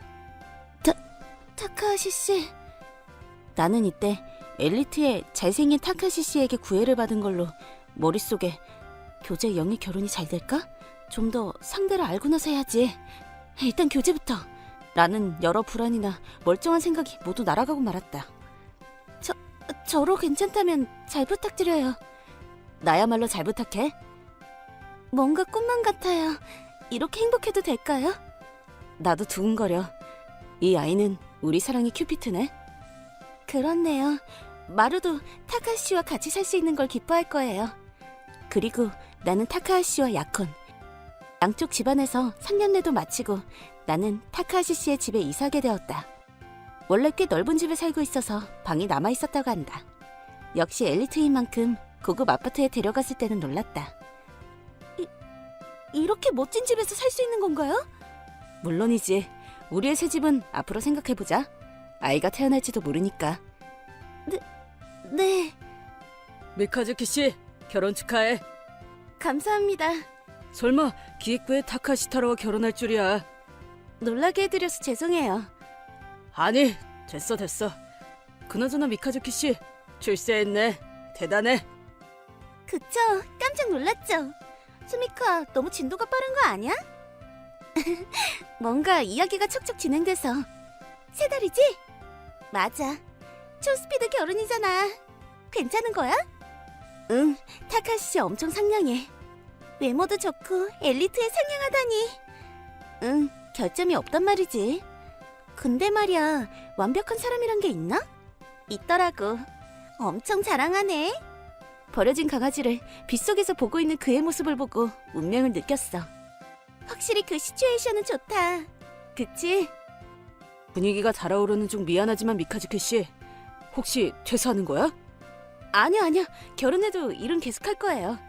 타카시 씨. 나는 이때 엘리트의 잘생긴 타카시 씨에게 구애를 받은 걸로 머릿속에 교제 영희 결혼이 잘 될까? 좀 더 상대를 알고 나서 해야지. 일단 교제부터. 라는 여러 불안이나 멀쩡한 생각이 모두 날아가고 말았다. 저로 괜찮다면 잘 부탁드려요. 나야말로 잘 부탁해. 뭔가 꿈만 같아요. 이렇게 행복해도 될까요? 나도 두근거려. 이 아이는 우리 사랑의 큐피트네. 그렇네요. 마루도 타카하시와 같이 살 수 있는 걸 기뻐할 거예요. 그리고 나는 타카하시와 야콘. 양쪽 집안에서 상견례도 마치고 나는 타카하시 씨의 집에 이사하게 되었다. 원래 꽤 넓은 집에 살고 있어서 방이 남아 있었다고 한다. 역시 엘리트인 만큼 고급 아파트에 데려갔을 때는 놀랐다. 이렇게 멋진 집에서 살 수 있는 건가요? 물론이지. 우리의 새 집은 앞으로 생각해보자. 아이가 태어날지도 모르니까. 네, 미카즈키 씨, 결혼 축하해. 감사합니다. 설마 기획부의 타카시타로와 결혼할 줄이야. 놀라게 해드려서 죄송해요. 아니, 됐어. 그나저나 미카즈키 씨, 출세했네. 대단해. 그쵸? 깜짝 놀랐죠? 수미카, 너무 진도가 빠른 거 아니야? 뭔가 이야기가 척척 진행돼서. 세 달이지? 맞아. 초스피드 결혼이잖아. 괜찮은 거야? 응, 타카시 엄청 상냥해. 외모도 좋고 엘리트에 상냥하다니. 응, 결점이 없단 말이지. 근데 말이야, 완벽한 사람이란 게 있나? 있더라고. 엄청 자랑하네. 버려진 강아지를 빗속에서 보고 있는 그의 모습을 보고 운명을 느꼈어. 확실히 그 시츄에이션은 좋다. 그치? 분위기가 달아오르는 중 미안하지만 미카즈키 씨, 혹시 퇴사하는 거야? 아니야. 결혼해도 일은 계속할 거예요.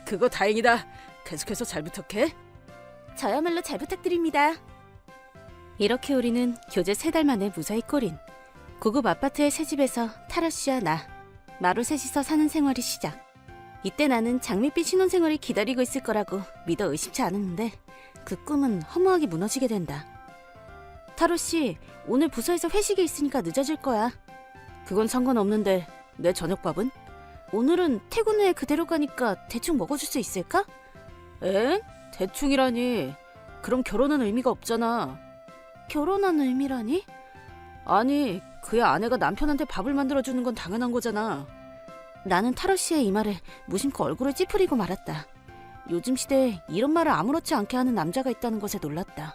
그거 다행이다. 계속해서 잘 부탁해. 저야말로 잘 부탁드립니다. 이렇게 우리는 교제 3달 만에 무사히 꼬린 고급 아파트의 새 집에서 타라씨와 나, 마루 셋이서 사는 생활이 시작. 이때 나는 장밋빛 신혼생활이 기다리고 있을 거라고 믿어 의심치 않았는데 그 꿈은 허무하게 무너지게 된다. 타로씨, 오늘 부서에서 회식이 있으니까 늦어질 거야. 그건 상관없는데 내 저녁밥은? 오늘은 퇴근 후에 그대로 가니까 대충 먹어줄 수 있을까? 엥? 대충이라니. 그럼 결혼은 의미가 없잖아. 결혼한 의미라니? 아니, 그의 아내가 남편한테 밥을 만들어주는 건 당연한 거잖아. 나는 타로씨의 이 말에 무심코 얼굴을 찌푸리고 말았다. 요즘 시대에 이런 말을 아무렇지 않게 하는 남자가 있다는 것에 놀랐다.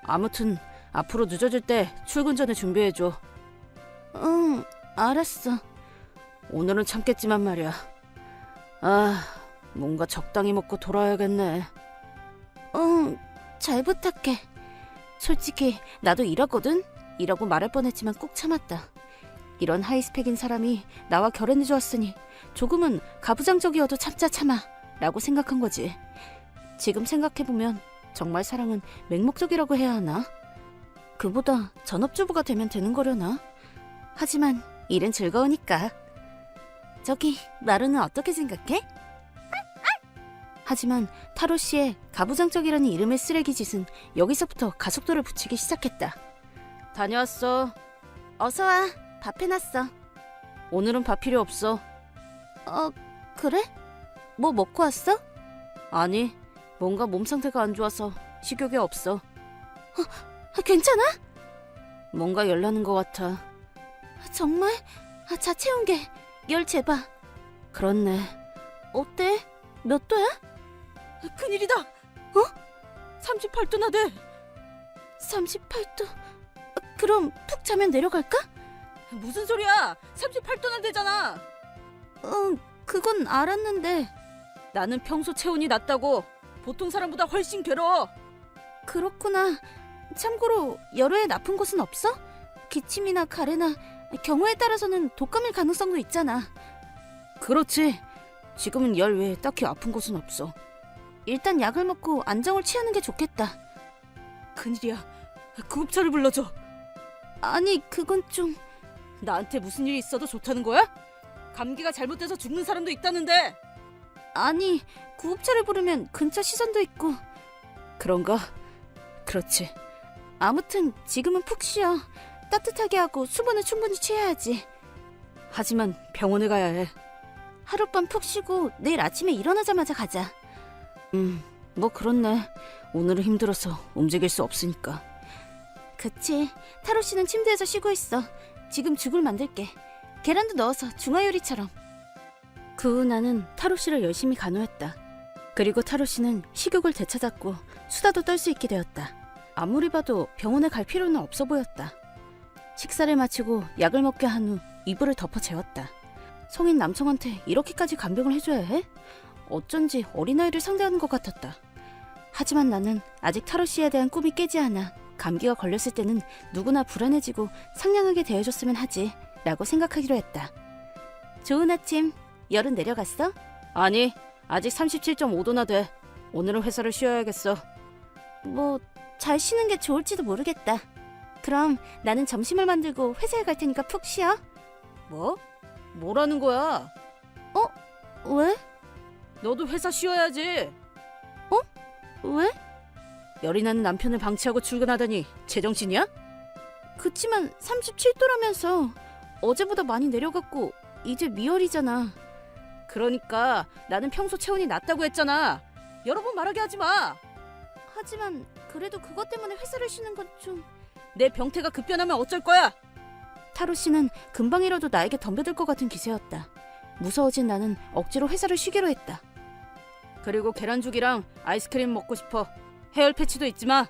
아무튼 앞으로 늦어질 때 출근 전에 준비해줘. 응, 알았어. 오늘은 참겠지만 말이야. 아, 뭔가 적당히 먹고 돌아야겠네. 응, 잘 부탁해. 솔직히 나도 이러거든? 이라고 말할 뻔했지만 꾹 참았다. 이런 하이스펙인 사람이 나와 결혼해 주었으니 조금은 가부장적이어도 참아 라고 생각한 거지. 지금 생각해보면 정말 사랑은 맹목적이라고 해야 하나? 그보다 전업주부가 되면 되는 거려나? 하지만 일은 즐거우니까. 저기, 마루는 어떻게 생각해? 하지만 타로 씨의 가부장적이라는 이름의 쓰레기 짓은 여기서부터 가속도를 붙이기 시작했다. 다녀왔어. 어서 와. 밥 해놨어. 오늘은 밥 필요 없어. 그래? 뭐 먹고 왔어? 아니, 뭔가 몸 상태가 안 좋아서 식욕이 없어. 괜찮아? 뭔가 열나는 것 같아. 정말? 자, 채운 게. 열 재봐. 그렇네. 어때? 몇 도야? 큰일이다. 38도나 돼. 38도. 그럼 푹 자면 내려갈까? 무슨 소리야? 38도나 되잖아. 응, 그건 알았는데. 나는 평소 체온이 낮다고. 보통 사람보다 훨씬 괴로워. 그렇구나. 참고로 열외에 나쁜 곳은 없어? 기침이나 가래나 경우에 따라서는 독감일 가능성도 있잖아. 그렇지. 지금은 열 외에 딱히 아픈 곳은 없어. 일단 약을 먹고 안정을 취하는 게 좋겠다. 큰일이야. 구급차를 불러줘. 아니, 그건 좀... 나한테 무슨 일이 있어도 좋다는 거야? 감기가 잘못돼서 죽는 사람도 있다는데. 아니, 구급차를 부르면 근처 시선도 있고. 그런가? 그렇지. 아무튼 지금은 푹 쉬어. 따뜻하게 하고 수분을 충분히 취해야지. 하지만 병원에 가야 해. 하룻밤 푹 쉬고 내일 아침에 일어나자마자 가자. 뭐 그렇네. 오늘은 힘들어서 움직일 수 없으니까. 그치. 타로 씨는 침대에서 쉬고 있어. 지금 죽을 만들게. 계란도 넣어서 중화요리처럼. 그 후 나는 타로 씨를 열심히 간호했다. 그리고 타로 씨는 식욕을 되찾았고 수다도 떨 수 있게 되었다. 아무리 봐도 병원에 갈 필요는 없어 보였다. 식사를 마치고 약을 먹게 한 후 이불을 덮어 재웠다. 성인 남성한테 이렇게까지 간병을 해줘야 해? 어쩐지 어린아이를 상대하는 것 같았다. 하지만 나는 아직 타로 씨에 대한 꿈이 깨지 않아 감기가 걸렸을 때는 누구나 불안해지고 상냥하게 대해줬으면 하지 라고 생각하기로 했다. 좋은 아침. 열은 내려갔어? 아니, 아직 37.5도나 돼. 오늘은 회사를 쉬어야겠어. 뭐 잘 쉬는 게 좋을지도 모르겠다. 그럼 나는 점심을 만들고 회사에 갈 테니까 푹 쉬어. 뭐? 뭐라는 거야? 왜? 너도 회사 쉬어야지. 왜? 열이 나는 남편을 방치하고 출근하다니 제정신이야? 그치만 37도라면서 어제보다 많이 내려갔고 이제 미열이잖아. 그러니까 나는 평소 체온이 낮다고 했잖아. 여러 번 말하게 하지 마. 하지만 그래도 그것 때문에 회사를 쉬는 건 좀... 내 병태가 급변하면 어쩔 거야? 타로 씨는 금방이라도 나에게 덤벼들 것 같은 기세였다. 무서워진 나는 억지로 회사를 쉬기로 했다. 그리고 계란죽이랑 아이스크림 먹고 싶어. 헤어 패치도 잊지 마.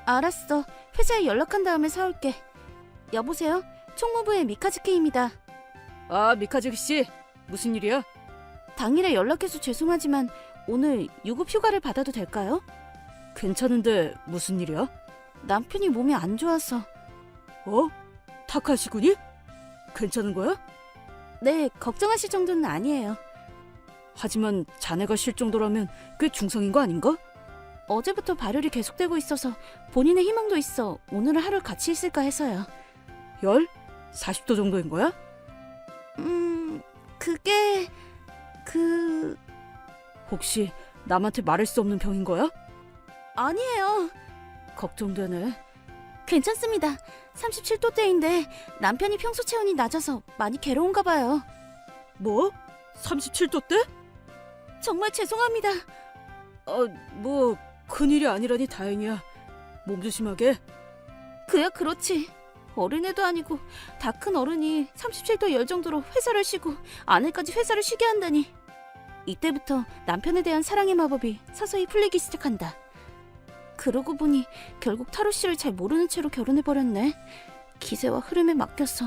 알았어. 회사에 연락한 다음에 사올게. 여보세요? 총무부의 미카즈키입니다. 아, 미카즈키 씨. 무슨 일이야? 당일에 연락해서 죄송하지만 오늘 유급 휴가를 받아도 될까요? 괜찮은데 무슨 일이야? 남편이 몸이 안 좋아서. 타카시 군이? 괜찮은 거야? 네, 걱정하실 정도는 아니에요. 하지만 자네가 쉴 정도라면 꽤 중성인 거 아닌가? 어제부터 발열이 계속되고 있어서 본인의 희망도 있어 오늘은 하루 같이 있을까 해서요. 열? 40도 정도인 거야? 그게... 혹시 남한테 말할 수 없는 병인 거야? 아니에요. 걱정되네. 괜찮습니다. 37도대인데 남편이 평소 체온이 낮아서 많이 괴로운가 봐요. 뭐? 37도대? 정말 죄송합니다. 뭐 큰일이 아니라니 다행이야. 몸 조심하게. 그야 그렇지. 어린애도 아니고 다 큰 어른이 37도 열 정도로 회사를 쉬고 아내까지 회사를 쉬게 한다니. 이때부터 남편에 대한 사랑의 마법이 서서히 풀리기 시작한다. 그러고 보니 결국 타로 씨를 잘 모르는 채로 결혼해버렸네. 기세와 흐름에 맡겼어.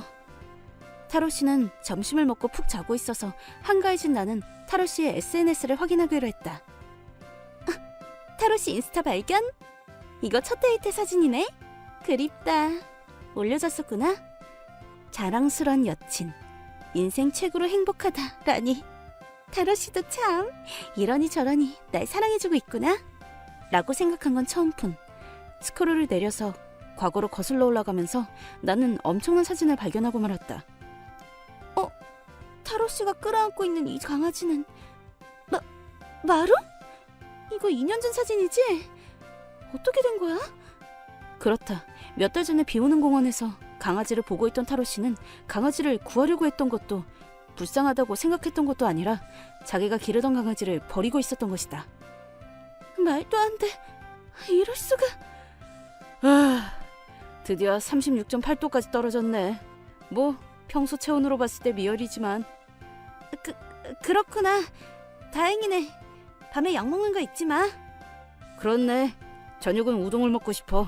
타로 씨는 점심을 먹고 푹 자고 있어서 한가해진 나는 타로 씨의 SNS를 확인하기로 했다. 타로 씨 인스타 발견? 이거 첫 데이트 사진이네? 그립다. 올려졌었구나. 자랑스런 여친. 인생 최고로 행복하다라니. 타로 씨도 참 이러니 저러니 날 사랑해주고 있구나. 라고 생각한 건 처음뿐. 스크롤을 내려서 과거로 거슬러 올라가면서 나는 엄청난 사진을 발견하고 말았다. 타로 씨가 끌어안고 있는 이 강아지는 마루? 이거 2년 전 사진이지? 어떻게 된 거야? 그렇다. 몇 달 전에 비 오는 공원에서 강아지를 보고 있던 타로 씨는 강아지를 구하려고 했던 것도 불쌍하다고 생각했던 것도 아니라 자기가 기르던 강아지를 버리고 있었던 것이다. 말도 안 돼. 이럴 수가. 드디어 36.8도까지 떨어졌네. 뭐 평소 체온으로 봤을 때 미열이지만. 그렇구나. 다행이네. 밤에 약 먹는 거 잊지 마. 그렇네. 저녁은 우동을 먹고 싶어.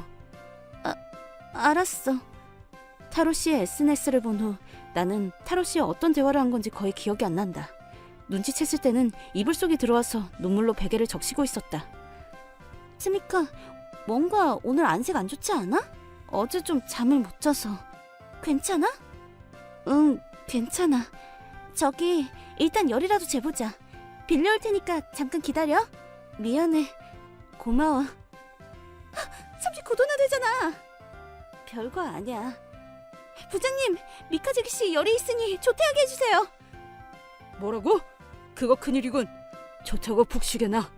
알았어. 타로 씨의 SNS를 본 후 나는 타로 씨와 어떤 대화를 한 건지 거의 기억이 안 난다. 눈치챘을 때는 이불 속에 들어와서 눈물로 베개를 적시고 있었다. 스미카, 뭔가 오늘 안색 안 좋지 않아? 어제 좀 잠을 못 자서. 괜찮아? 응, 괜찮아. 저기 일단 열이라도 재보자. 빌려올 테니까 잠깐 기다려. 미안해. 고마워. 39도나 되잖아. 별거 아니야. 부장님, 미카즈키 씨 열이 있으니 조퇴하게 해주세요. 뭐라고? 그거 큰일이군. 좋다고 푹 쉬게나.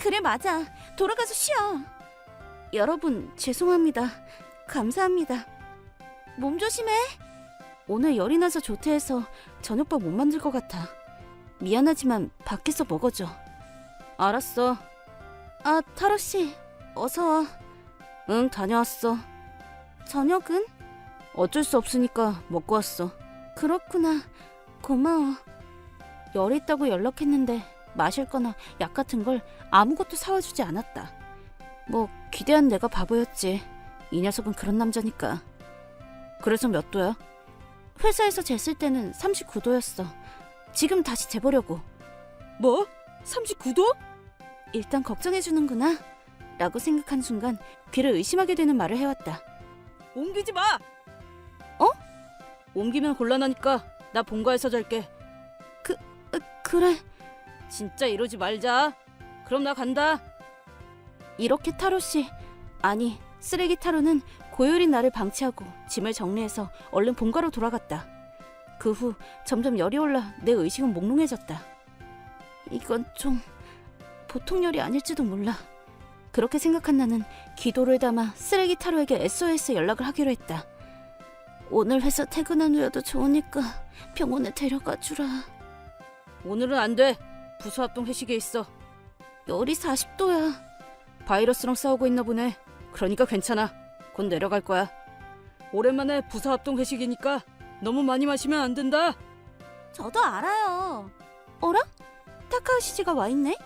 그래, 맞아. 돌아가서 쉬어. 여러분, 죄송합니다. 감사합니다. 몸 조심해. 오늘 열이 나서 조퇴해서 저녁밥 못 만들 것 같아. 미안하지만 밖에서 먹어줘. 알았어. 타로 씨, 어서 와. 응, 다녀왔어. 저녁은? 어쩔 수 없으니까 먹고 왔어. 그렇구나. 고마워. 열이 있다고 연락했는데 마실 거나 약 같은 걸 아무것도 사와주지 않았다. 뭐 기대한 내가 바보였지. 이 녀석은 그런 남자니까. 그래서 몇 도야? 회사에서 쟀을 때는 39도였어. 지금 다시 재보려고. 뭐? 39도? 일단 걱정해주는구나 라고 생각한 순간 귀를 의심하게 되는 말을 해왔다. 옮기지 마! 어? 옮기면 곤란하니까 나 본가에서 잘게. 그래. 진짜 이러지 말자. 그럼 나 간다. 이렇게 타로씨, 아니 쓰레기 타로는 고요린 나를 방치하고 짐을 정리해서 얼른 본가로 돌아갔다. 그 후 점점 열이 올라 내 의식은 몽롱해졌다. 이건 좀 보통 열이 아닐지도 몰라. 그렇게 생각한 나는 기도를 담아 쓰레기 타로에게 SOS 연락을 하기로 했다. 오늘 회사 퇴근한 후여도 좋으니까 병원에 데려가 주라. 오늘은 안 돼. 부수합동 회식에 있어. 열이 40도야. 바이러스랑 싸우고 있나 보네. 그러니까 괜찮아. 곧 내려갈 거야. 오랜만에 부수합동 회식이니까 너무 많이 마시면 안 된다. 저도 알아요. 어라? 타카하시 씨가 와 있네?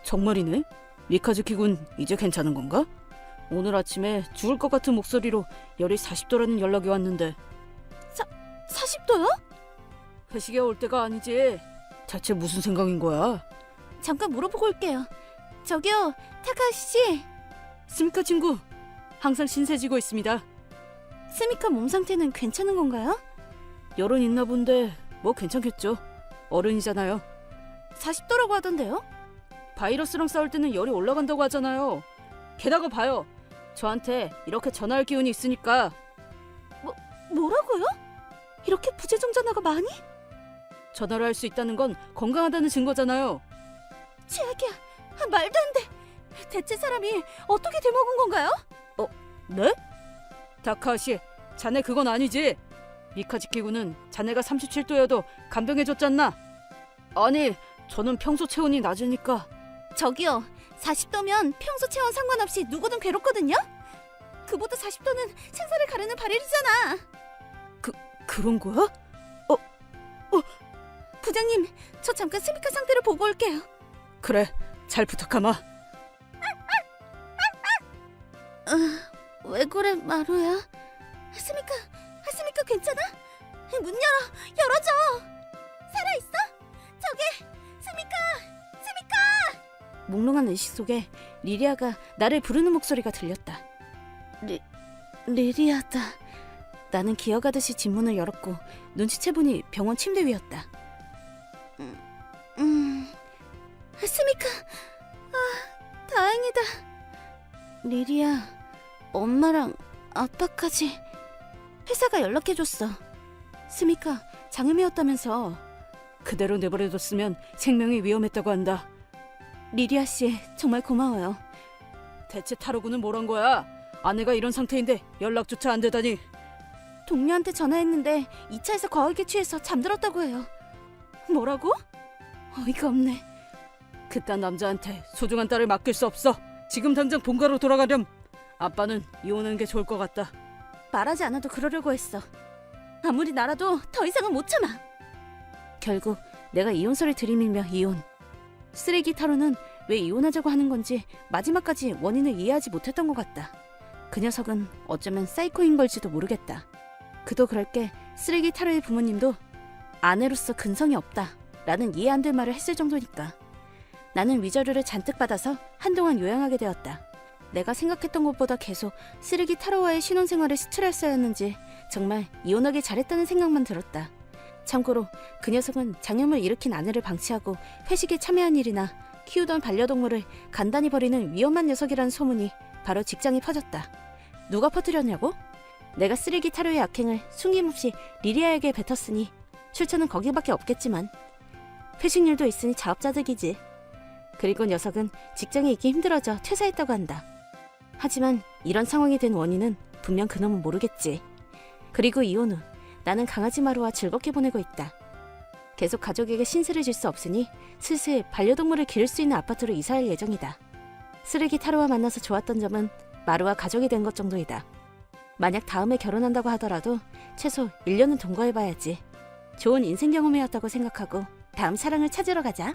정말이네. 미카즈키 군 이제 괜찮은 건가? 오늘 아침에 죽을 것 같은 목소리로 열이 40도라는 연락이 왔는데. 40도요? 회식에 올 때가 아니지. 대체 무슨 생각인 거야? 잠깐 물어보고 올게요. 저기요, 타카하시 씨. 스미카 친구, 항상 신세지고 있습니다. 스미카 몸 상태는 괜찮은 건가요? 열은 있나 본데 뭐 괜찮겠죠. 어른이잖아요. 40도라고 하던데요? 바이러스랑 싸울 때는 열이 올라간다고 하잖아요. 게다가 봐요. 저한테 이렇게 전화할 기운이 있으니까. 뭐라고요? 이렇게 부재중 전화가 많이? 전화를 할 수 있다는 건 건강하다는 증거잖아요. 최악이야. 말도 안 돼. 대체 사람이 어떻게 돼먹은 건가요? 네? 다카하시, 자네 그건 아니지? 미카즈키 군은 자네가 37도여도 간병해줬잖나. 아니, 저는 평소 체온이 낮으니까. 저기요, 40도면 평소 체온 상관없이 누구든 괴롭거든요? 그보다 40도는 생사를 가르는 발열이잖아. 그런 거야? 부장님, 저 잠깐 스미카 상태를 보고 올게요. 그래, 잘 부탁하마. 왜 그래, 마루야? 스미카 괜찮아? 문 열어줘. 살아있어? 저기, 스미카! 몽롱한 의식 속에 리리아가 나를 부르는 목소리가 들렸다. 리리아다. 나는 기어가듯이 집문을 열었고 눈치채보니 병원 침대 위였다. 스미카, 다행이다. 리리아, 엄마랑 아빠까지. 회사가 연락해줬어. 스미카 장염이었다면서. 그대로 내버려뒀으면 생명이 위험했다고 한다. 리리아 씨, 정말 고마워요. 대체 타로군은 뭐란 거야? 아내가 이런 상태인데 연락조차 안 되다니. 동료한테 전화했는데 2차에서 과하게 취해서 잠들었다고 해요. 뭐라고? 어이가 없네. 그딴 남자한테 소중한 딸을 맡길 수 없어. 지금 당장 본가로 돌아가렴. 아빠는 이혼하는 게 좋을 것 같다. 말하지 않아도 그러려고 했어. 아무리 나라도 더 이상은 못 참아. 결국 내가 이혼서를 들이밀며 이혼. 쓰레기 타로는 왜 이혼하자고 하는 건지 마지막까지 원인을 이해하지 못했던 것 같다. 그 녀석은 어쩌면 사이코인 걸지도 모르겠다. 그도 그럴 게 쓰레기 타로의 부모님도 아내로서 근성이 없다 라는 이해 안 될 말을 했을 정도니까. 나는 위자료를 잔뜩 받아서 한동안 요양하게 되었다. 내가 생각했던 것보다 계속 쓰레기 타로와의 신혼생활을 스트레스였는지 정말 이혼하길 잘했다는 생각만 들었다. 참고로 그 녀석은 장염을 일으킨 아내를 방치하고 회식에 참여한 일이나 키우던 반려동물을 간단히 버리는 위험한 녀석이라는 소문이 바로 직장에 퍼졌다. 누가 퍼뜨렸냐고? 내가 쓰레기 타로의 악행을 숨김없이 리리아에게 뱉었으니 출처는 거기밖에 없겠지만 회식 일도 있으니 자업자득이지. 그리고 녀석은 직장에 있기 힘들어져 퇴사했다고 한다. 하지만 이런 상황이 된 원인은 분명 그놈은 모르겠지. 그리고 이혼 후 나는 강아지 마루와 즐겁게 보내고 있다. 계속 가족에게 신세를 질 수 없으니 슬슬 반려동물을 기를 수 있는 아파트로 이사할 예정이다. 쓰레기 타로와 만나서 좋았던 점은 마루와 가족이 된 것 정도이다. 만약 다음에 결혼한다고 하더라도 최소 1년은 동거해봐야지. 좋은 인생 경험이었다고 생각하고 다음 사랑을 찾으러 가자.